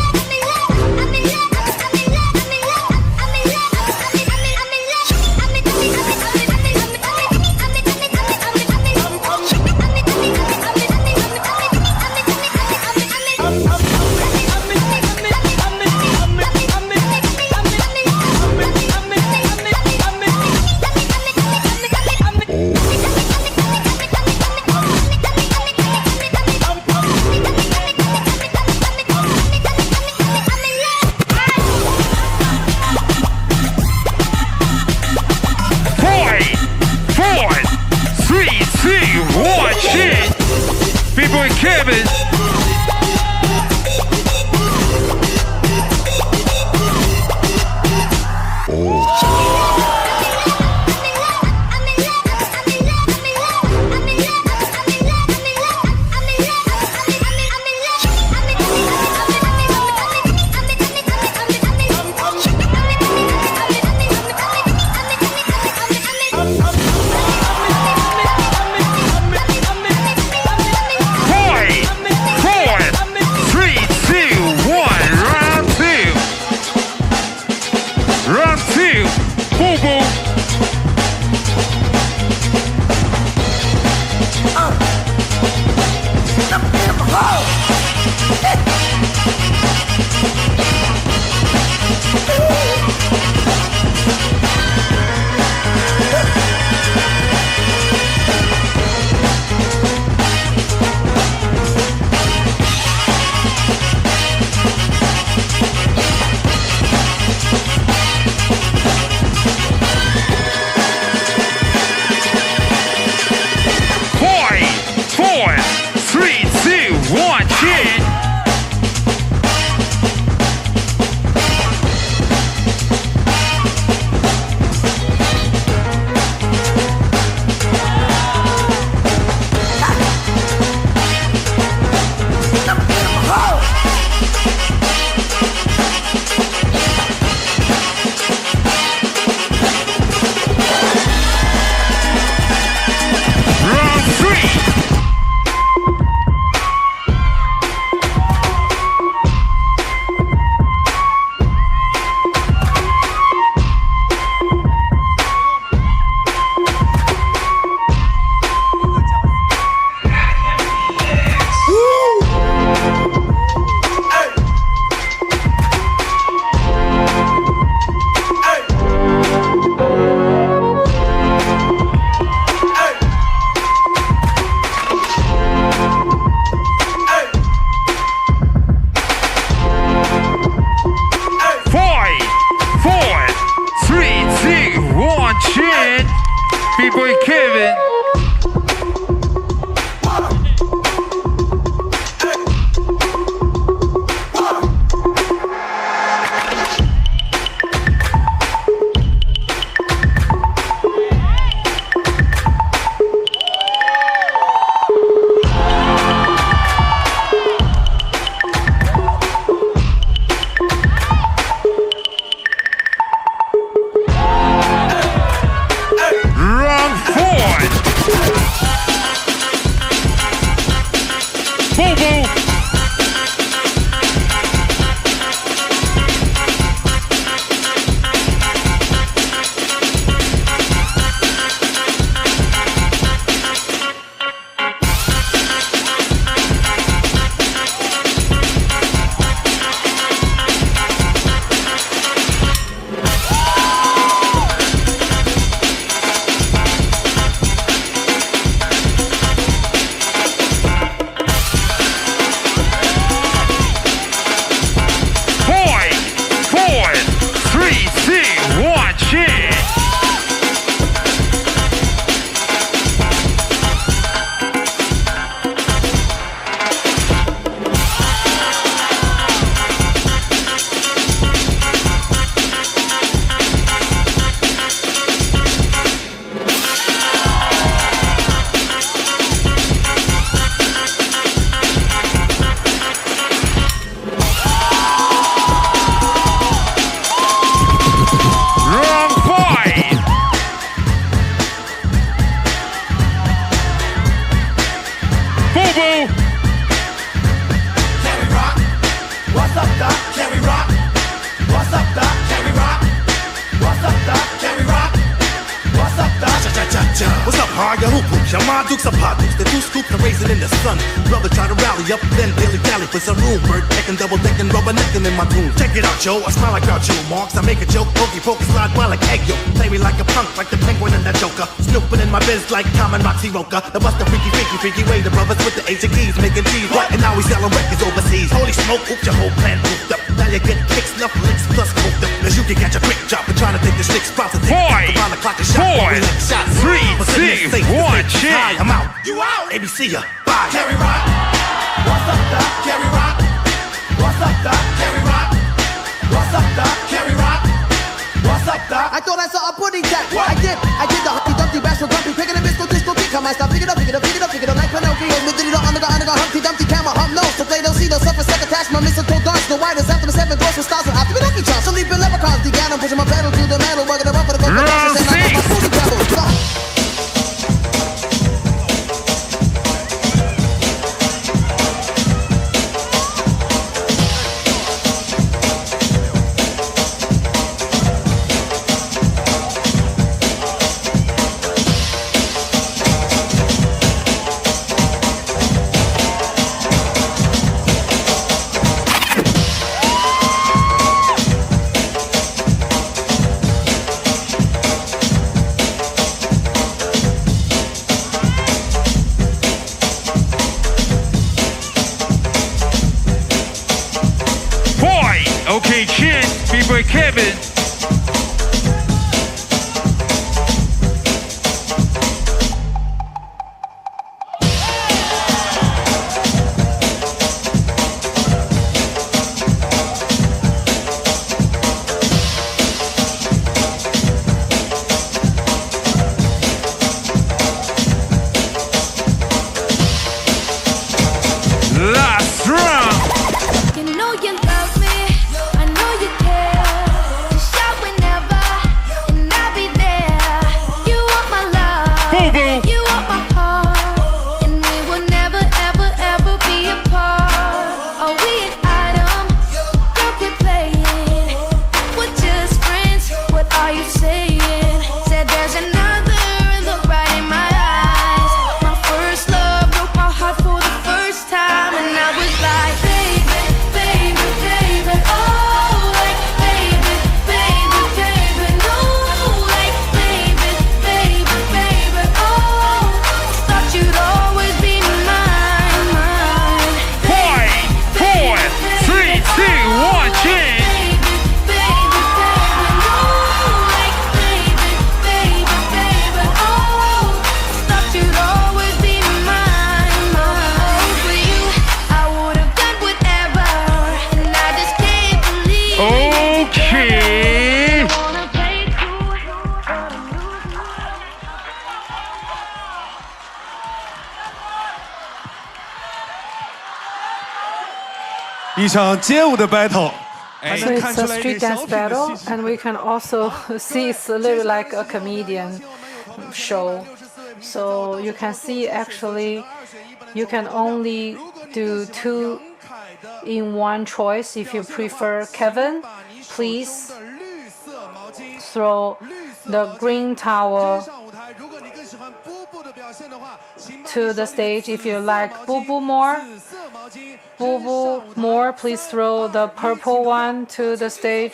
Shall my dukes are politics, the two scoops are raising in the sun. Brother try to rally up, then daily galley for some room. Bird necking, double decking, rubbernecking in my tune. Check it out, Joe, I smile like Groucho Marx. I make a joke, pokey pokey slide by like egg yolk. Play me like a punk, like the penguin and that joker. Snooping in my biz like Tom and Roxy Roca. The bust the freaky way, the brothers with the H and keys making cheese. What? And now we selling records overseas. Holy smoke, oops, your whole plan pooped up. Now you get kicks, enough licks, plus smoked up. Cause you can catch a quick drop and trying to take the slick spots and take around the clock and shot. 4, 3, 2, 1, change. I'm out. You out. ABC ya. Bye. Carry Rock. What's up, Doc? Carry Rock. What's up, Doc? Carry Rock. What's up, Doc? Carry Rock. What's up, Doc? I thought I saw a pudding jack. What? I did the Humpty Dumpty bashful grumpy, picking a disco kick. I might stop, pick it up, like Pinocchio. Middle under Humpty Dumpty camera, hum no. So they don't see the surface attached. My mistletoe dance, the white is after the 7 doors with stars. After the lucky chance, so leaping leprechauns, the gun, I'm pushing my pedal to the metal, bugging them up for the coke. Okay, Chin, B-Boy Kevin. Last round. You know you love me, I know you care. Just shout whenever, and I'll be there. You want my love, you want my heart, and we will never, ever, ever be apart. Are we an item? Don't quit playing. We're just friends. What are you saying? Said there's another, and look right in my eyes. My first love broke my heart for the first time, and I was like, baby, baby, baby, oh, like baby, baby, baby, no, like baby, baby, baby, oh, thought you'd always be mine, mine. 5, 4, 3, 2, 1, change. Okay. 一场街舞的 battle。 So it's a street dance battle, and we can also see it's a little like a comedian show. So you can see actually you can only do 2 in 1 choice. If you prefer Kevin, please throw the green towel to the stage. If you like Boo Boo more, please throw the purple one to the stage.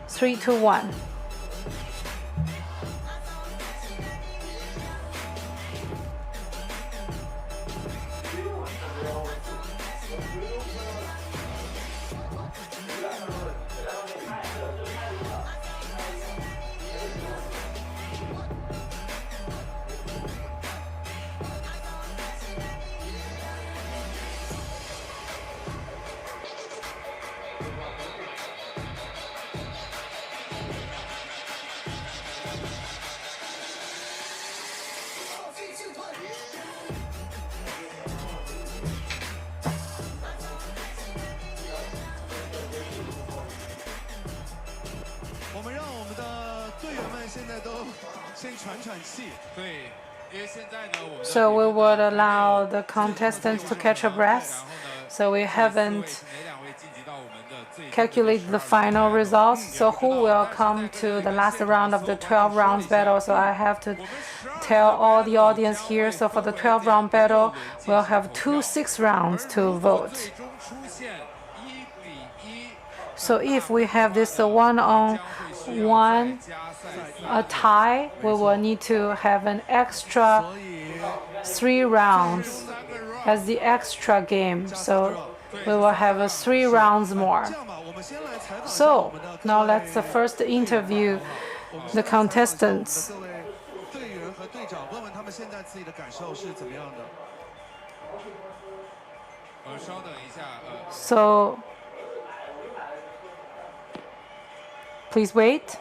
3, 2, 1. So we would allow the contestants to catch a breath. So we haven't calculated the final results. So who will come to the last round of the 12 rounds battle? So I have to tell all the audience here. So for the 12-round battle, we'll have 2 6 rounds to vote. So if we have this one-on-one tie, we will need to have an extra 3 rounds as the extra game. So we will have 3 rounds more. So now let's first interview the contestants. So please wait.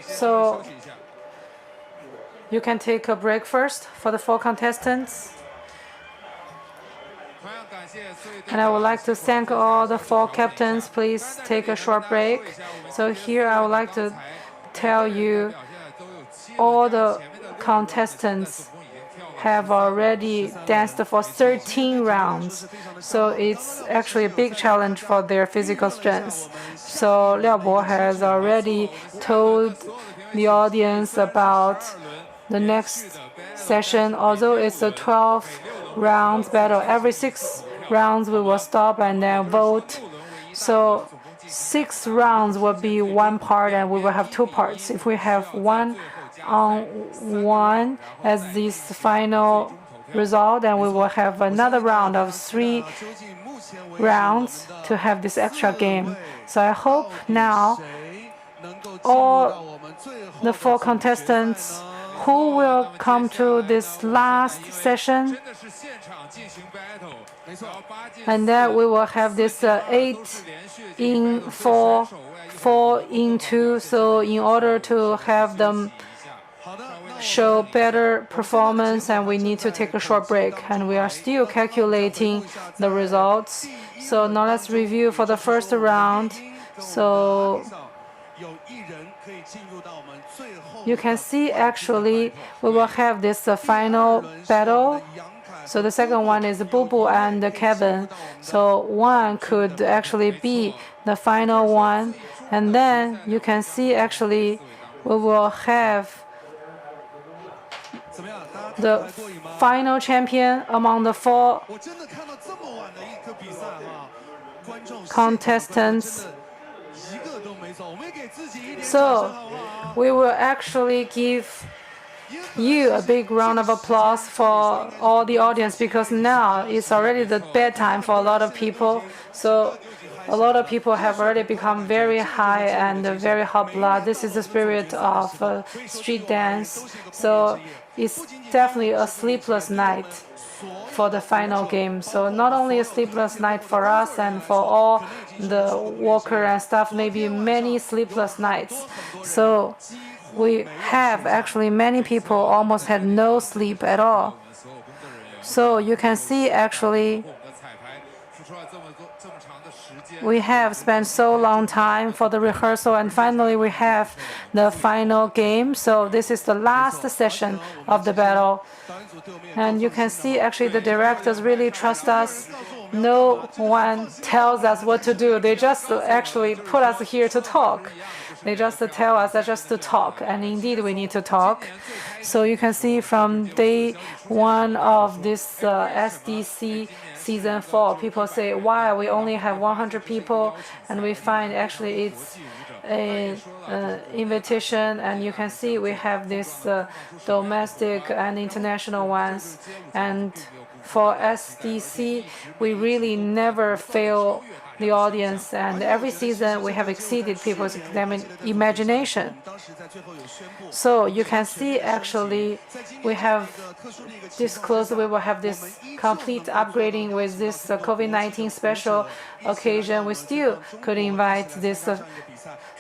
So you can take a break first for the 4 contestants. And I would like to thank all the 4 captains. Please take a short break. So here I would like to tell you all the contestants have already danced for 13 rounds. So it's actually a big challenge for their physical strength. So Liao Bo has already told the audience about the next session. Although it's a 12 rounds battle, every 6 rounds we will stop and then vote. So 6 rounds will be 1 part and we will have 2 parts. If we have 1-on-1 as this final result, then we will have another round of 3 rounds to have this extra game. So I hope now all the 4 contestants who will come to this last session, and then we will have this 8-in-4, 4-in-2. So in order to have them show better performance, and we need to take a short break, and we are still calculating the results. So now let's review for the first round. So you can see actually we will have this final battle. So the second one is Boo Boo and Kevin. So one could actually be the final one, and then you can see actually we will have the final champion among the 4 contestants. So we will actually give you a big round of applause for all the audience, because now it's already the bedtime for a lot of people. So a lot of people have already become very high and very hot blood. This is the spirit of street dance. So it's definitely a sleepless night for the final game. So not only a sleepless night for us and for all the worker and staff, maybe many sleepless nights. So we have actually many people almost had no sleep at all. So you can see actually we have spent so long time for the rehearsal, and finally we have the final game. So this is the last session of the battle. And you can see actually the directors really trust us. No one tells us what to do. They just actually put us here to talk. They just tell us just to talk, and indeed we need to talk. So you can see from day 1 of this SDC season 4, people say, why we only have 100 people, and we find actually it's an invitation, and you can see we have this domestic and international ones. And for SDC, we really never fail the audience, and every season we have exceeded people's imagination. So you can see actually we have disclosed we will have this complete upgrading with this COVID-19 special occasion. We still could invite this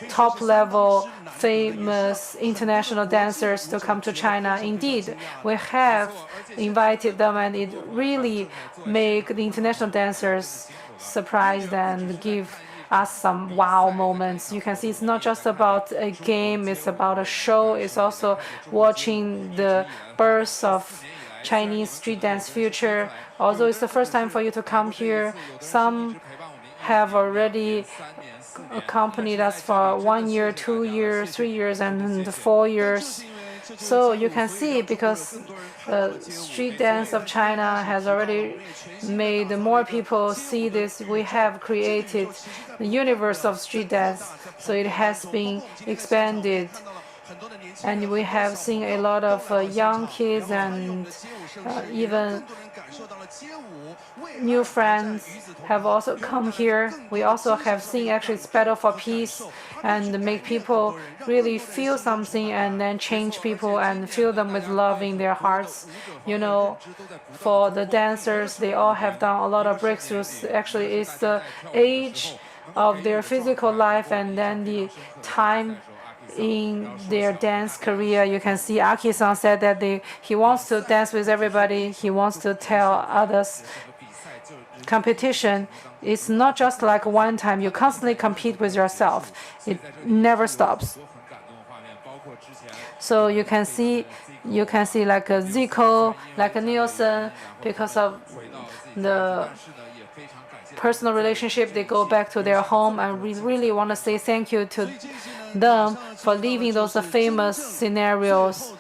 top level famous international dancers to come to China. Indeed, we have invited them, and it really make the international dancers surprised and give us some wow moments. You can see it's not just about a game, it's about a show. It's also watching the birth of Chinese street dance future. Although it's the first time for you to come here, some have already accompanied us for 1 year, 2 years, 3 years, and 4 years. So you can see, because street dance of China has already made more people see this, we have created the universe of street dance. So it has been expanded. And we have seen a lot of young kids and even new friends have also come here. We also have seen actually it's battle for peace and make people really feel something and then change people and fill them with love in their hearts. You know, for the dancers, they all have done a lot of breakthroughs. Actually, it's the age of their physical life and then the time in their dance career. You can see Aki-san said that he wants to dance with everybody. He wants to tell others. Competition is not just like one time. You constantly compete with yourself. It never stops. So you can see like a Zico, like a Nielsen, because of the personal relationship, they go back to their home, and we really want to say thank you to them for leaving those famous scenarios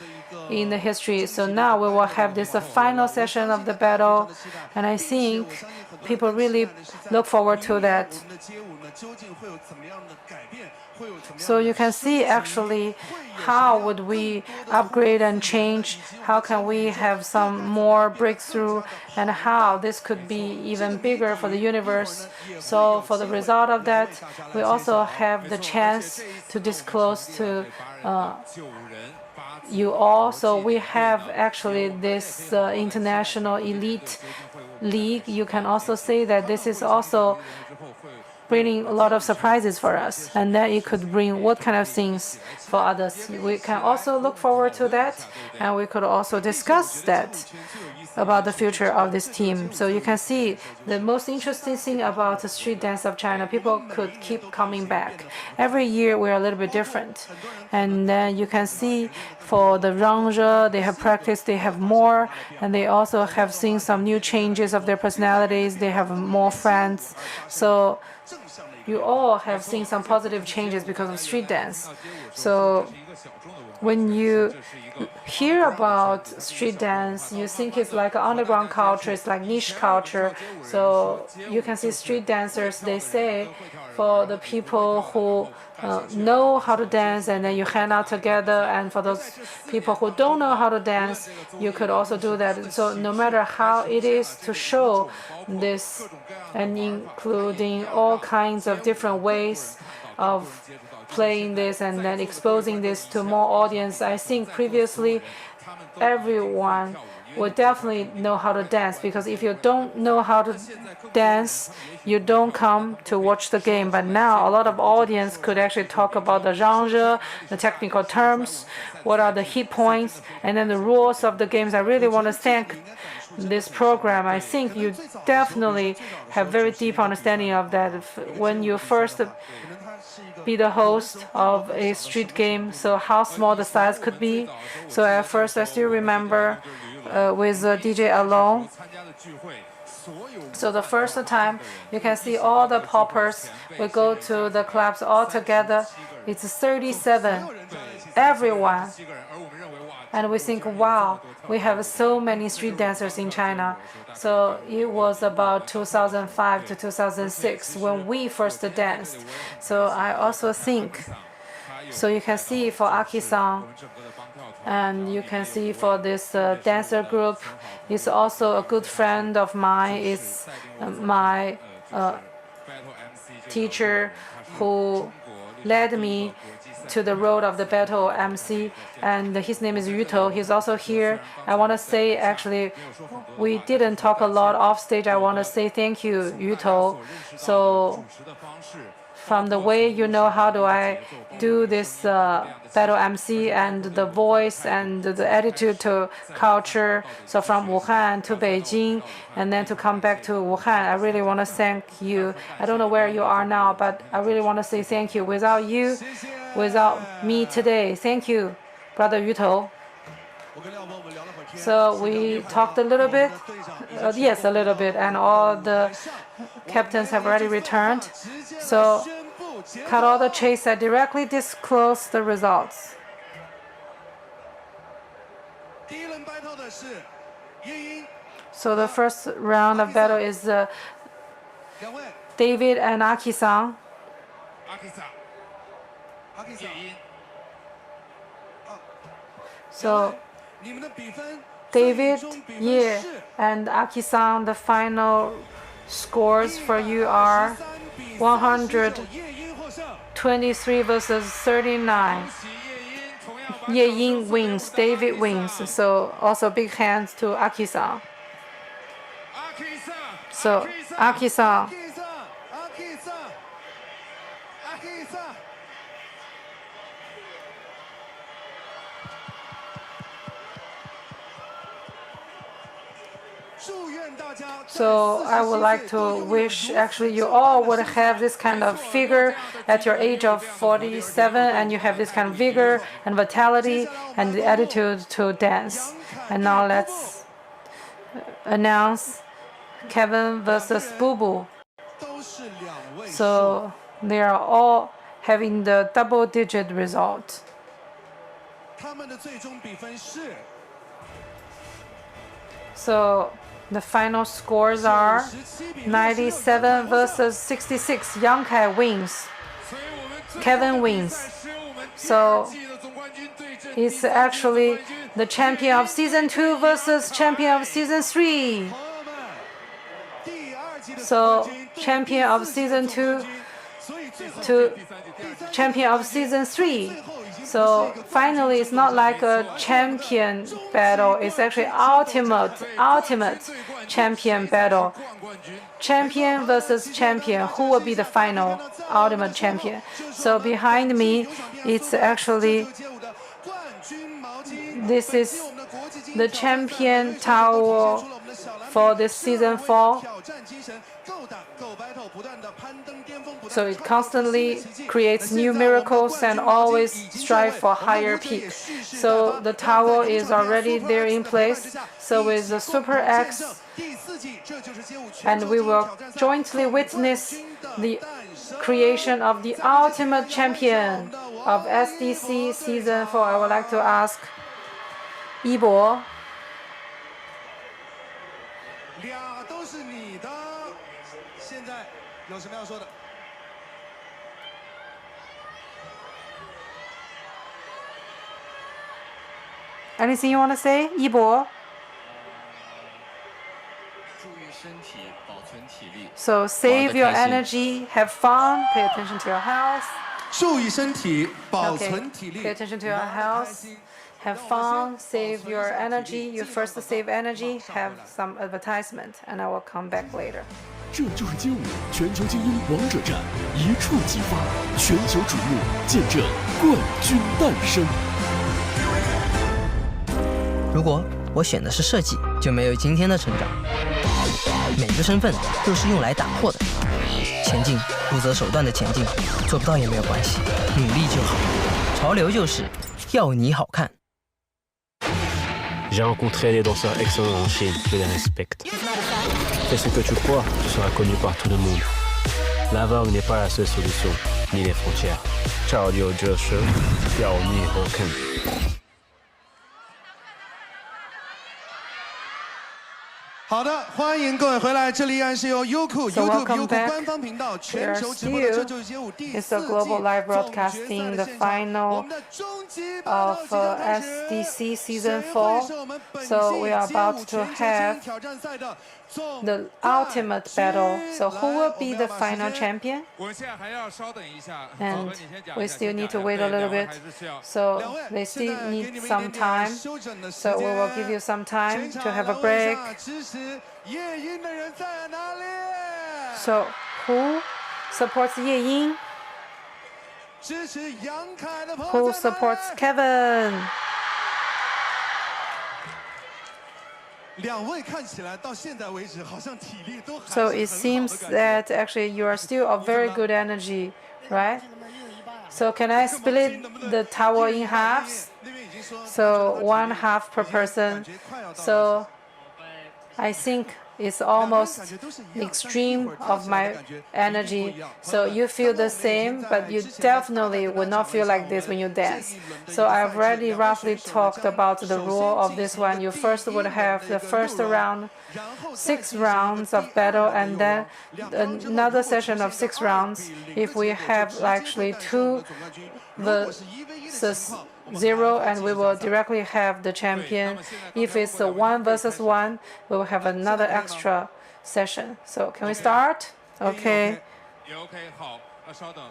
in the history. So now we will have this final session of the battle, and I think people really look forward to that. So you can see actually how would we upgrade and change, how can we have some more breakthrough, and how this could be even bigger for the universe. So for the result of that, we also have the chance to disclose to you all. So we have actually this international elite league. You can also say that this is also bringing a lot of surprises for us, and then it could bring what kind of things for others. We can also look forward to that, and we could also discuss that about the future of this team. So you can see the most interesting thing about the street dance of China, people could keep coming back. Every year we're a little bit different. And then you can see for the genre, they have practiced, they have more, and they also have seen some new changes of their personalities, they have more friends. So you all have seen some positive changes because of street dance. So when you hear about street dance, you think it's like an underground culture, it's like niche culture. So you can see street dancers, they say, for the people who know how to dance, and then you hang out together, and for those people who don't know how to dance, you could also do that. So no matter how it is to show this, and including all kinds of different ways of playing this and then exposing this to more audience, I think previously everyone would definitely know how to dance, because if you don't know how to dance, you don't come to watch the game. But now a lot of audience could actually talk about the genre, the technical terms, what are the hit points, and then the rules of the games. I really want to thank this program. I think you definitely have very deep understanding of that when you first be the host of a street game, so how small the size could be. So at first I still remember with DJ alone. So the first time you can see all the poppers, we go to the clubs all together, it's 37, everyone. And we think, wow, we have so many street dancers in China. So it was about 2005 to 2006 when we first danced. So I also think, so you can see for Aki-san, and you can see for this dancer group, he's also a good friend of mine. It's my teacher who led me to the road of the battle MC, and his name is Yuto. He's also here. I want to say, actually, we didn't talk a lot off stage. I want to say thank you, Yuto. So from the way you know how do I do this battle MC and the voice and the attitude to culture, so from Wuhan to Beijing and then to come back to Wuhan, I really want to thank you. I don't know where you are now, but I really want to say thank you. Without you, without me today, thank you, Brother Yuto. So we talked a little bit, yes, a little bit, and all the captains have already returned. So cut all the chase and directly disclose the results. So the first round of battle is David and Aki-san. So David, Ye, and Aki-san, the final scores for you are 123 versus 39. Ye Ying wins, David wins. So also big hands to Aki-san. So Aki-san. So I would like to wish actually you all would have this kind of figure at your age of 47, and you have this kind of vigor and vitality and the attitude to dance. And now let's announce Kevin versus Boo Boo. So they are all having the double-digit result. So the final scores are 97 versus 66. Yang Kai wins. Kevin wins. So it's actually the champion of season 2 versus champion of season 3. So champion of season 2 to champion of season 3. So finally, it's not like a champion battle. It's actually ultimate champion battle. Champion versus champion. Who will be the final ultimate champion? So behind me, it's actually this is the champion tower for this season 4. So it constantly creates new miracles and always strive for higher peak. So the tower is already there in place. So with the Super X, and we will jointly witness the creation of the ultimate champion of SDC season 4. I would like to ask Yibo. Anything you want to say, Yibo? So save your energy, have fun, pay attention to your health. Pay attention to your health. Have fun, save your energy. You first save energy, have some advertisement, and I will come back later. 这就是街舞全球精英王者战，一触即发，全球瞩目，见证冠军诞生。如果我选的是设计，就没有今天的成长。每个身份都是用来打破的。前进，不择手段的前进，做不到也没有关系，努力就好。潮流就是要你好看。 J'ai rencontré des danseurs excellents en Chine, je les respecte. Fais ce que tu crois, tu seras connu par tout le monde. La vogue n'est pas la seule solution, ni les frontières. 潮流就是要你好看。 好的，欢迎各位回来，这里依然是由优酷 welcome back. 官方频道全球直播的这就是街舞第 It's a global live broadcasting, the final of SDC season 4. So we are about to have the ultimate battle. So who will be the final champion? And we still need to wait a little bit. So they still need some time. So we will give you some time to have a break. So who supports Ye Ying? Who supports Kevin? So it seems that actually you are still of very good energy, right? So can I split the tower in halves? So one half per person. So I think It's almost the extreme of my energy. So you feel the same, but you definitely will not feel like this when you dance. So I've already roughly talked about the rule of this one. You first would have the first round, 6 rounds of battle, and then another session of 6 rounds. If we have actually 2 versus 0, and we will directly have the champion. If it's 1 versus 1, we will have another extra session. So can we start? Okay. 好，稍等，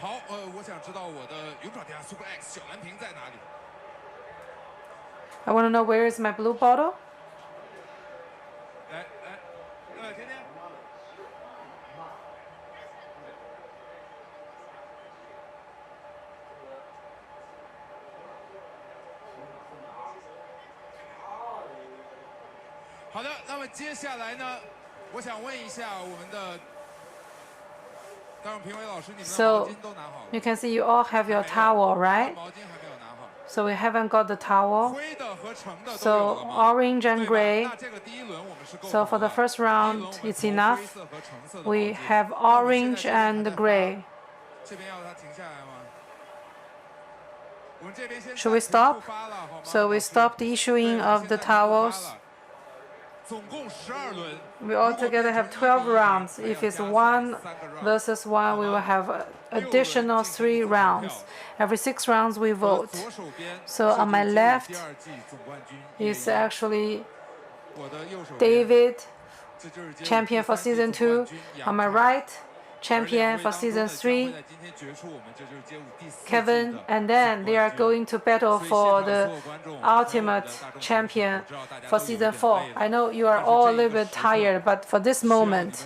好，我想知道我的勇闯天下 Super X 小蓝瓶在哪里？ I want to know where is my blue bottle? 来，甜甜。好的，那么接下来呢，我想问一下我们的。 So you can see you all have your towel, right? So we haven't got the towel. So orange and gray. So for the first round, it's enough. We have orange and gray. Should we stop? So we stop the issuing of the towels. We altogether have 12 rounds. If it's 1 versus 1, we will have additional 3 rounds. Every 6 rounds we vote. So on my left is actually David, champion for season 2. On my right, champion for season 3, Kevin, and then they are going to battle for the ultimate champion for season 4. I know you are all a little bit tired, but for this moment,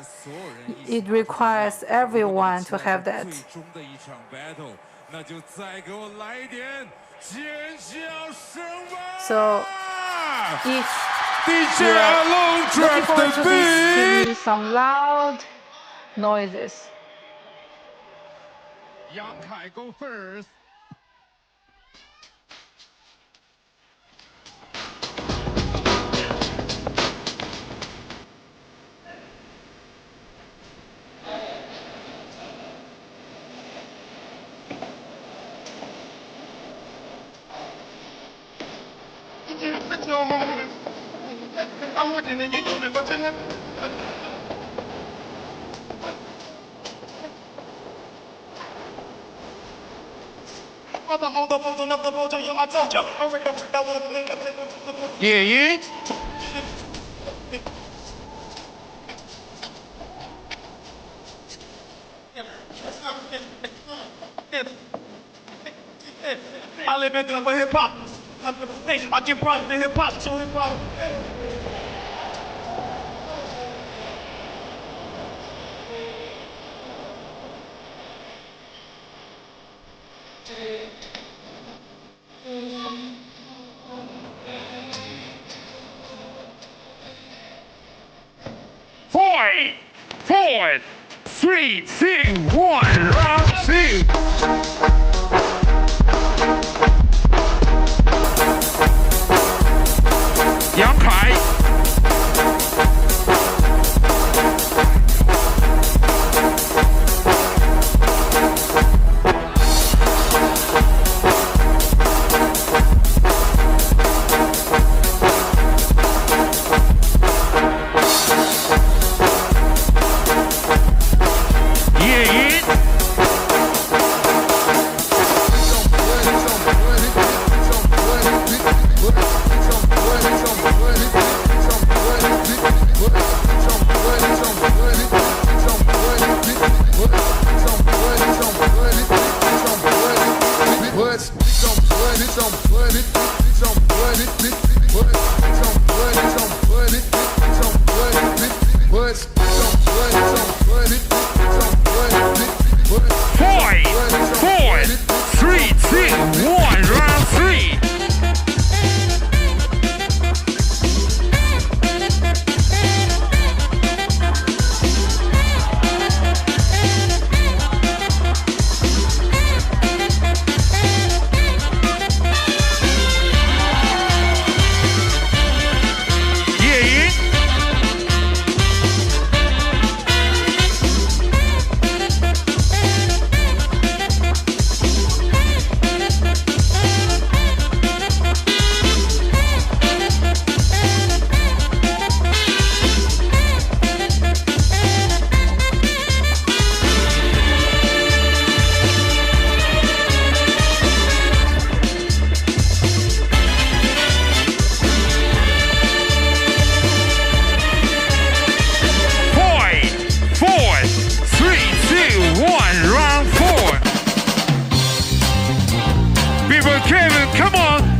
it requires everyone to have that. So, if you are looking forward to this, give me some loud noises. Yang Kai go first. I'm looking at you, what's in it? 野鱼。I live in the hip hop. I get brought to hip hop, so hip hop. Five, four, three, two, one, round 2. 杨凯。叶音。Kevin, come on.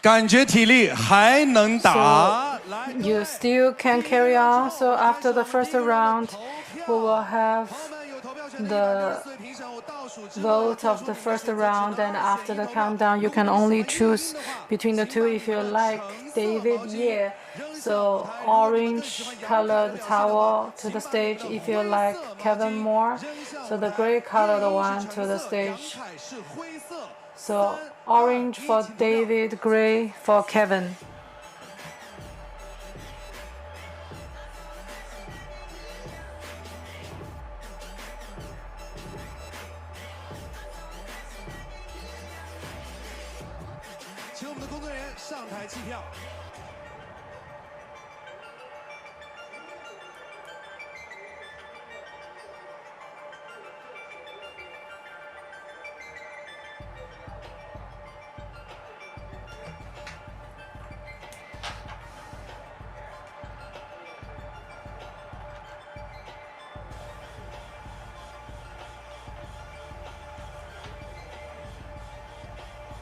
感觉体力还能打。 You still can carry on. So after the first round, we will have the vote of the first round, and after the countdown, you can only choose between the two if you like David Ye. So orange colored towel to the stage if you like Kevin Moore. So the gray colored one to the stage. So orange for David, gray for Kevin.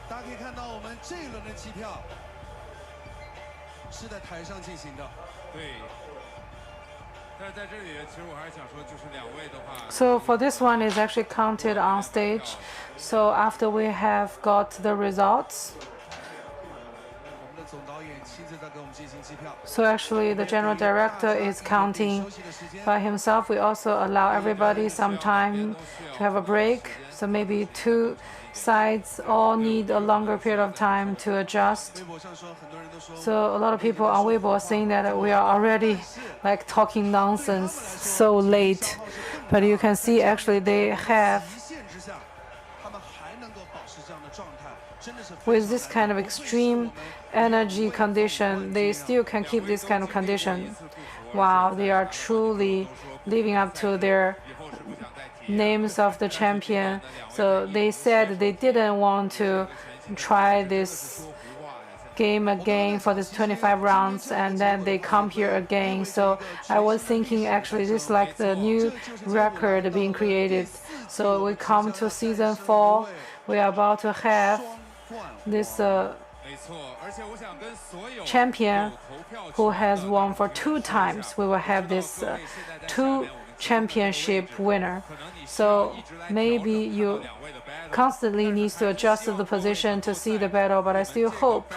大家可以看到，我们这一轮的计票是在台上进行的。对。So for this one is actually counted on stage. So after we have got the results, so actually the general director is counting by himself. We also allow everybody some time to have a break. So maybe two sides all need a longer period of time to adjust. So a lot of people on Weibo are saying that we are already like talking nonsense so late. But you can see actually they have, with this kind of extreme energy condition, they still can keep this kind of condition. Wow, they are truly living up to their names of the champion. So they said they didn't want to try this game again for this 25 rounds, and then they come here again. So I was thinking actually this is like the new record being created. So we come to season 4, we are about to have this champion who has won for 2 times. We will have this 2 championship winner. So maybe you constantly need to adjust the position to see the battle, but I still hope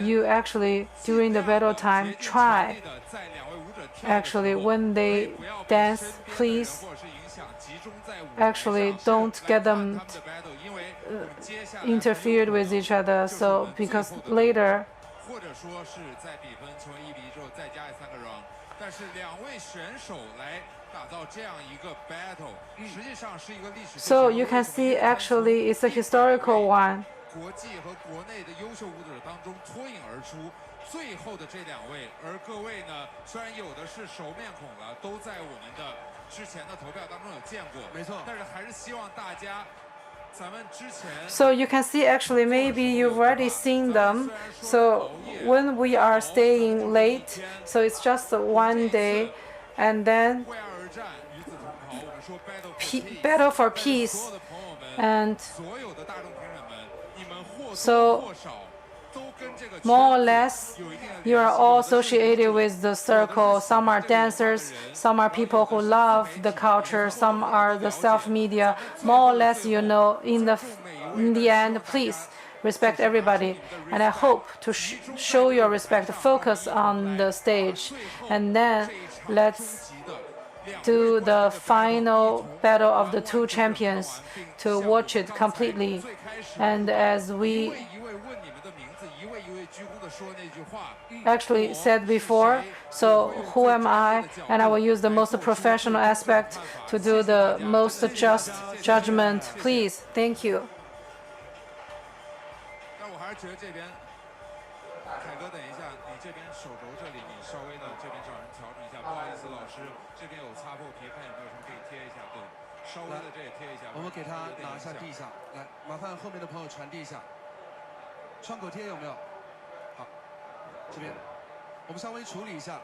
you actually during the battle time try actually when they dance, please actually don't get them interfered with each other. So because later so you can see actually it's a historical one. 国际和国内的优秀舞者当中脱颖而出，最后的这2位，而各位呢，虽然有的是熟面孔了，都在我们的之前的投票当中有见过，没错，但是还是希望大家。 So you can see actually maybe you've already seen them. So when we are staying late, so it's just 1 day, and then battle for peace, and so more or less you are all associated with the circle. Some are dancers, some are people who love the culture, some are the self-media. More or less, you know, in the end, please respect everybody. And I hope to show your respect, focus on the stage, and then let's do the final battle of the 2 champions to watch it completely. And as we actually said before, so who am I? And I will use the most professional aspect to do the most just judgment. Please, thank you. 但我还是觉得这边，凯哥，等一下，你这边手肘这里，你稍微的这边找人调整一下。不好意思，老师，这边有擦破皮，看有没有什么可以贴一下。对，稍微的这也贴一下。我们给他拿一下地上，来，麻烦后面的朋友传递一下。创口贴有没有？ 好，这边我们稍微处理一下。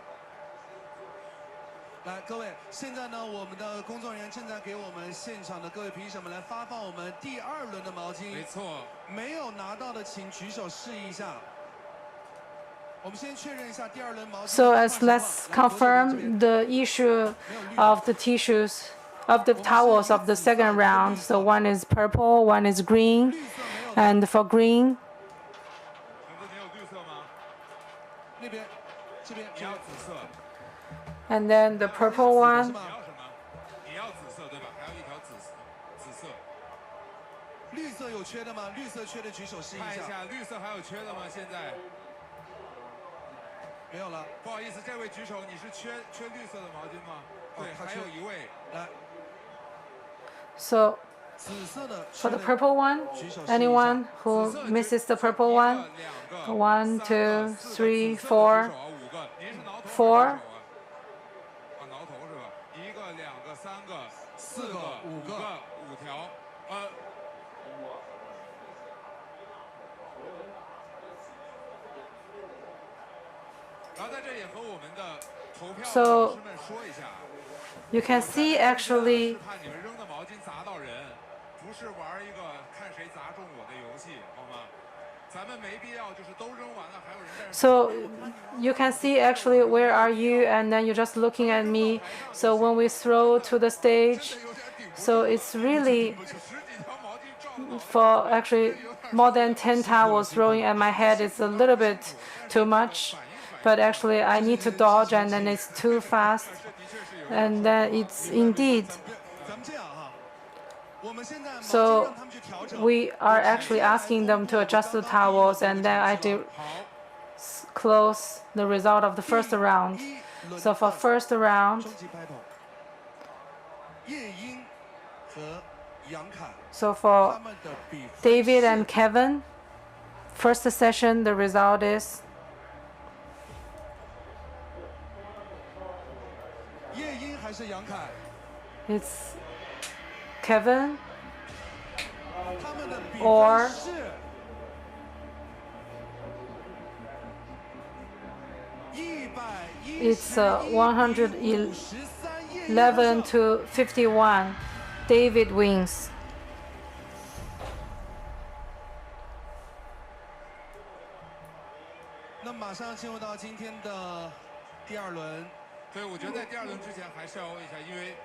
来，各位，现在呢，我们的工作人员正在给我们现场的各位评审们来发放我们第2轮的毛巾。没错，没有拿到的请举手示意一下。我们先确认一下第2轮毛巾。So let's confirm the issue of the tissues of the towels of the second round. So one is purple, one is green, and for green. 那边，这边你要紫色。 And then the purple one. 你要紫色对吧？还有一条紫色。绿色有缺的吗？绿色缺的举手示意一下。看一下绿色还有缺的吗？现在没有了，不好意思，这位举手，你是缺绿色的毛巾吗？对，还有1位，来。So for the purple one, anyone who misses the purple one? 1, 2, 3, 4, 4. 挠头是吧？1个、2个、3个、4个、5个、5条，然后在这里和我们的投票老师们说一下。 You can see actually. 怕你们扔的毛巾砸到人，不是玩一个看谁砸中我的游戏，好吗？ So you can see actually where are you, and then you're just looking at me. So when we throw to the stage, so it's really for actually more than 10 towels throwing at my head. It's a little bit too much, but actually I need to dodge, and then it's too fast, and then it's indeed. So we are actually asking them to adjust the towels, and then I do close the result of the first round. So for first round, so for David and Kevin, first session, the result is it's Kevin or it's 111 to 51. David wins. 那马上进入到今天的第二轮。对，我觉得在第二轮之前还是要问一下，因为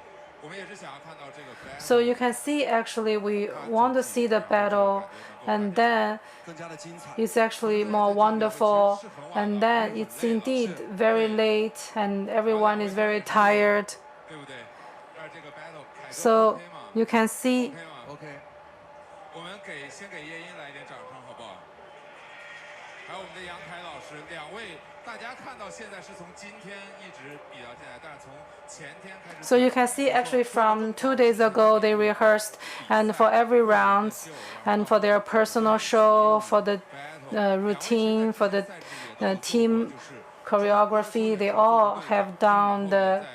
我们也是想要看到这个。So you can see actually we want to see the battle, and then it's actually more wonderful, and then it's indeed very late, and everyone is very tired. So you can see. 我们先给叶音来一点掌声，好不好？还有我们的杨凯老师，两位，大家看到现在是从今天一直比到现在，但是从前天开始。 So you can see actually from 2 days ago they rehearsed, and for every round, and for their personal show, for the routine, for the team choreography, they all have done the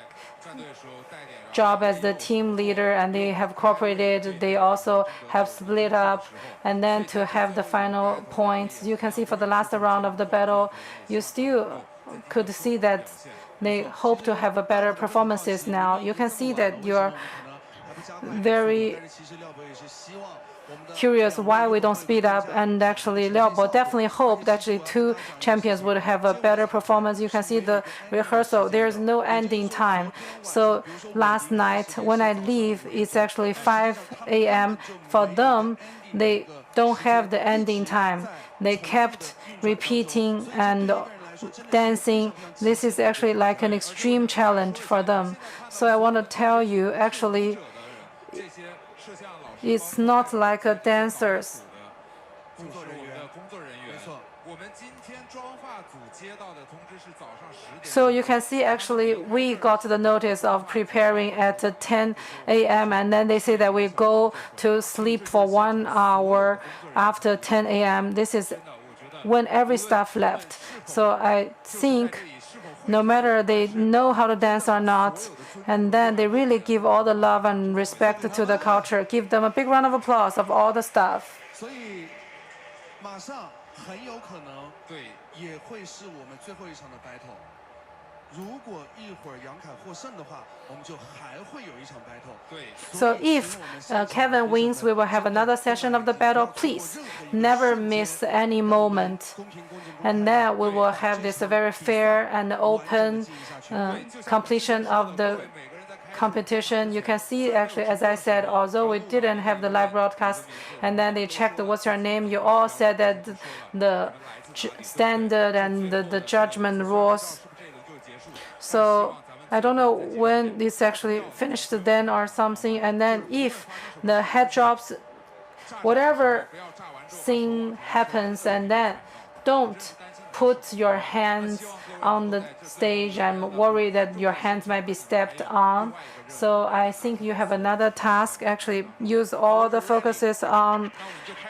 job as the team leader, and they have cooperated. They also have split up, and then to have the final points. You can see for the last round of the battle, you still could see that they hope to have a better performances now. You can see that you're very curious why we don't speed up, and actually Liao Bo definitely hoped actually 2 champions would have a better performance. You can see the rehearsal, there's no ending time. So last night when I leave, it's actually 5 a.m. For them, they don't have the ending time. They kept repeating and dancing. This is actually like an extreme challenge for them. So I want to tell you, actually, it's not like a dancers. So you can see actually we got the notice of preparing at 10 a.m. and then they say that we go to sleep for 1 hour after 10 a.m. This is when every staff left. So I think no matter they know how to dance or not, and then they really give all the love and respect to the culture. Give them a big round of applause of all the staff. 所以马上很有可能也会是我们最后一场的 battle。如果一会儿杨凯获胜的话，我们就还会有一场 battle。对。So if Kevin wins, we will have another session of the battle. Please never miss any moment, and then we will have this very fair and open completion of the competition. You can see actually, as I said, although we didn't have the live broadcast, and then they checked what's your name, you all said that the standard and the judgment rules. So I don't know when this actually finished then or something. And then if the head drops, whatever thing happens, and then don't put your hands on the stage and worry that your hands might be stepped on. So I think you have another task. Actually, use all the focuses on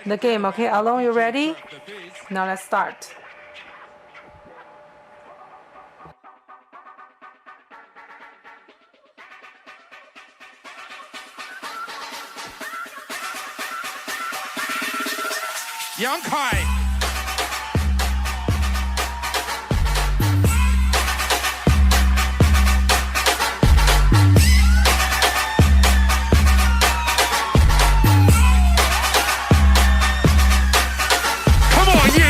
the game. Okay, Alon, you ready? Now let's start. Yang Kai. Come on, yeah.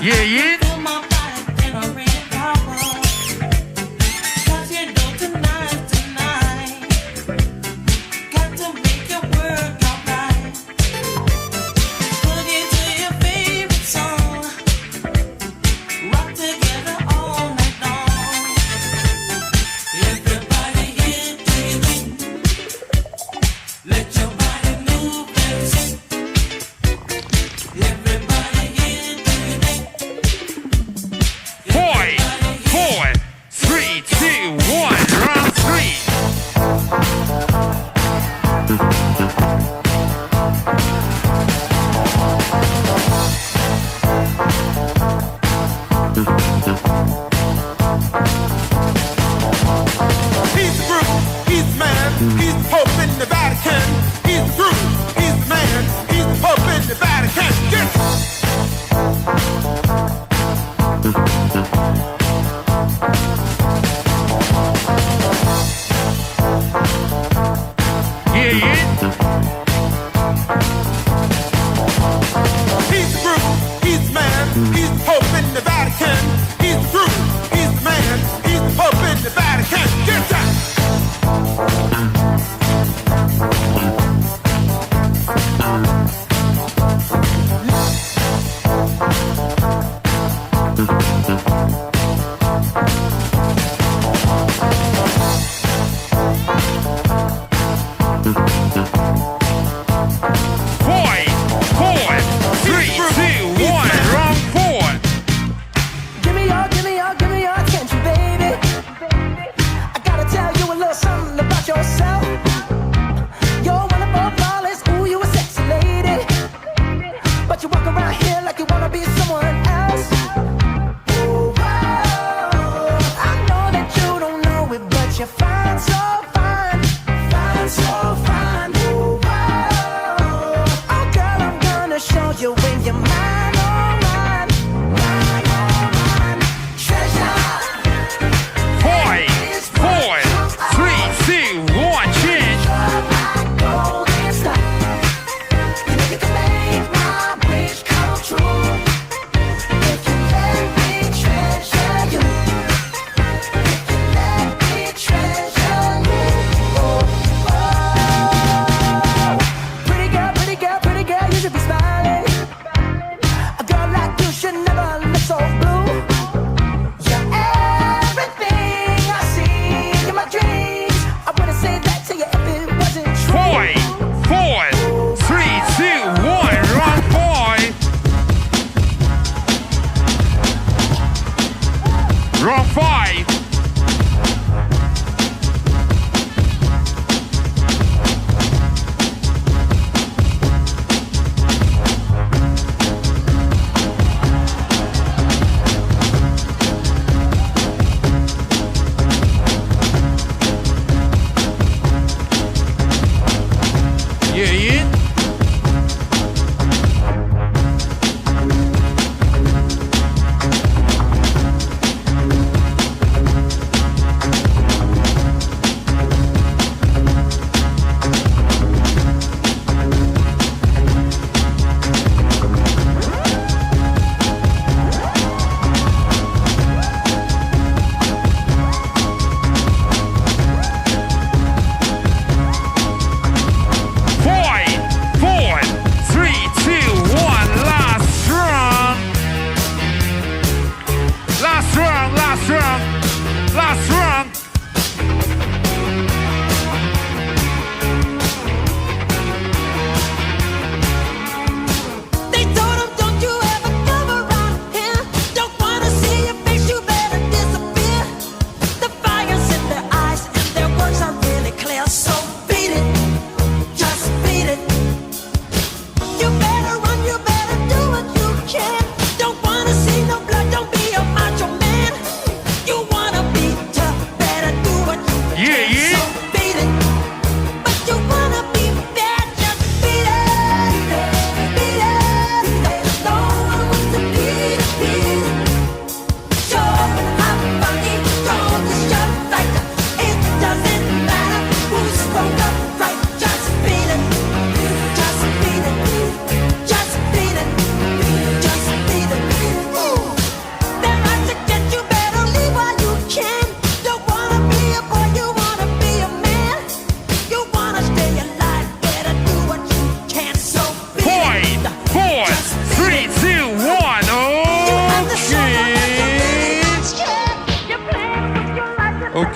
野音。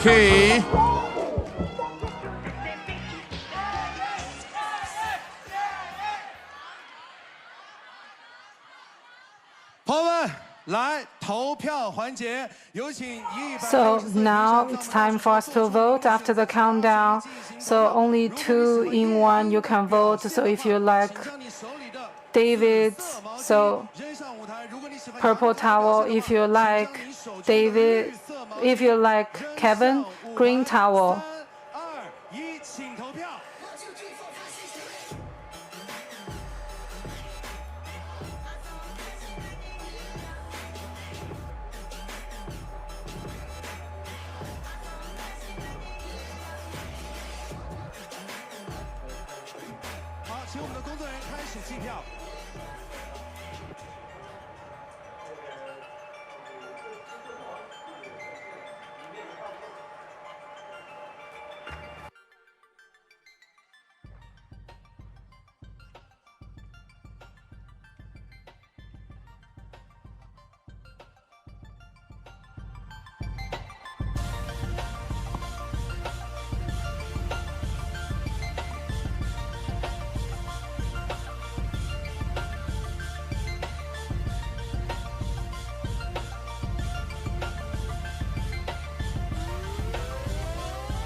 OK。朋友们，来投票环节，有请So now it's time for us to vote after the countdown. So only 2 in 1 you can vote. So if you like David, so purple towel. If you like David, if you like Kevin, green towel. 3、2、1，请投票。好，请我们的工作人员开始计票。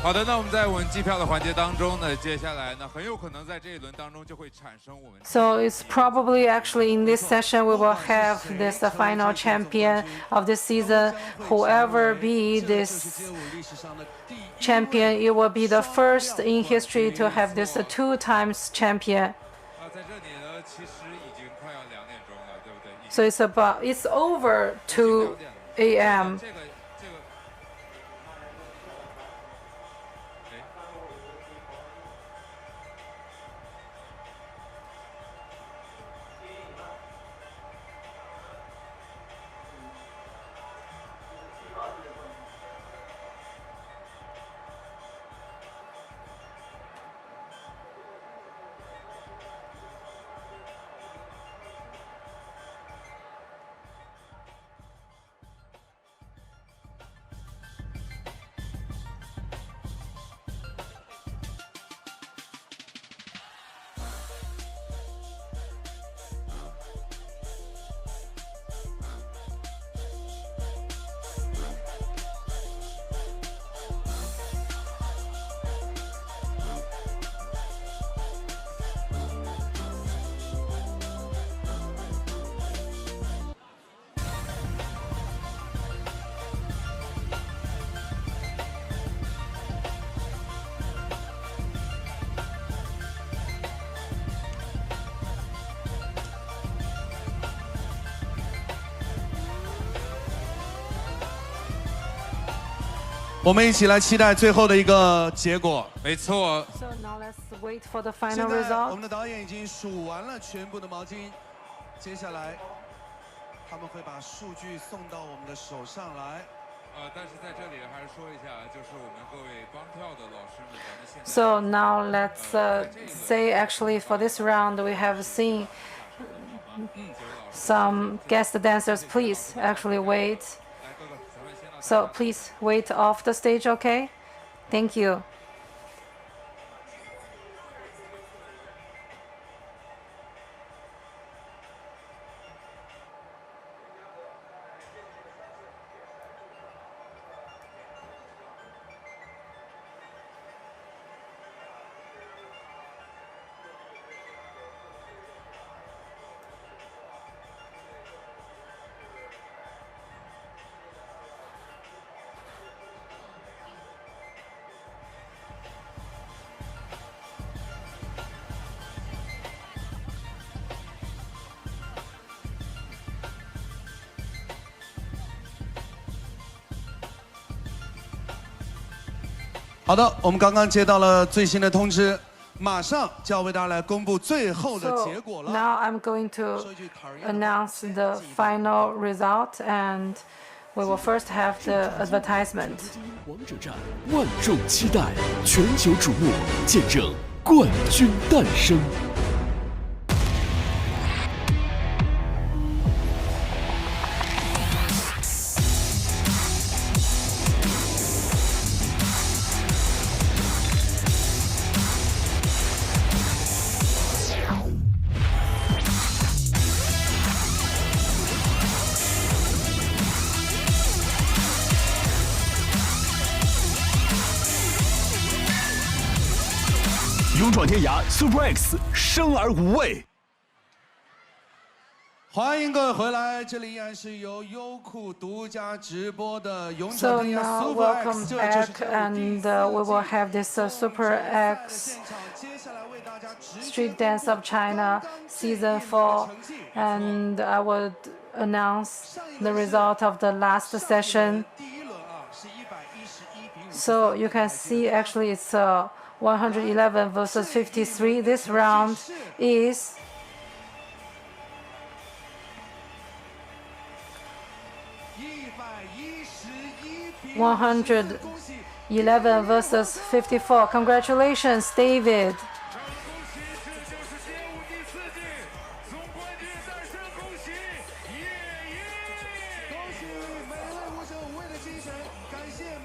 好的，那我们在我们计票的环节当中呢，接下来呢，很有可能在这一轮当中就会产生我们。So it's probably actually in this session we will have this the final champion of this season. Whoever be this champion, it will be the first in history to have this 2 times champion. 在这里呢，其实已经快要2点钟了，对不对？ So it's over 2 a.m.我们一起来期待最后的一个结果。没错。 So now let's wait for the 现 final 在我 result. 们的导演已经数完了全部的毛巾，接下来他们会把数据送到我们的手上来。但是在这里还是说一下，就是我们各位帮跳的老师们，咱们现在。 So now let's say actually for this round we have seen some guest dancers. Please actually wait. So please wait off the stage, okay? Thank you.好的，我们刚刚接到了最新的通知，马上就要为大家来公布最后的结果了。 Now I'm going to announce the final result, and we will first have the advertisement. 王者战，万众期待，全球瞩目，见证冠军诞生。闯天涯 Super X 生而无畏。欢迎各位回来，这里依然是由优酷独家直播的勇闯 So 天涯 now Super X， welcome back, and we will have this Super X Street Dance of China Season 4, and I would announce the result of the last session. So you can see actually it's 111 versus 53. This round is 111 versus 54. Congratulations, David.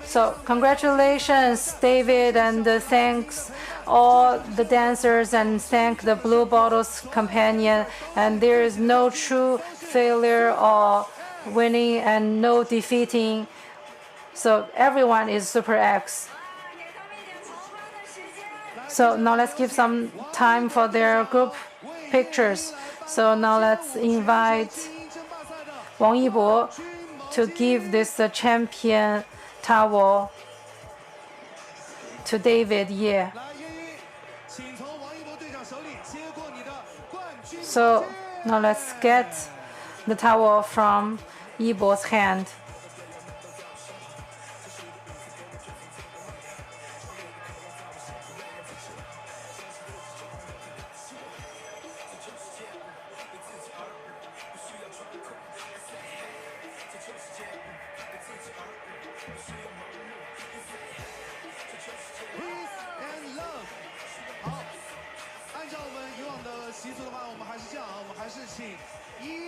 So congratulations, David, and thanks all the dancers, and thank the Blue Bottles companion. And there is no true failure or winning and no defeating. So everyone is Super X. So now let's give some time for their group pictures. So now let's invite Wang Yibo to give this champion towel to David Ye. So now let's get the towel from Yibo's hand.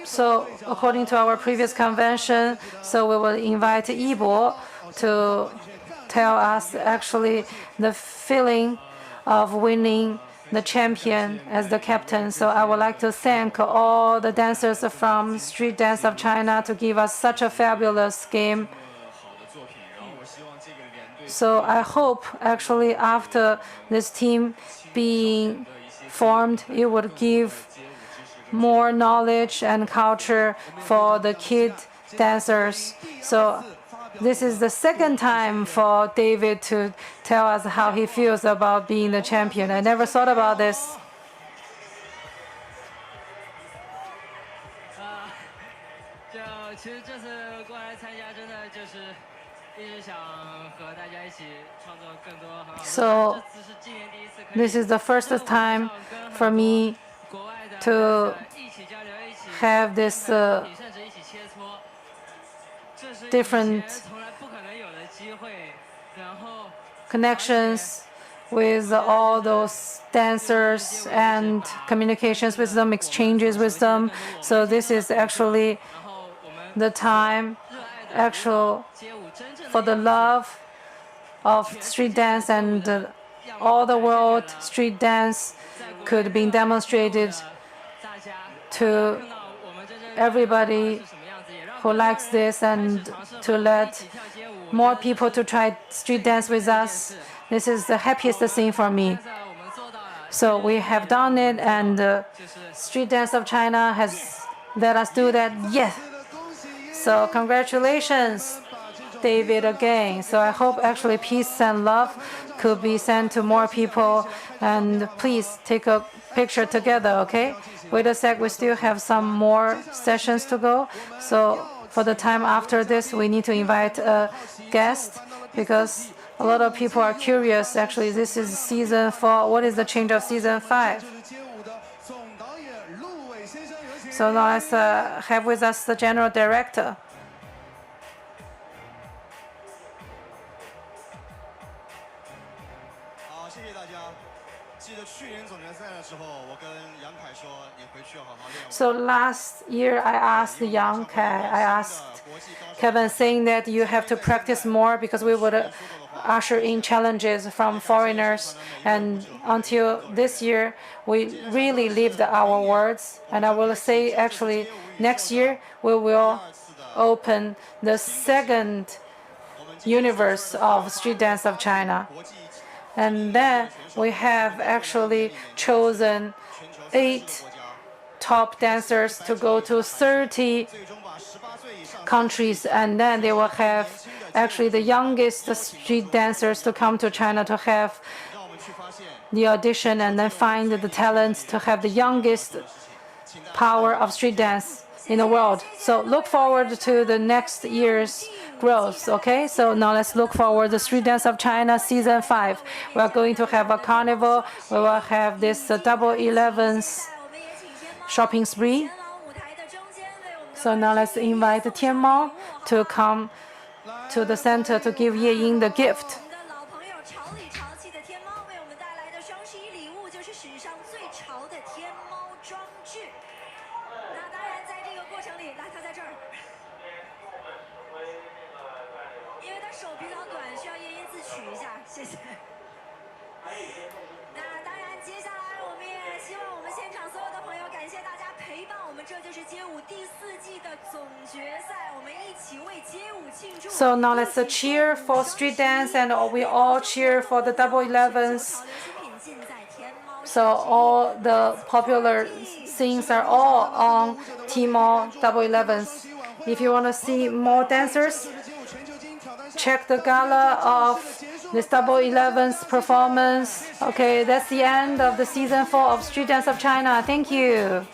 So according to our previous convention, so we will invite Yibo to tell us actually the feeling of winning the champion as the captain. So I would like to thank all the dancers from Street Dance of China to give us such a fabulous game. So I hope actually after this team being formed, it would give more knowledge and culture for the kid dancers. So this is the second time for David to tell us how he feels about being the champion. I never thought about this. So this is the first time for me to have this different connections with all those dancers and communications with them, exchanges with them. So this is actually the time for the love of street dance, and all the world street dance could be demonstrated to everybody who likes this, and to let more people to try street dance with us. This is the happiest thing for me. So we have done it, and Street Dance of China has let us do that. Yes. So congratulations, David, again. So I hope actually peace and love could be sent to more people, and please take a picture together, okay? Wait a sec, we still have some more sessions to go. So for the time after this, we need to invite a guest, because a lot of people are curious. Actually, this is season 4. What is the change of season 5? So now let's have with us the general director. So last year I asked Yang Kai, I asked Kevin, saying that you have to practice more because we would usher in challenges from foreigners. And until this year, we really lived our words. And I will say actually next year we will open the second universe of Street Dance of China. And then we have actually chosen 8 top dancers to go to 30 countries, and then they will have actually the youngest street dancers to come to China to have the audition and then find the talents to have the youngest power of street dance in the world. So look forward to the next year's growth, okay? So now let's look forward to Street Dance of China Season 5. We are going to have a carnival. We will have this Double 11's shopping spree. So now let's invite Tian Mao to come to the center to give Ye Ying the gift. So now let's cheer for street dance, and we all cheer for the Double 11s. So all the popular scenes are all on Tmall Double 11s. If you want to see more dancers, check the gala of this Double 11's performance. Okay, that's the end of the Season 4 of Street Dance of China. Thank you.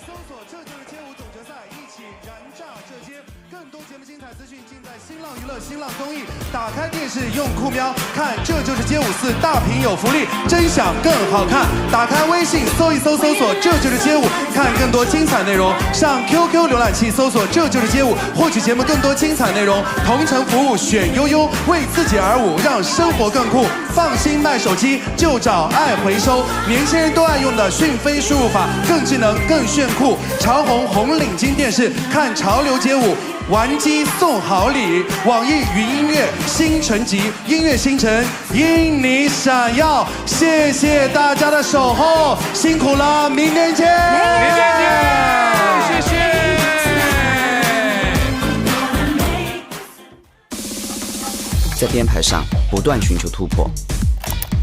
新浪综艺，打开电视用酷喵看，这就是街舞4大屏有福利，真想更好看。打开微信搜一搜，搜索这就是街舞，看更多精彩内容。上 QQ 浏览器搜索这就是街舞，获取节目更多精彩内容。同城服务选悠悠，为自己而舞，让生活更酷。放心卖手机就找爱回收，年轻人都爱用的讯飞输入法，更智能更炫酷。长虹红领巾电视看潮流街舞。玩机送好礼，网易云音乐星辰集，音乐星辰因你闪耀。谢谢大家的守候，辛苦了，明天见，明天见，谢谢。在编排上不断寻求突破，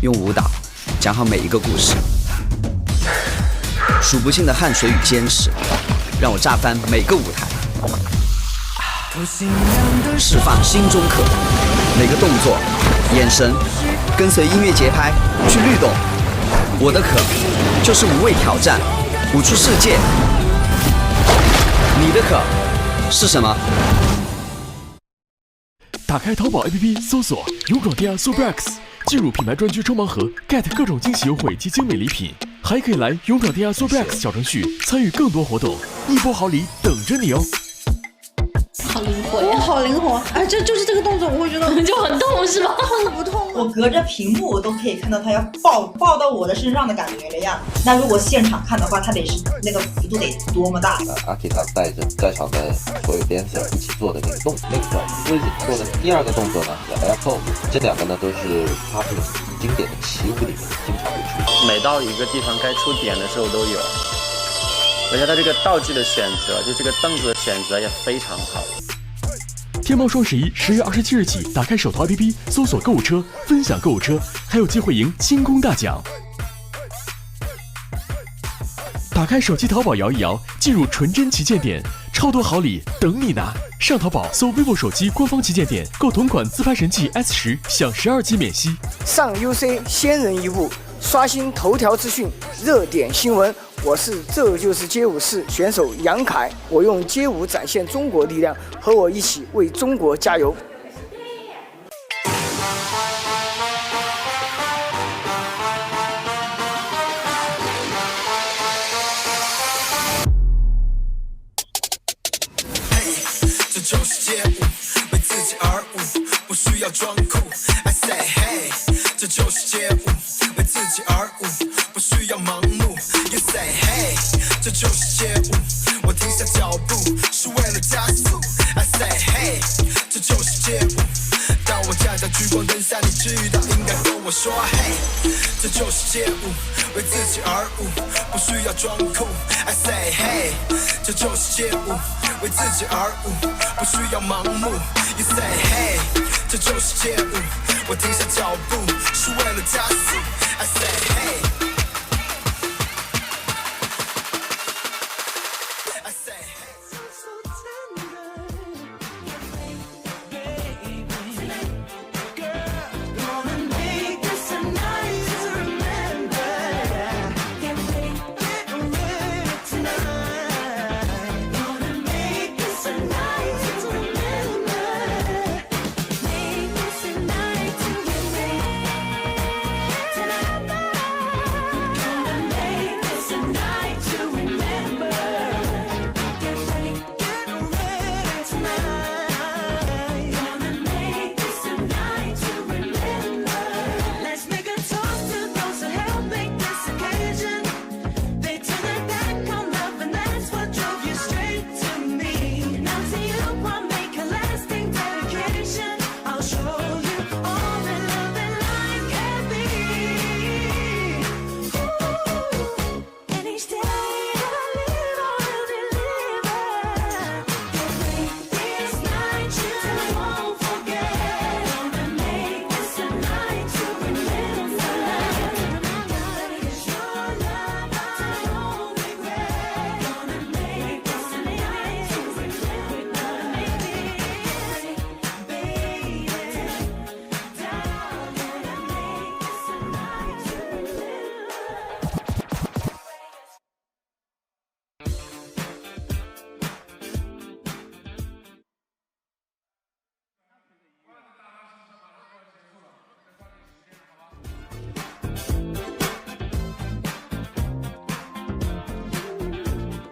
用舞蹈讲好每一个故事，数不尽的汗水与坚持，让我炸翻每个舞台。释放心中渴，每个动作、眼神，跟随音乐节拍去律动。我的渴就是无畏挑战，舞出世界。你的渴是什么？打开淘宝 APP 搜索勇闯天涯 SuperX， 进入品牌专区抽盲盒 ，get 各种惊喜优惠及精美礼品，还可以来勇闯天涯 SuperX 小程序参与更多活动，一波好礼等着你哦！好灵活呀！好灵活！哎，这就是这个动作，我会觉得就很痛，是吧？痛不痛？我隔着屏幕我都可以看到他要抱到我的身上的感觉了呀。那如果现场看的话，他得是那个幅度得多么大？阿 K 他带着在场的所有 dancer 一起做的那个动作，那个自己做的第二个动作呢叫 air pose， 这两个呢都是 Finalist 经典的起舞里面经常会出现。每到一个地方该出点的时候都有。而且它这个道具的选择，就这个凳子的选择也非常好。天猫双11 10月27日起，打开手淘 APP 搜索购物车，分享购物车，还有机会赢清宫大奖。打开手机淘宝摇一摇，进入纯真旗舰店，超多好礼等你拿。上淘宝搜 vivo 手机官方旗舰店，购同款自拍神器 S10，享12期免息。上 UC 先人一步，刷新头条资讯，热点新闻。我是这就是街舞4选手杨凯，我用街舞展现中国力量，和我一起为中国加油。这就是街舞，为自己而舞，不需要装酷。I say hey， 这就是街舞，为自己而舞，不需要盲目。You say hey， 这就是街舞，我停下脚步是为了加速。I say hey， 这就是街舞，当我站在聚光灯下，你知道应该跟我说嘿，这就是街舞，为自己而舞，不需要装酷。I say hey， 这就是街舞，为自己而舞，不需要盲目。You say hey， 这就是街舞。我停下脚步是为了加速。I said hey。I said hey。